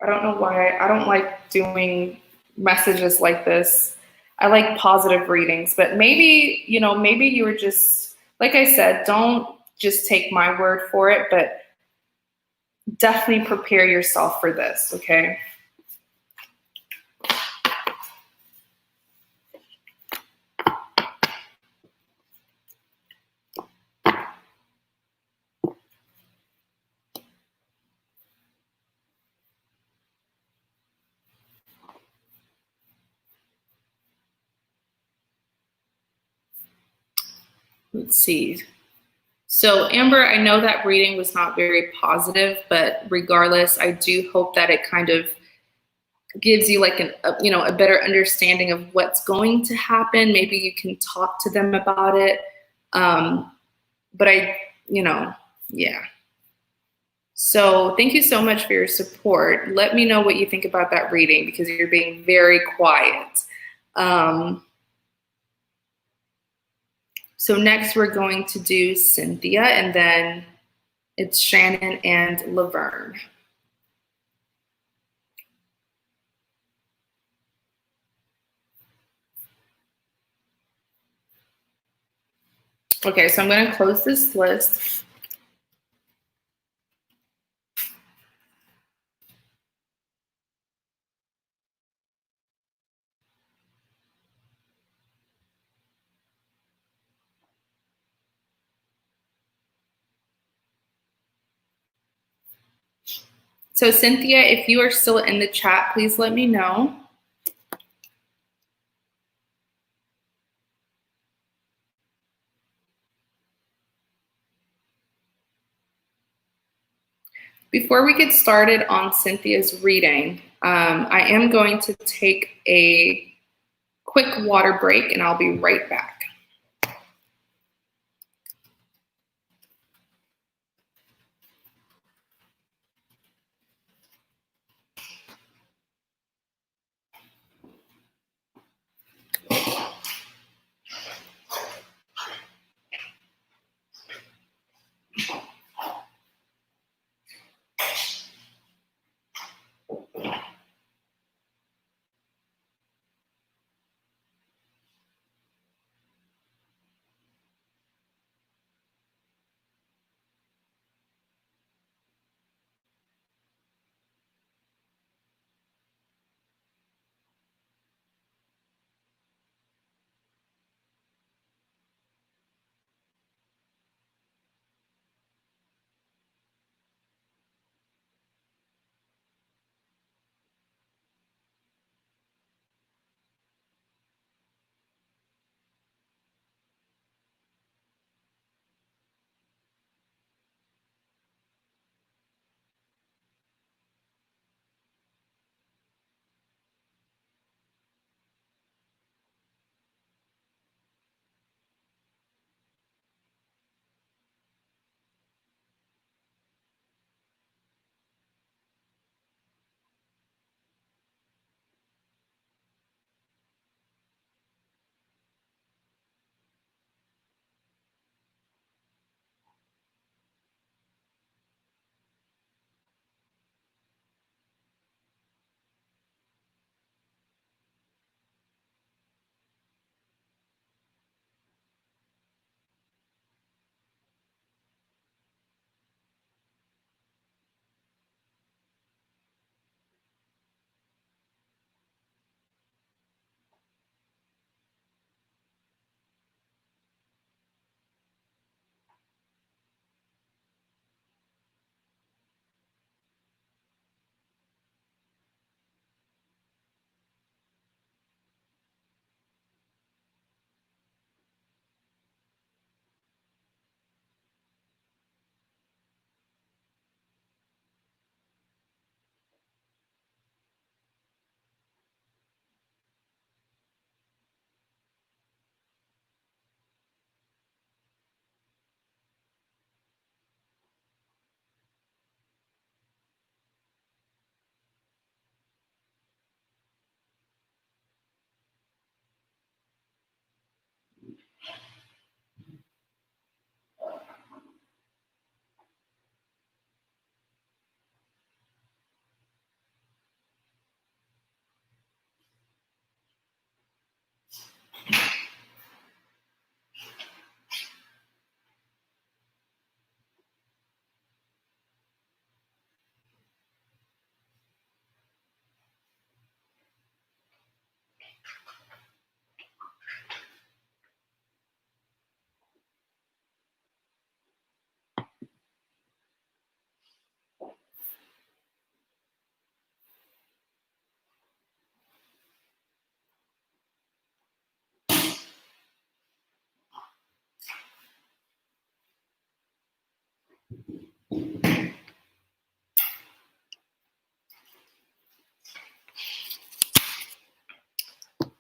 I don't know why. I don't like doing messages like this. I like positive readings, but maybe you were just, like I said, don't just take my word for it, but definitely prepare yourself for this, okay? Let's see. So Amber, I know that reading was not very positive, but regardless, I do hope that it kind of gives you like a better understanding of what's going to happen. Maybe you can talk to them about it. But yeah. So thank you so much for your support. Let me know what you think about that reading because you're being very quiet. So next we're going to do Cynthia, and then it's Shannon and Laverne. Okay, so I'm going to close this list. So Cynthia, if you are still in the chat, please let me know. Before we get started on Cynthia's reading, I am going to take a quick water break and I'll be right back.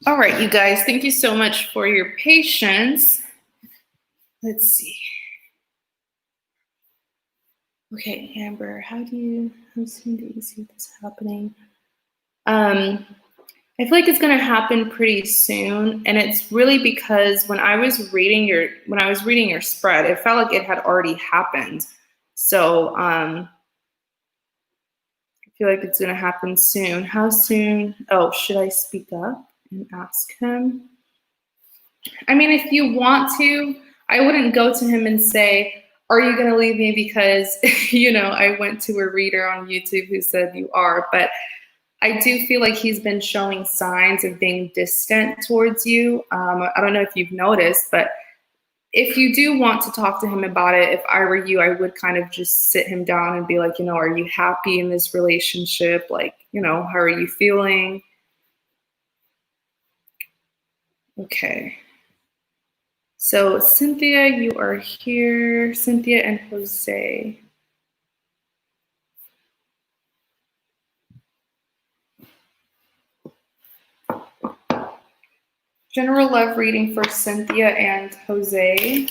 All right, you guys, thank you so much for your patience. Let's see. Okay, Amber, how soon do you see this happening? I feel like it's going to happen pretty soon, and it's really because when I was reading your spread, it felt like it had already happened. So I feel like it's going to happen soon. How soon? Oh, should I speak up and ask him? I mean, if you want to, I wouldn't go to him and say, "Are you going to leave me?" Because I went to a reader on YouTube who said you are, but I do feel like he's been showing signs of being distant towards you. I don't know if you've noticed, but if you do want to talk to him about it, if I were you, I would kind of just sit him down and be like, are you happy in this relationship? Like, how are you feeling? Okay. So Cynthia, you are here. Cynthia and Jose. General love reading for Cynthia and Jose.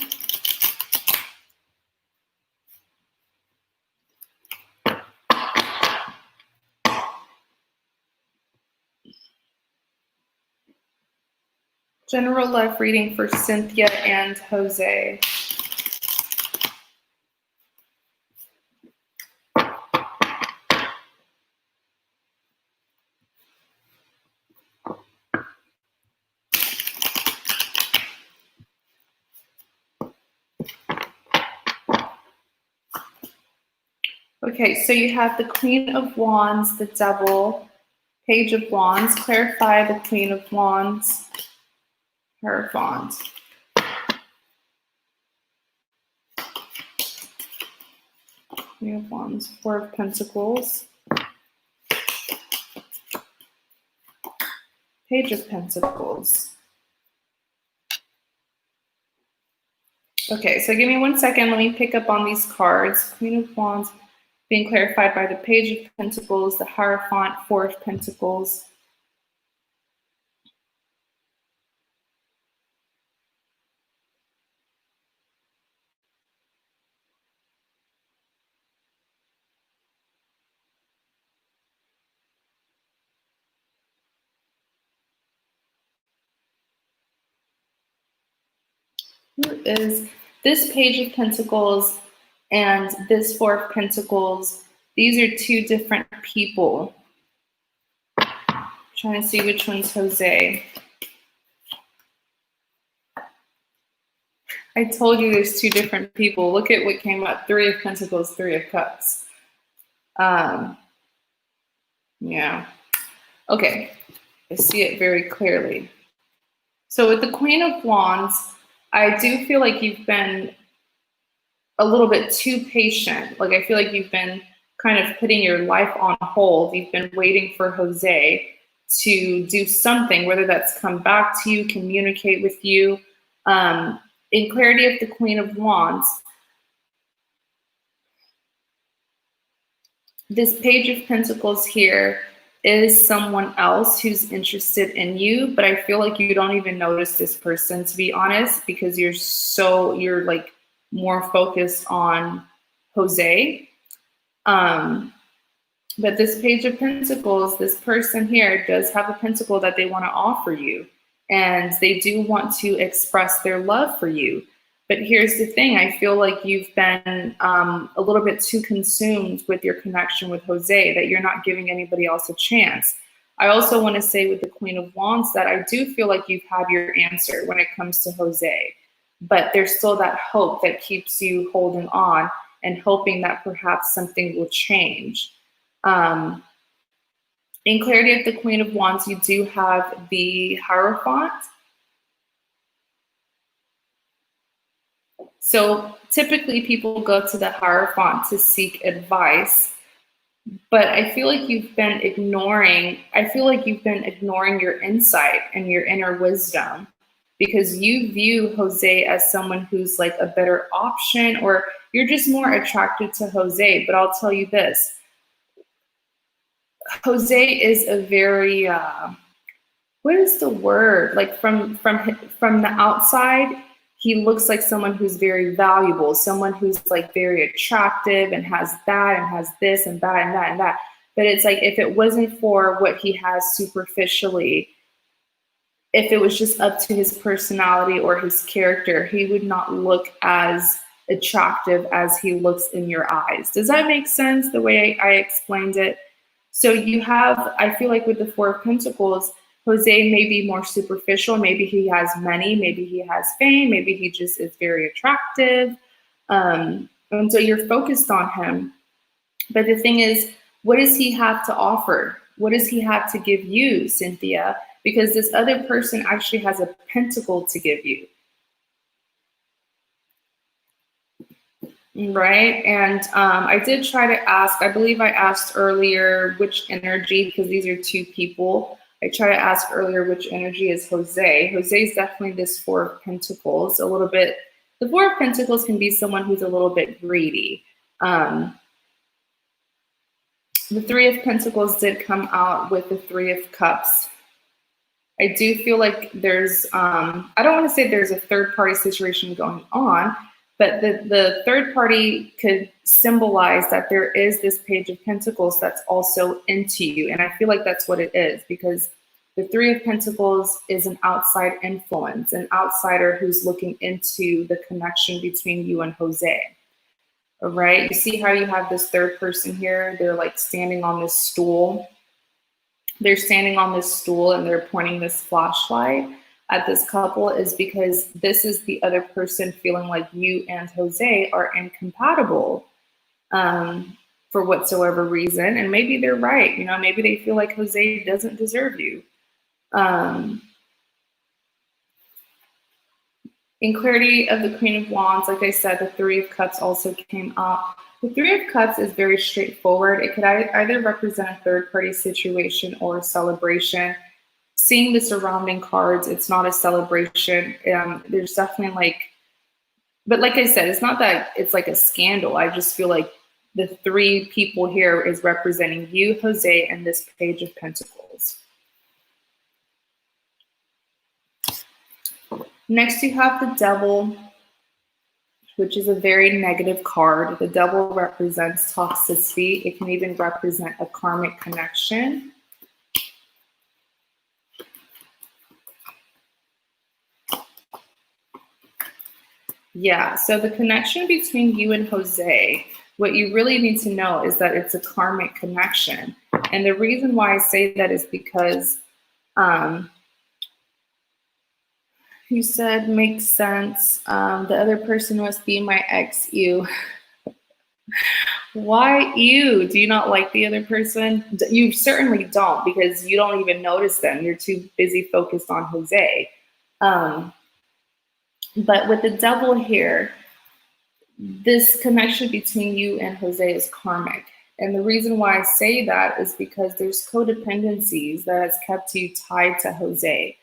General love reading for Cynthia and Jose. Okay, so you have the Queen of Wands, the Devil, Page of Wands. Clarify the Queen of Wands, Hierophant. Queen of Wands, Four of Pentacles. Page of Pentacles. Okay, so give me 1 second. Let me pick up on these cards. Queen of Wands being clarified by the Page of Pentacles, the Hierophant, Four of Pentacles. Who is this Page of Pentacles and this Four of Pentacles? These are two different people. I'm trying to see which one's Jose. I told you there's two different people. Look at what came up. Three of Pentacles, Three of Cups. Yeah. Okay. I see it very clearly. So with the Queen of Wands, I do feel like you've been a little bit too patient. Like I feel like you've been kind of putting your life on hold. You've been waiting for Jose to do something, whether that's come back to you, communicate with you. In clarity of the Queen of Wands, this Page of Pentacles here is someone else who's interested in you, but I feel like you don't even notice this person, to be honest, because you're like more focused on Jose. But this Page of Pentacles, this person here does have a pentacle that they want to offer you, and they do want to express their love for you. But here's the thing, I feel like you've been a little bit too consumed with your connection with Jose, that you're not giving anybody else a chance. I also want to say with the Queen of Wands that I do feel like you've had your answer when it comes to Jose, but there's still that hope that keeps you holding on and hoping that perhaps something will change. In clarity of the Queen of Wands, you do have the Hierophant. So typically people go to the Hierophant to seek advice, but I feel like you've been ignoring your insight and your inner wisdom. because you view Jose as someone who's like a better option, or you're just more attracted to Jose. But I'll tell you this, Jose is a very, what is the word? Like from the outside, he looks like someone who's very valuable, someone who's like very attractive and has that and has this and that and that and that. But it's like, if it wasn't for what he has superficially, if it was just up to his personality or his character, he would not look as attractive as he looks in your eyes. Does that make sense, the way I explained it? So you have, I feel like with the Four of Pentacles, Jose may be more superficial. Maybe he has money, maybe he has fame, maybe he just is very attractive. And so you're focused on him. But the thing is, what does he have to offer? What does he have to give you, Cynthia? Because this other person actually has a pentacle to give you. Right. And I did try to ask, I believe I asked earlier which energy, because these are two people. I tried to ask earlier which energy is Jose. Jose is definitely this Four of Pentacles, a little bit. The Four of Pentacles can be someone who's a little bit greedy. The Three of Pentacles did come out with the Three of Cups. I do feel like there's, I don't want to say there's a third party situation going on, but the third party could symbolize that there is this Page of Pentacles that's also into you. And I feel like that's what it is, because the Three of Pentacles is an outside influence, an outsider who's looking into the connection between you and Jose. All right. You see how you have this third person here? They're like standing on this stool. They're standing on this stool and they're pointing this flashlight at this couple, is because this is the other person feeling like you and Jose are incompatible for whatsoever reason. And maybe they're right. You know, maybe they feel like Jose doesn't deserve you. In clarity of the Queen of Wands, like I said, the Three of Cups also came up. The Three of Cups is very straightforward. It could either represent a third-party situation or a celebration. Seeing the surrounding cards, it's not a celebration. There's definitely like, but like I said, it's not that it's like a scandal. I just feel like the three people here is representing you, Jose, and this Page of Pentacles. Next, you have the Devil, which is a very negative card. The Devil represents toxicity. It can even represent a karmic connection. Yeah, so the connection between you and Jose, what you really need to know is that it's a karmic connection. And the reason why I say that is because you said makes sense. The other person must be my ex, you. Why you? Do you not like the other person? You certainly don't, because you don't even notice them. You're too busy focused on Jose. But with the Devil here, this connection between you and Jose is karmic. And the reason why I say that is because there's codependencies that has kept you tied to Jose.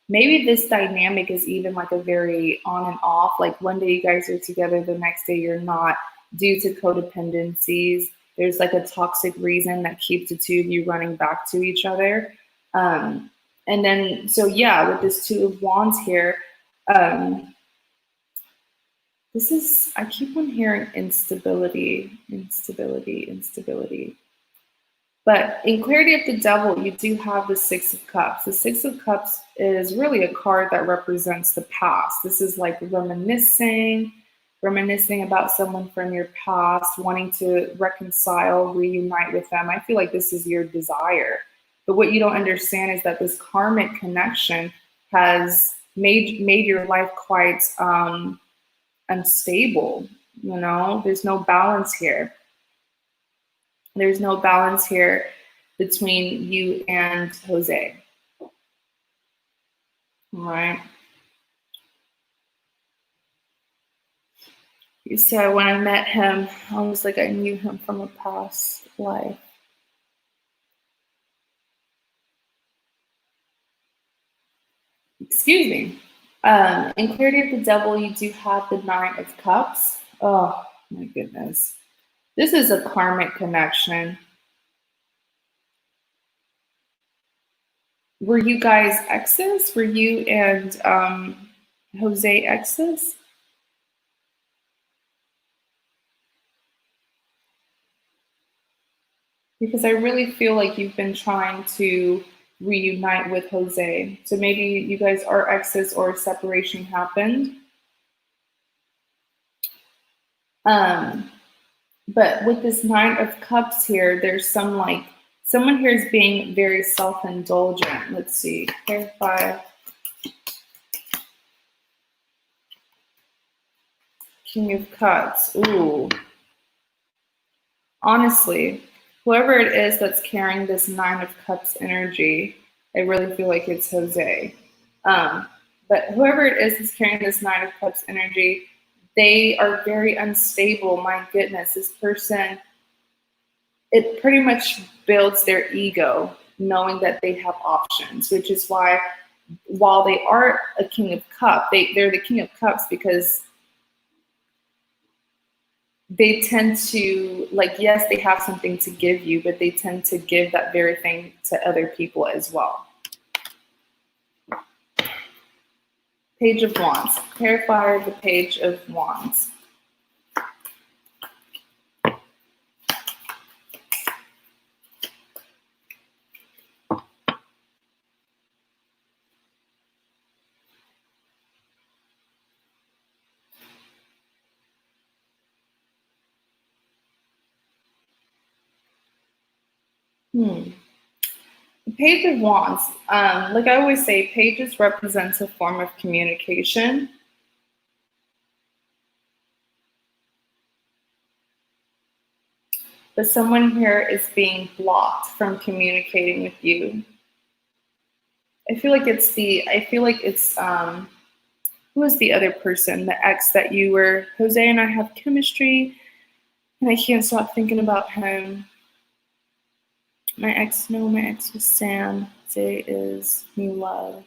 Maybe this dynamic is even like a very on and off, like one day you guys are together, the next day you're not, due to codependencies. There's like a toxic reason that keeps the two of you running back to each other. And then, so yeah, with this Two of Wands here, this is, I keep on hearing instability. But in clarity of the Devil, you do have the Six of Cups. The Six of Cups is really a card that represents the past. This is like reminiscing about someone from your past, wanting to reconcile, reunite with them. I feel like this is your desire. But what you don't understand is that this karmic connection has made your life quite unstable. You know, there's no balance here. There's no balance here between you and Jose. All right. You said when I met him, I was like I knew him from a past life. Excuse me. In Clarity of the Devil, you do have the Nine of Cups. Oh, my goodness. This is a karmic connection. Were you guys exes? Were you and Jose exes? Because I really feel like you've been trying to reunite with Jose. So maybe you guys are exes or a separation happened. But with this Nine of Cups here, there's some like, someone here is being very self-indulgent. Let's see, clarify. King of Cups, ooh. Honestly, whoever it is that's carrying this Nine of Cups energy, I really feel like it's Jose. But whoever it is that's carrying this Nine of Cups energy, they are very unstable. My goodness, this person, it pretty much builds their ego knowing that they have options, which is why while they are a King of Cups, they're the King of Cups because they tend to, like, yes, they have something to give you, but they tend to give that very thing to other people as well. Page of Wands. Clarify the Page of Wands. The Page of Wands, like I always say, pages represents a form of communication. But someone here is being blocked from communicating with you. I feel like it's who is the other person, the ex that you were, Jose and I have chemistry, and I can't stop thinking about him. My ex was Sam. Jose is new love.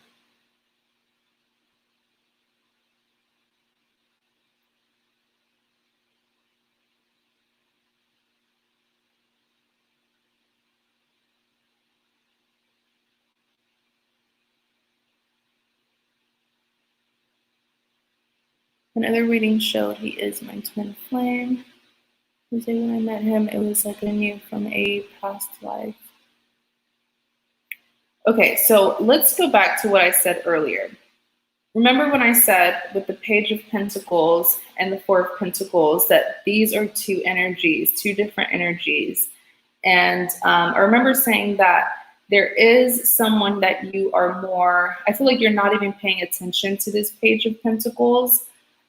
Another reading showed he is my twin flame. Jose, when I met him, it was like I knew from a past life. Okay, so let's go back to what I said earlier. Remember when I said with the Page of Pentacles and the Four of Pentacles that these are two energies, two different energies. And I remember saying that there is someone that you are more, I feel like you're not even paying attention to this Page of Pentacles.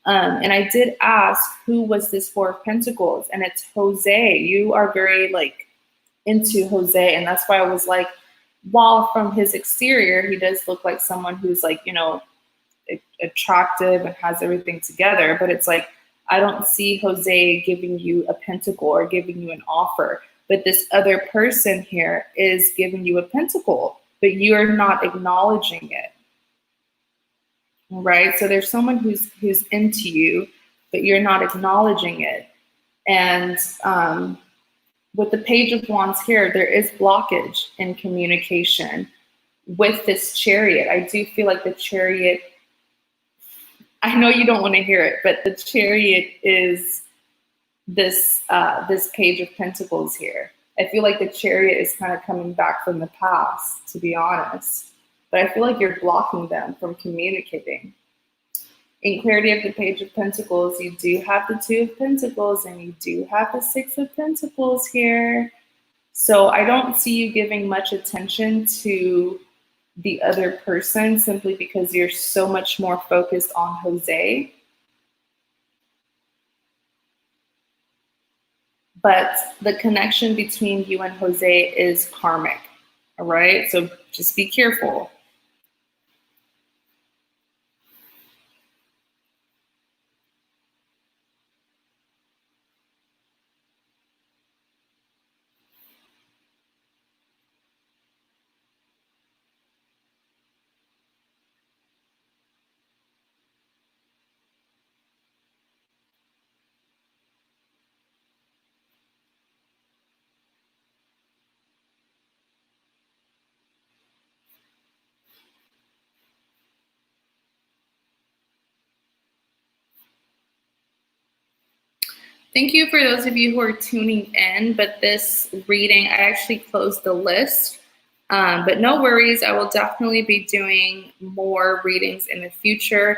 And I did ask who was this Four of Pentacles, and it's Jose. You are very like into Jose, and that's why I was like, while from his exterior, he does look like someone who's like, you know, attractive and has everything together, but it's like, I don't see Jose giving you a pentacle or giving you an offer, but this other person here is giving you a pentacle, but you're not acknowledging it. Right? So there's someone who's into you, but you're not acknowledging it. And with the Page of Wands here, there is blockage in communication with this Chariot. I do feel like the Chariot, I know you don't want to hear it, but the Chariot is this this Page of Pentacles here. I feel like the Chariot is kind of coming back from the past, to be honest. But I feel like you're blocking them from communicating. In Clarity of the Page of Pentacles, you do have the Two of Pentacles and you do have the Six of Pentacles here. So I don't see you giving much attention to the other person simply because you're so much more focused on Jose. But the connection between you and Jose is karmic, all right? So just be careful. Thank you for those of you who are tuning in, but this reading, I actually closed the list. But no worries, I will definitely be doing more readings in the future.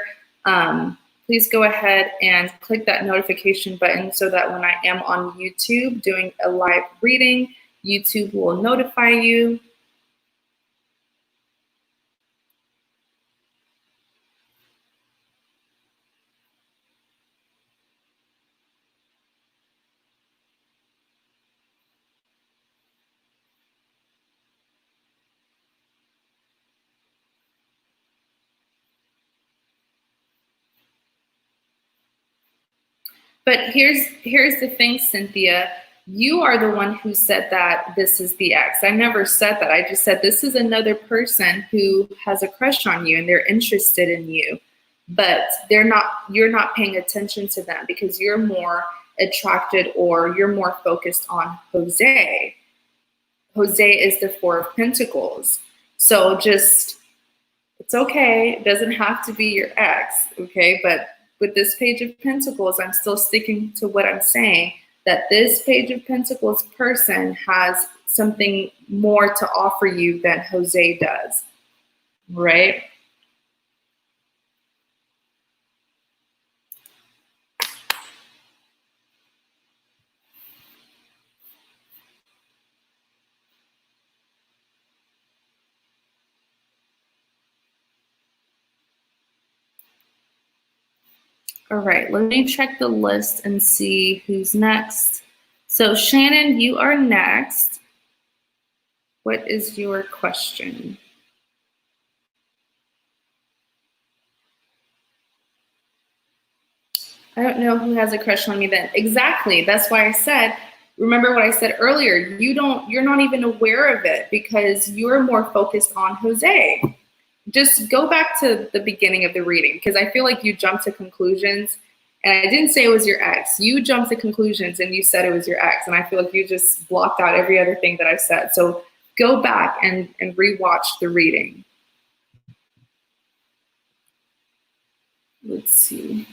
Please go ahead and click that notification button so that when I am on YouTube doing a live reading, YouTube will notify you. But here's the thing, Cynthia. You are the one who said that this is the ex. I never said that. I just said this is another person who has a crush on you and they're interested in you. But you're not paying attention to them because you're more attracted or you're more focused on Jose. Jose is the Four of Pentacles. So just, it's okay. It doesn't have to be your ex, okay? But with this Page of Pentacles, I'm still sticking to what I'm saying, that this Page of Pentacles person has something more to offer you than Jose does, right? All right, let me check the list and see who's next. So Shannon, you are next. What is your question? I don't know who has a crush on me then. Exactly. That's why I said, remember what I said earlier, you're not even aware of it because you're more focused on Jose. Just go back to the beginning of the reading because I feel like you jumped to conclusions and I didn't say it was your ex. You jumped to conclusions and you said it was your ex. And I feel like you just blocked out every other thing that I said. So go back and rewatch the reading. Let's see.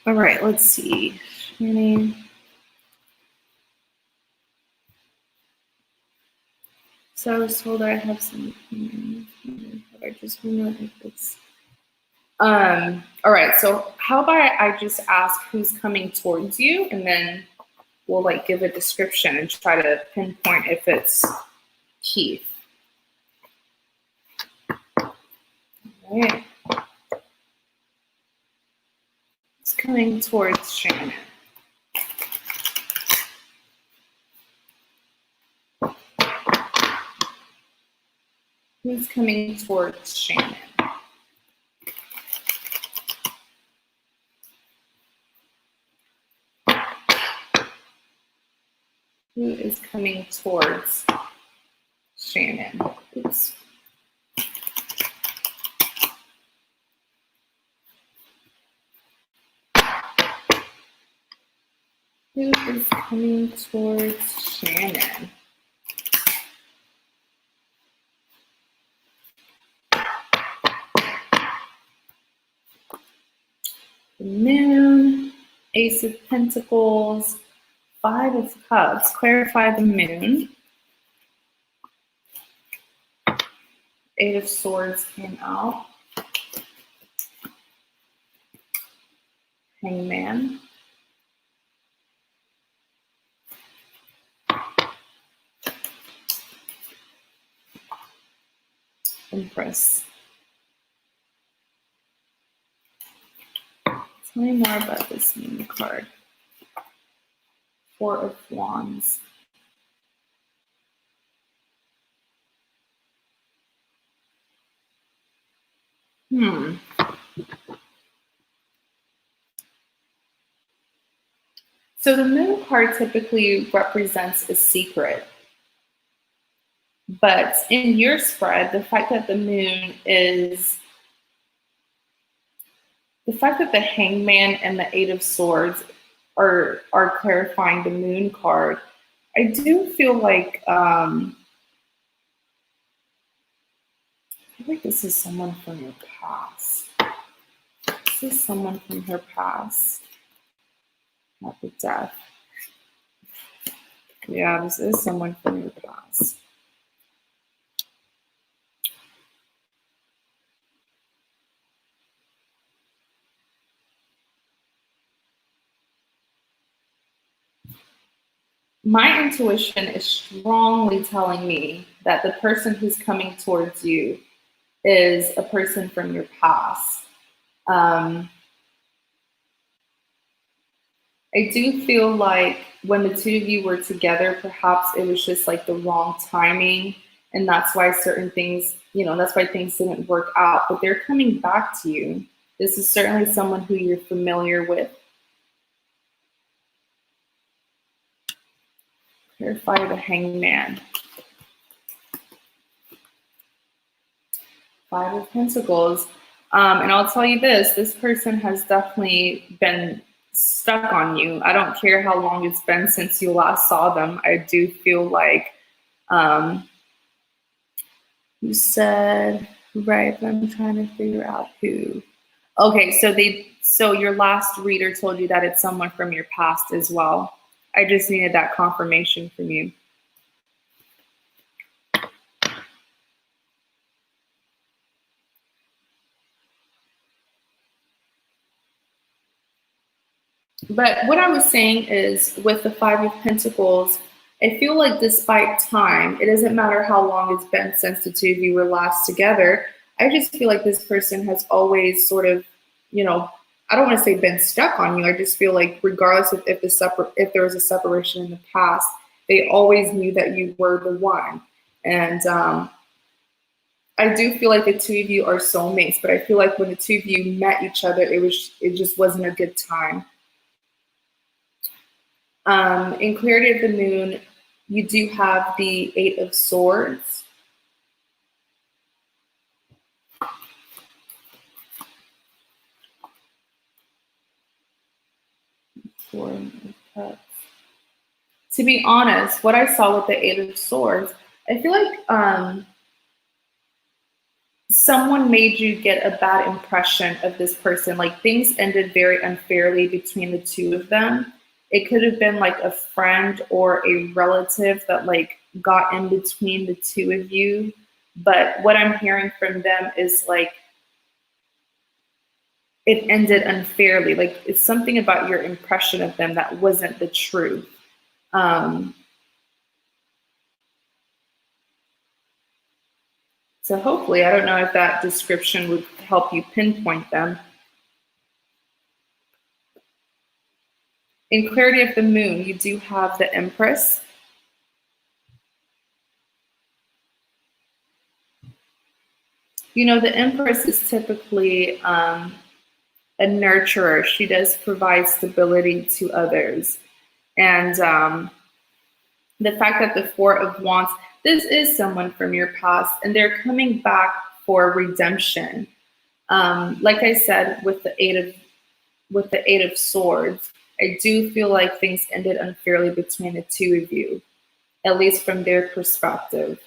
All right, let's see. So I was told I have some. I just wonder if it's. All right. So how about I just ask who's coming towards you, and then we'll like give a description and try to pinpoint if it's Keith. All right. It's coming towards Shannon. Who's coming towards Shannon? Who is coming towards Shannon? Oops. Who is coming towards Shannon? The Moon, Ace of Pentacles, Five of Cups. Clarify the Moon. Eight of Swords came out. Hangman. Empress. Tell me more about this moon card. Four of Wands. So the moon card typically represents a secret. But in your spread, the fact that the moon is, the fact that the Hangman and the Eight of Swords are clarifying the moon card, I do feel like this is someone from your past. This is someone from her past. Not the Death. Yeah, this is someone from your past. My intuition is strongly telling me that the person who's coming towards you is a person from your past. I do feel like when the two of you were together, perhaps it was just like the wrong timing. And that's why certain things, that's why things didn't work out. But they're coming back to you. This is certainly someone who you're familiar with. Clarify the Hangman. Five of Pentacles. And I'll tell you this person has definitely been stuck on you. I don't care how long it's been since you last saw them. I do feel like you said, right, but I'm trying to figure out who. Okay, so your last reader told you that it's someone from your past as well. I just needed that confirmation from you. But what I was saying is with the Five of Pentacles, I feel like despite time, it doesn't matter how long it's been since the two of you were last together. I just feel like this person has always sort of, I don't want to say been stuck on you. I just feel like regardless of if there was a separation in the past, they always knew that you were the one. And I do feel like the two of you are soulmates, but I feel like when the two of you met each other, it just wasn't a good time. In Clarity of the Moon, you do have the Eight of Swords. To be honest, what I saw with the Eight of Swords, I feel like someone made you get a bad impression of this person. Like things ended very unfairly between the two of them. It could have been like a friend or a relative that like got in between the two of you. But what I'm hearing from them is like it ended unfairly. Like it's something about your impression of them that wasn't the truth. So hopefully, I don't know if that description would help you pinpoint them. In Clarity of the Moon, you do have the Empress. The Empress is typically a nurturer. She does provide stability to others. And the fact that the Four of Wands, this is someone from your past, and they're coming back for redemption. Like I said, with the Eight of Swords, I do feel like things ended unfairly between the two of you, at least from their perspective.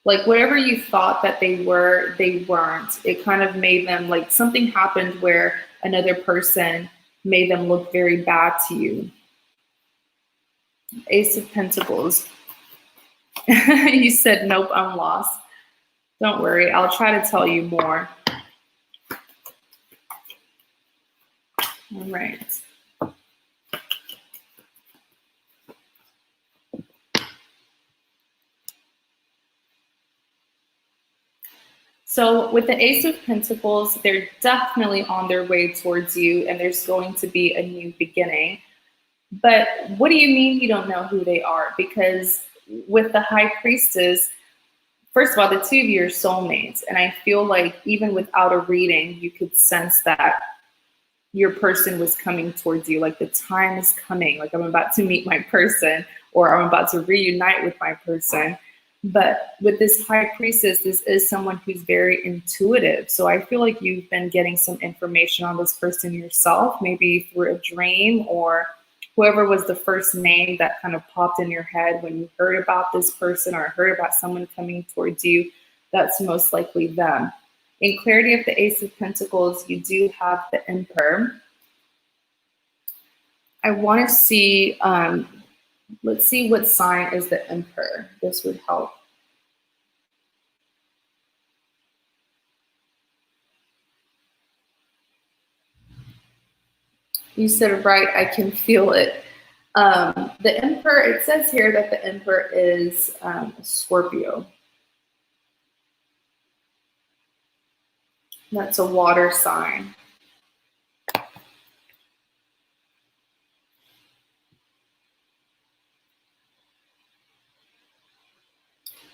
Like whatever you thought that they were, they weren't. It kind of made them like something happened where another person made them look very bad to you. Ace of Pentacles. You said, nope, I'm lost. Don't worry, I'll try to tell you more. All right. So with the Ace of Pentacles, they're definitely on their way towards you, and there's going to be a new beginning. But what do you mean you don't know who they are? Because with the High Priestess, first of all, the two of you are soulmates. And I feel like even without a reading, you could sense that your person was coming towards you. Like the time is coming. Like I'm about to meet my person, or I'm about to reunite with my person. But with this High Priestess, this is someone who's very intuitive. So I feel like you've been getting some information on this person yourself, maybe through a dream, or whoever was the first name that kind of popped in your head when you heard about this person or heard about someone coming towards you. That's most likely them. In clarity of the Ace of Pentacles, you do have the Emperor. I want to see, let's see what sign is the Emperor. This would help. You said, right, I can feel it. The Emperor, it says here that the Emperor is Scorpio. That's a water sign.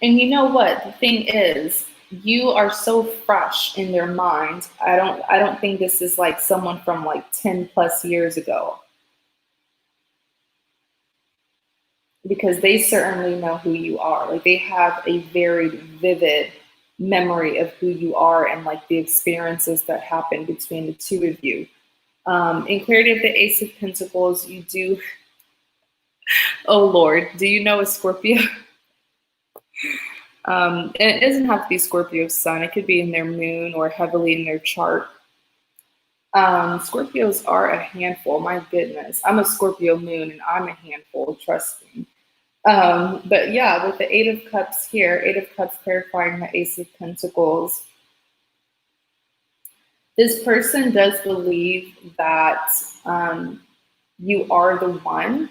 And you know what? The thing is, you are so fresh in their mind. I don't think this is like someone from like 10 plus years ago. Because they certainly know who you are. Like they have a very vivid memory of who you are and like the experiences that happened between the two of you. In clarity of the Ace of Pentacles, you do, oh Lord, do you know a Scorpio? And it doesn't have to be Scorpio sun. It could be in their moon or heavily in their chart. Scorpios are a handful. My goodness. I'm a Scorpio moon and I'm a handful. Trust me. But yeah, with the Eight of Cups here, Eight of Cups clarifying the Ace of Pentacles. This person does believe that you are the one.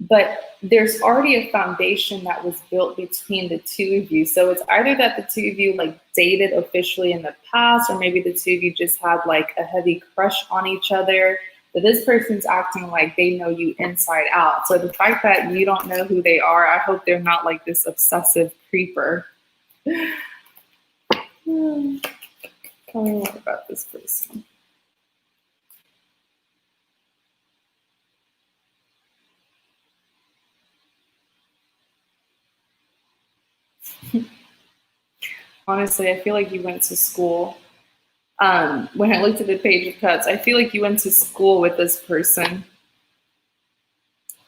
But there's already a foundation that was built between the two of you. So it's either that the two of you like dated officially in the past, or maybe the two of you just had like a heavy crush on each other. But this person's acting like they know you inside out. So the fact that you don't know who they are, I hope they're not like this obsessive creeper. Tell me more about this person. Honestly, I feel like you went to school. When I looked at the Page of Cups, I feel like you went to school with this person.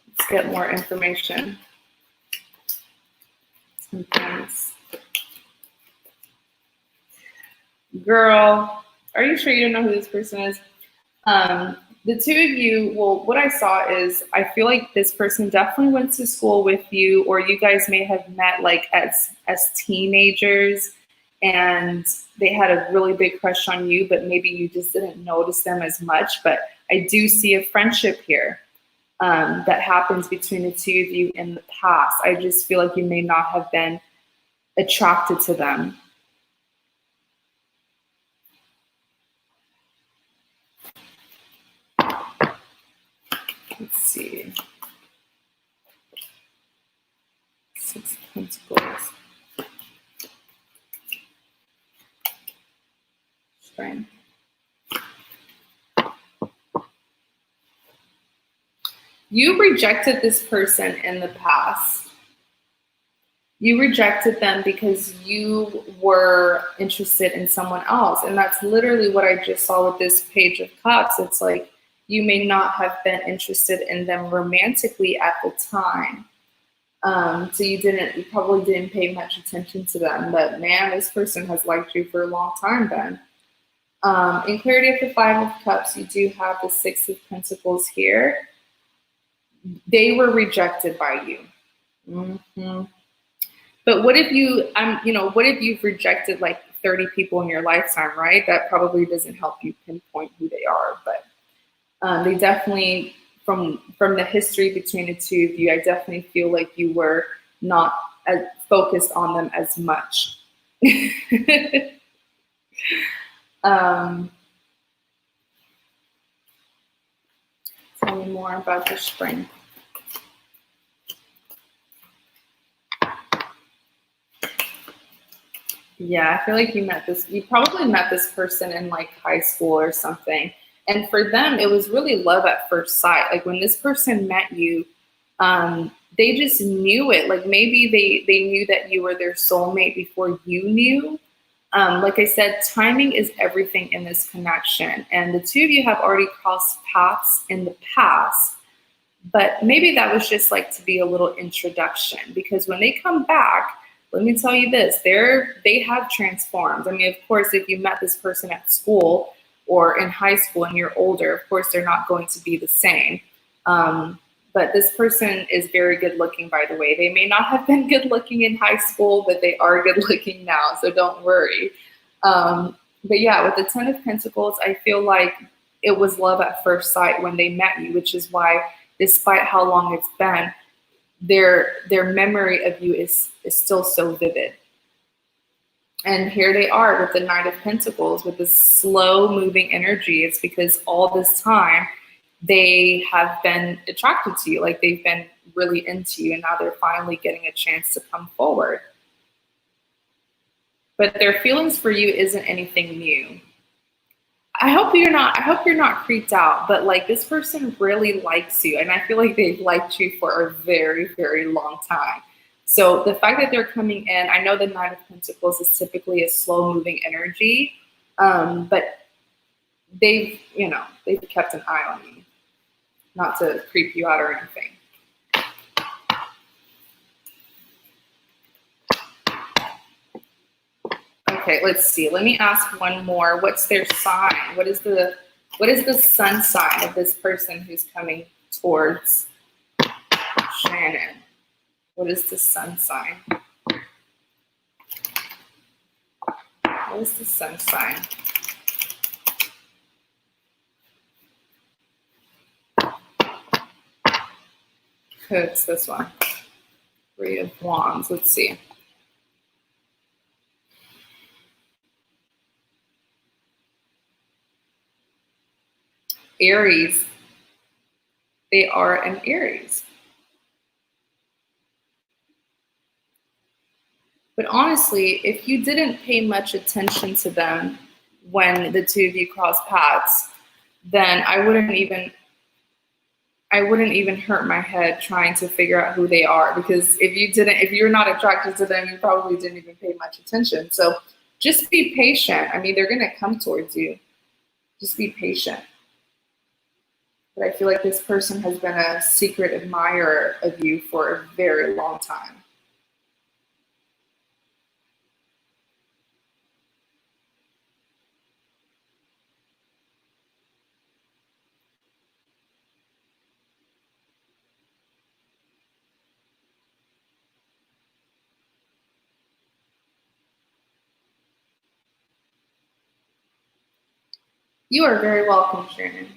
Let's get more information. Sometimes. Girl, are you sure you don't know who this person is? The two of you, well, what I saw is I feel like this person definitely went to school with you, or you guys may have met like as teenagers, and they had a really big crush on you, but maybe you just didn't notice them as much. But I do see a friendship here that happens between the two of you in the past. I just feel like you may not have been attracted to them. Let's see. Six of Pentacles. Strength. You rejected this person in the past. You rejected them because you were interested in someone else. And that's literally what I just saw with this Page of Cups. It's like you may not have been interested in them romantically at the time. So you probably didn't pay much attention to them. But man, this person has liked you for a long time then. In clarity of the Five of Cups, you do have the Six of Pentacles here. They were rejected by you. But what if what if you've rejected like 30 people in your lifetime, right? That probably doesn't help you pinpoint who they are, but they definitely, from the history between the two of you, I definitely feel like you were not as focused on them as much. um, Tell me more about the spring. Yeah, I feel like you probably met this person in like high school or something. And for them, it was really love at first sight. Like when this person met you, they just knew it. Like maybe they knew that you were their soulmate before you knew. Like I said, timing is everything in this connection. And the two of you have already crossed paths in the past. But maybe that was just like to be a little introduction, because when they come back, let me tell you this, they have transformed. I mean, of course, if you met this person at school or in high school and you're older, of course, they're not going to be the same. But this person is very good looking, by the way. They may not have been good looking in high school, but they are good looking now, so don't worry. But yeah, with the Ten of Pentacles, I feel like it was love at first sight when they met you, which is why, despite how long it's been, their memory of you is still so vivid. And here they are with the Knight of Pentacles, with this slow moving energy. It's because all this time they have been attracted to you, like they've been really into you, and now they're finally getting a chance to come forward. But their feelings for you isn't anything new. I hope you're not creeped out, but like this person really likes you, and I feel like they've liked you for a very, very long time. So the fact that they're coming in, I know the Knight of Pentacles is typically a slow moving energy, but they've kept an eye on you, not to creep you out or anything. Okay, let's see. Let me ask one more. What's their sign? What is the sun sign of this person who's coming towards Shannon? What is the sun sign? What is the sun sign? It's this one. Three of Wands. Let's see. Aries. They are an Aries. But honestly, if you didn't pay much attention to them when the two of you crossed paths, then I wouldn't even hurt my head trying to figure out who they are, because if you're not attracted to them, you probably didn't even pay much attention. So just be patient. I mean, they're going to come towards you. Just be patient. But I feel like this person has been a secret admirer of you for a very long time. You are very welcome, Shannon.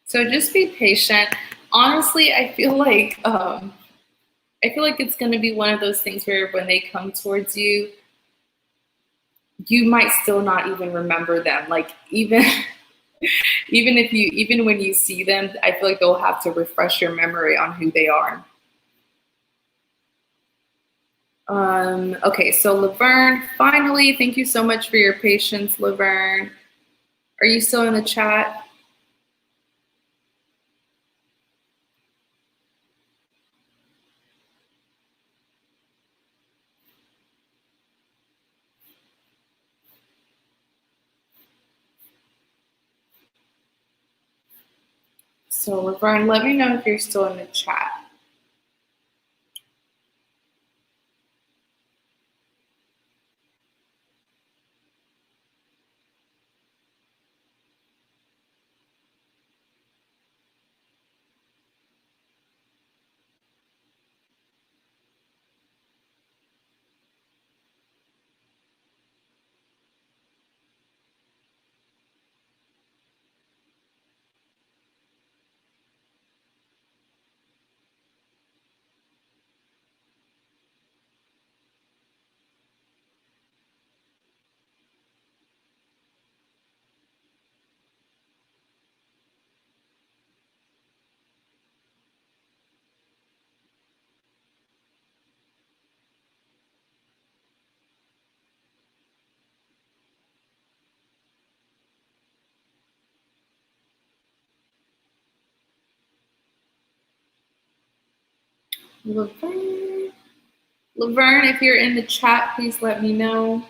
So just be patient. Honestly, I feel like it's going to be one of those things where when they come towards you, you might still not even remember them. Like even even when you see them, I feel like they'll have to refresh your memory on who they are. Okay, so Laverne, finally, thank you so much for your patience, Laverne. Are you still in the chat? So Laverne, let me know if you're still in the chat. Laverne, if you're in the chat, please let me know.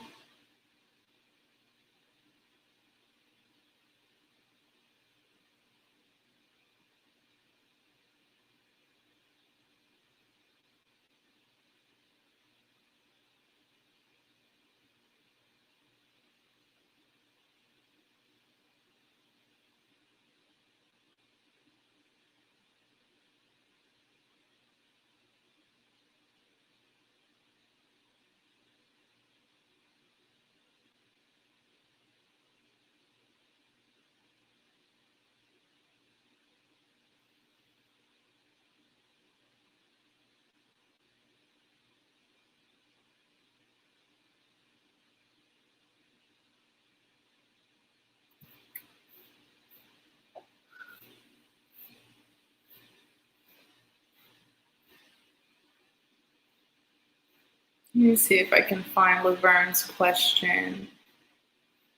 Let me see if I can find Laverne's question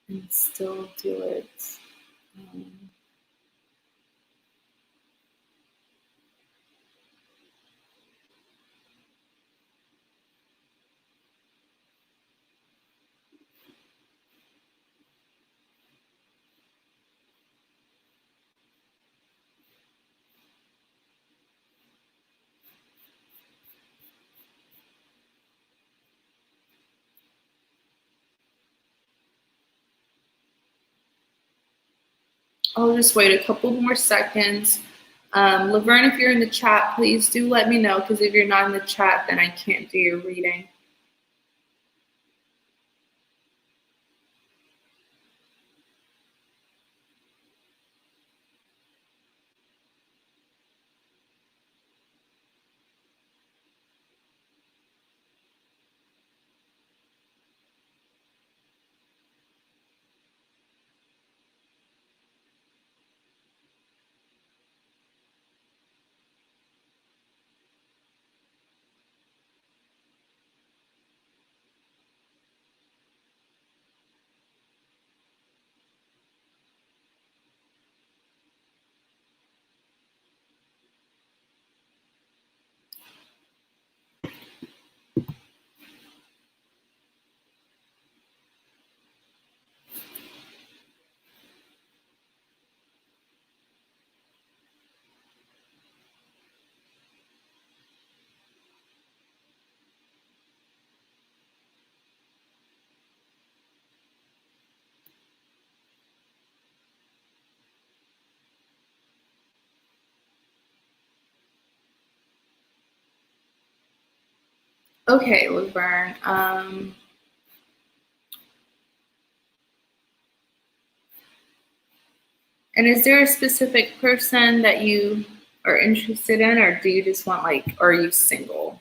and still do it. I'll just wait a couple more seconds. Laverne, if you're in the chat, please do let me know, because if you're not in the chat, then I can't do your reading. Okay, Laverne. And is there a specific person that you are interested in, or do you just want, like, or are you single?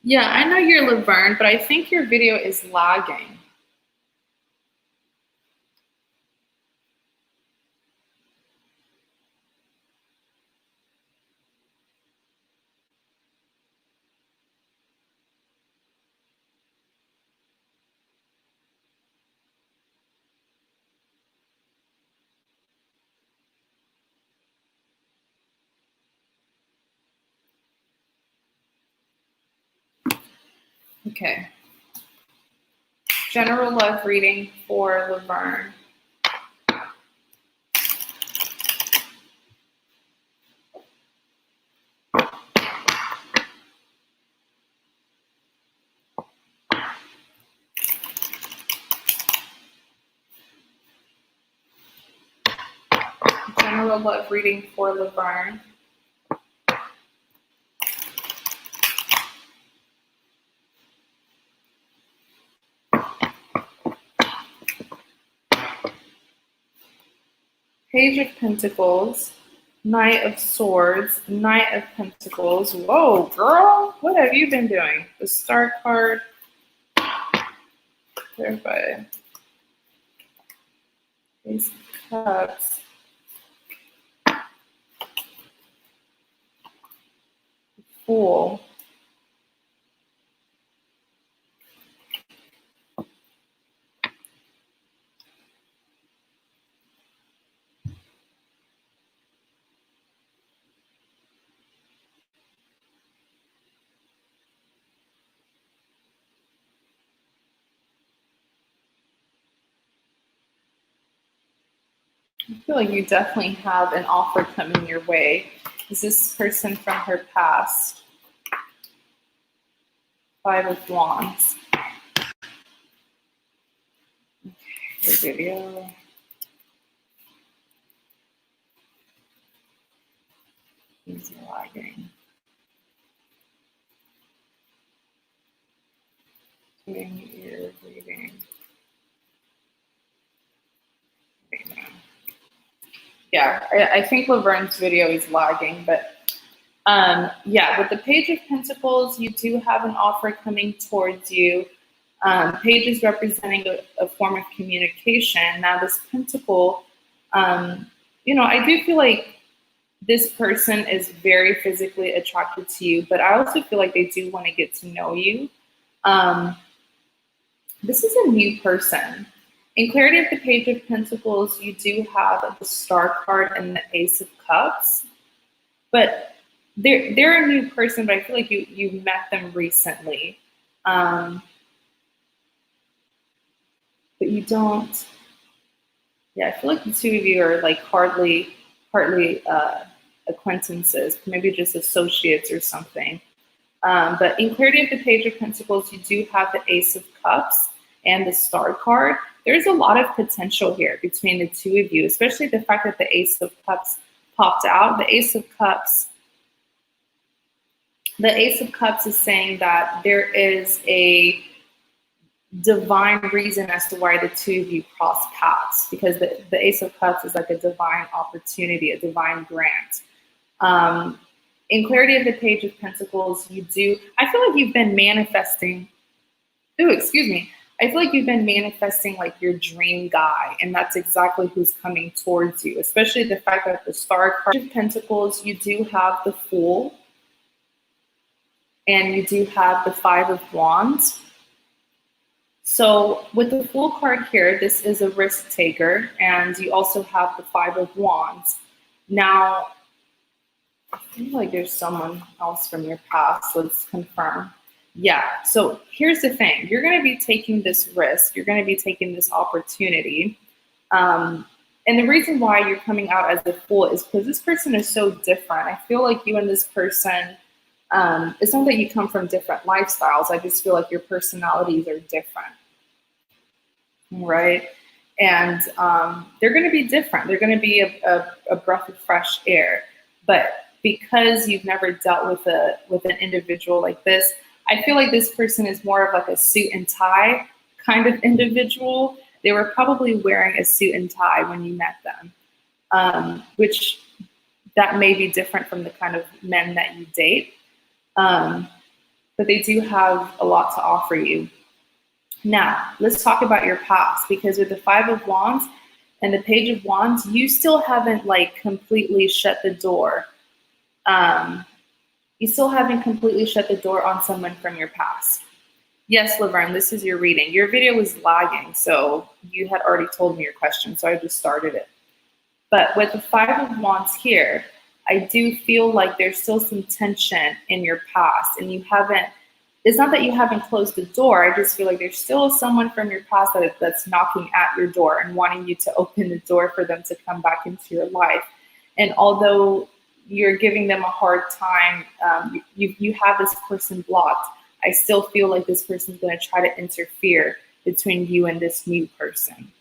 Yeah, I know you're Laverne, but I think your video is lagging. Okay. General love reading for Laverne. General love reading for Laverne. Page of Pentacles, Knight of Swords, Knight of Pentacles. Whoa, girl, what have you been doing? The Star card. Clarify. Ace of Cups. Fool. I feel like you definitely have an offer coming your way. Is this person from her past? Five of Wands. Okay, the video. He's lagging. Doing ear reading. Wait, no. Yeah, I think Laverne's video is lagging, but yeah, with the Page of Pentacles, you do have an offer coming towards you. Page is representing a form of communication. Now, this Pentacle, you know, I do feel like this person is very physically attracted to you, but I also feel like they do want to get to know you. This is a new person. In clarity of the Page of Pentacles, you do have the Star card and the Ace of Cups, but they're a new person, but I feel like you met them recently. But you don't, yeah, I feel like the two of you are like hardly acquaintances, maybe just associates or something. But in clarity of the Page of Pentacles, you do have the Ace of Cups and the Star card. There's a lot of potential here between the two of you, especially the fact that the Ace of Cups popped out. The Ace of Cups is saying that there is a divine reason as to why the two of you cross paths, because the Ace of Cups is like a divine opportunity, a divine grant. In clarity of the Page of Pentacles, I feel like you've been manifesting, I feel like you've been manifesting like your dream guy, and that's exactly who's coming towards you, especially the fact that the Star card of Pentacles, you do have the Fool, and you do have the Five of Wands. So with the Fool card here, this is a risk taker, and you also have the Five of Wands. Now, I feel like there's someone else from your past. Let's confirm. Yeah, so here's the thing. You're going to be taking this risk. You're going to be taking this opportunity. And the reason why you're coming out as a Fool is because this person is so different. I feel like you and this person, it's not that you come from different lifestyles. I just feel like your personalities are different, right? And they're going to be different. They're going to be a breath of fresh air. But because you've never dealt with an individual like this, I feel like this person is more of like a suit and tie kind of individual. They were probably wearing a suit and tie when you met them, which that may be different from the kind of men that you date. But they do have a lot to offer you. Now, let's talk about your past, because with the Five of Wands and the Page of Wands, you still haven't like completely shut the door. You still haven't completely shut the door on someone from your past. Yes, Laverne, this is your reading. Your video was lagging, so you had already told me your question, so I just started it. But with the Five of Wands here, I do feel like there's still some tension in your past, and you haven't it's not that you haven't closed the door. I just feel like there's still someone from your past that's knocking at your door and wanting you to open the door for them to come back into your life. And although you're giving them a hard time, you have this person blocked, I still feel like this person's going to try to interfere between you and this new person.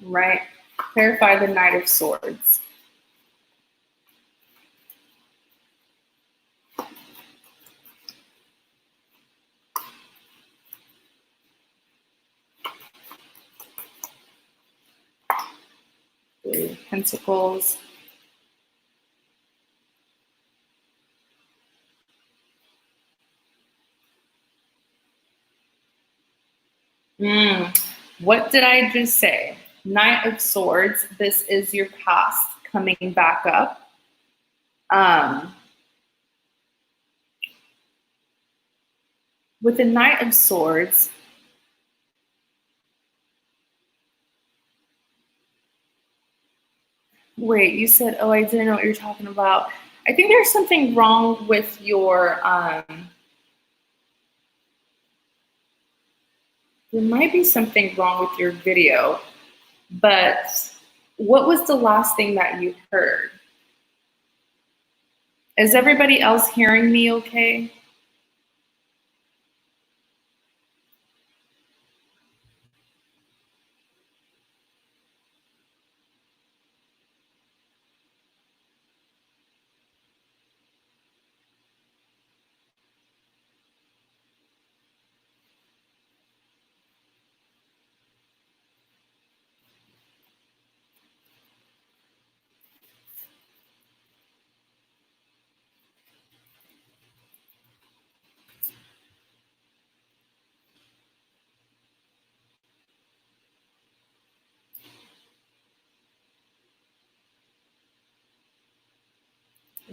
Right? Clarify the Knight of Swords. Pentacles. What did I just say? Knight of Swords. This is your past coming back up. With the Knight of Swords, wait, you said, oh, I didn't know what you're talking about. I think there's something wrong with your, there might be something wrong with your video, but what was the last thing that you heard? Is everybody else hearing me okay?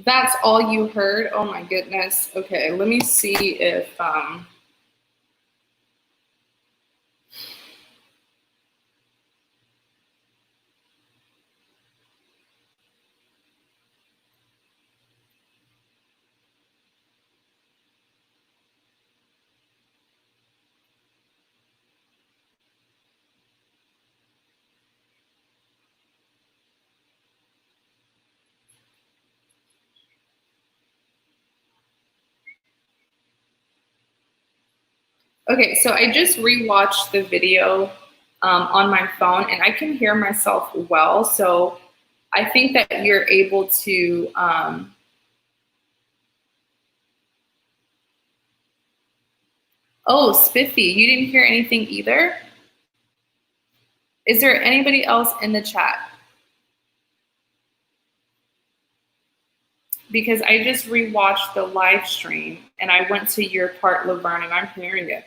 That's all you heard? Oh my goodness. Okay, let me see if okay, so I just rewatched the video on my phone and I can hear myself well. So I think that you're able to, oh, Spiffy, you didn't hear anything either? Is there anybody else in the chat? Because I just rewatched the live stream and I went to your part, Laverne, and I'm hearing it.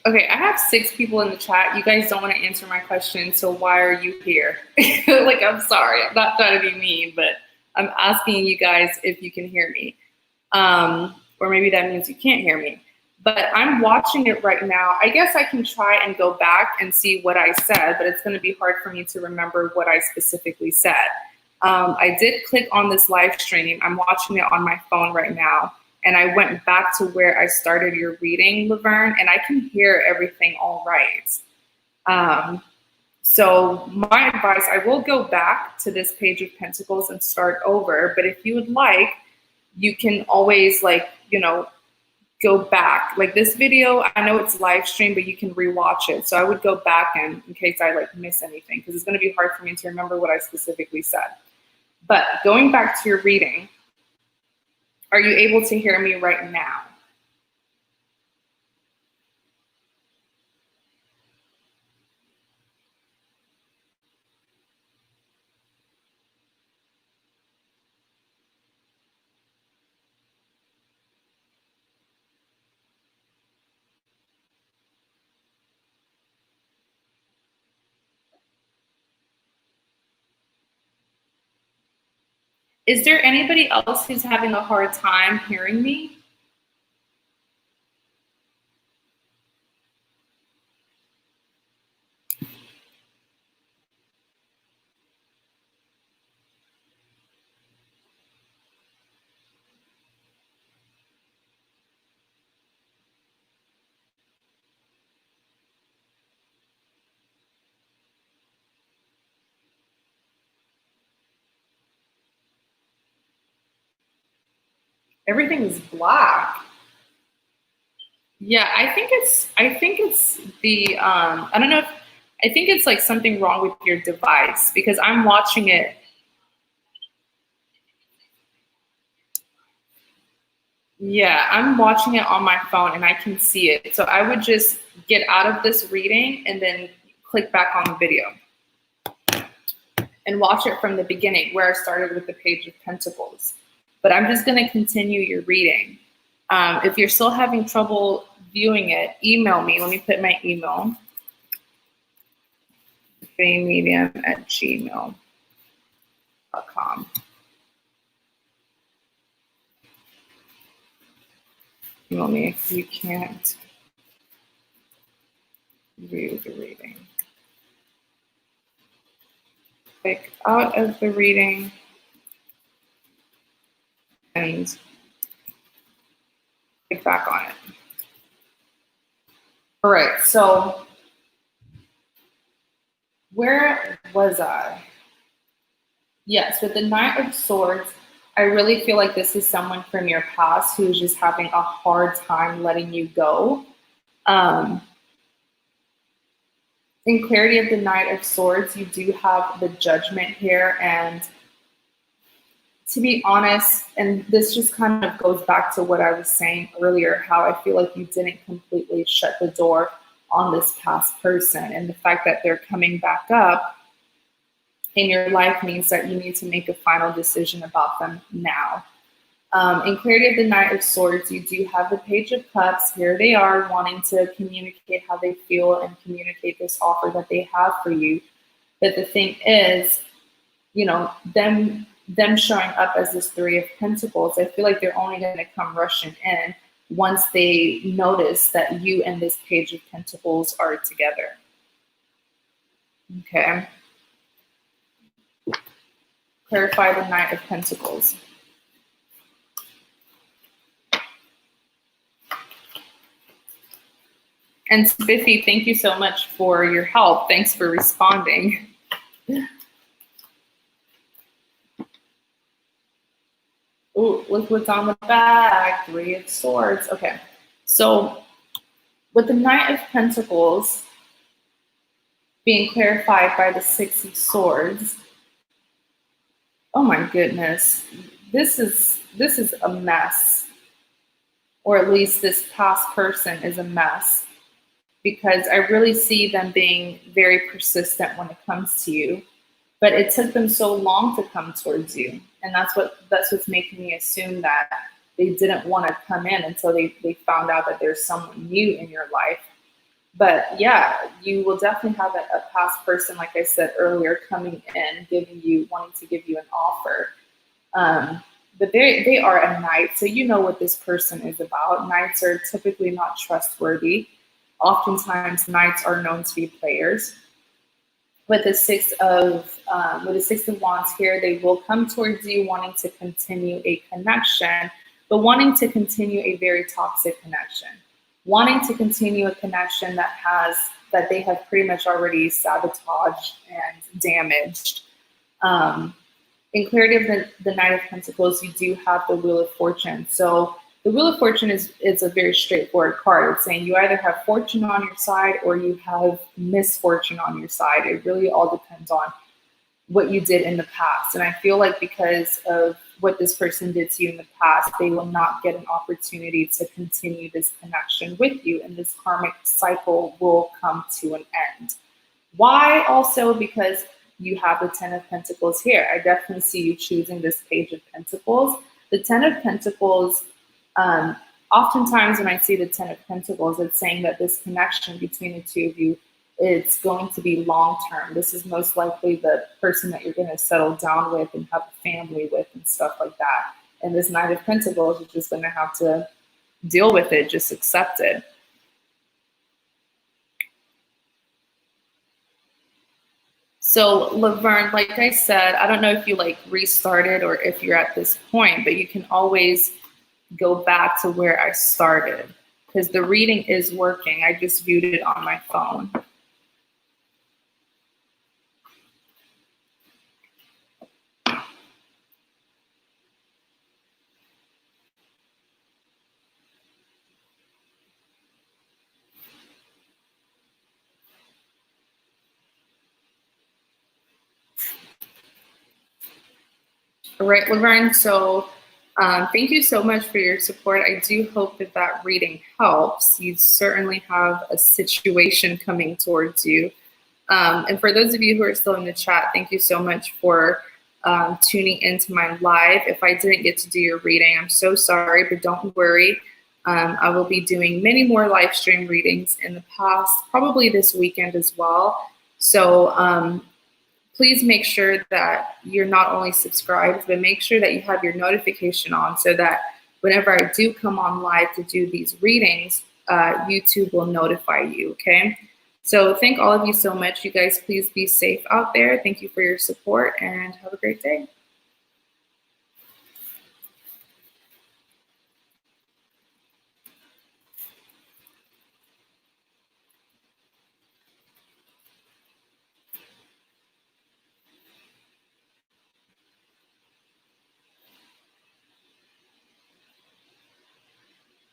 Okay, I have 6 people in the chat. You guys don't want to answer my question, so why are you here? Like, I'm sorry. I'm not trying to be mean, but I'm asking you guys if you can hear me. Or maybe that means you can't hear me. But I'm watching it right now. I guess I can try and go back and see what I said, but it's going to be hard for me to remember what I specifically said. I did click on this live stream. I'm watching it on my phone right now. And I went back to where I started your reading, Laverne, and I can hear everything all right. So my advice, I will go back to this Page of Pentacles and start over. But if you would like, you can always, like, you know, go back. Like this video, I know it's live stream, but you can rewatch it. So I would go back and in case I like miss anything, because it's going to be hard for me to remember what I specifically said. But going back to your reading, are you able to hear me right now? Is there anybody else who's having a hard time hearing me? Everything is black. Yeah, I think it's the I don't know if I think it's like something wrong with your device, because I'm watching it. Yeah, I'm watching it on my phone and I can see it. So I would just get out of this reading and then click back on the video and watch it from the beginning where I started with the Page of Pentacles. But I'm just going to continue your reading. If you're still having trouble viewing it, email me. Let me put my email. famemedium@gmail.com. Email me if you can't view the reading. Click out of the reading and click back on it. All right, so where was I? Yes, with the Knight of Swords, I really feel like this is someone from your past who's just having a hard time letting you go. In clarity of the Knight of Swords, you do have the Judgment here, and to be honest, and this just kind of goes back to what I was saying earlier, how I feel like you didn't completely shut the door on this past person, and the fact that they're coming back up in your life means that you need to make a final decision about them now. In clarity of the Knight of Swords, you do have the Page of Cups. Here they are wanting to communicate how they feel and communicate this offer that they have for you. But the thing is, you know, them showing up as this Three of Pentacles, I feel like they're only going to come rushing in once they notice that you and this Page of Pentacles are together. Okay. Clarify the Knight of Pentacles. And Spiffy, thank you so much for your help. Thanks for responding. Ooh, look what's on the back. Three of Swords. Okay. So with the Knight of Pentacles being clarified by the Six of Swords, oh my goodness, this is a mess. Or at least this past person is a mess, because I really see them being very persistent when it comes to you. But it took them so long to come towards you. And that's what's making me assume that they didn't want to come in until they found out that there's someone new in your life. But yeah, you will definitely have a past person, like I said earlier, coming in, wanting to give you an offer. But they are a knight, so you know what this person is about. Knights are typically not trustworthy. Oftentimes, knights are known to be players. With the Six of Wands here, they will come towards you wanting to continue a connection, but wanting to continue a very toxic connection, wanting to continue a connection that they have pretty much already sabotaged and damaged. In clarity of the Knight of Pentacles, you do have the Wheel of Fortune. So the Wheel of Fortune is a very straightforward card. It's saying you either have fortune on your side or you have misfortune on your side. It really all depends on what you did in the past. And I feel like because of what this person did to you in the past, they will not get an opportunity to continue this connection with you, and this karmic cycle will come to an end. Why? Also because you have the Ten of Pentacles here. I definitely see you choosing this Page of Pentacles. The Ten of Pentacles, oftentimes when I see the Ten of Pentacles, it's saying that this connection between the two of you, it's going to be long-term. This is most likely the person that you're going to settle down with and have a family with and stuff like that. And this Knight of Pentacles, you're just going to have to deal with it, just accept it. So Laverne, like I said, I don't know if you like restarted or if you're at this point, but you can always go back to where I started because the reading is working. I just viewed it on my phone. All right, Laverne, so thank you so much for your support. I do hope that that reading helps. You certainly have a situation coming towards you. And for those of you who are still in the chat, thank you so much for tuning into my live. If I didn't get to do your reading, I'm so sorry, but don't worry. I will be doing many more live stream readings in the past, probably this weekend as well. So please make sure that you're not only subscribed, but make sure that you have your notification on so that whenever I do come on live to do these readings, YouTube will notify you, okay? So thank all of you so much. You guys, please be safe out there. Thank you for your support and have a great day.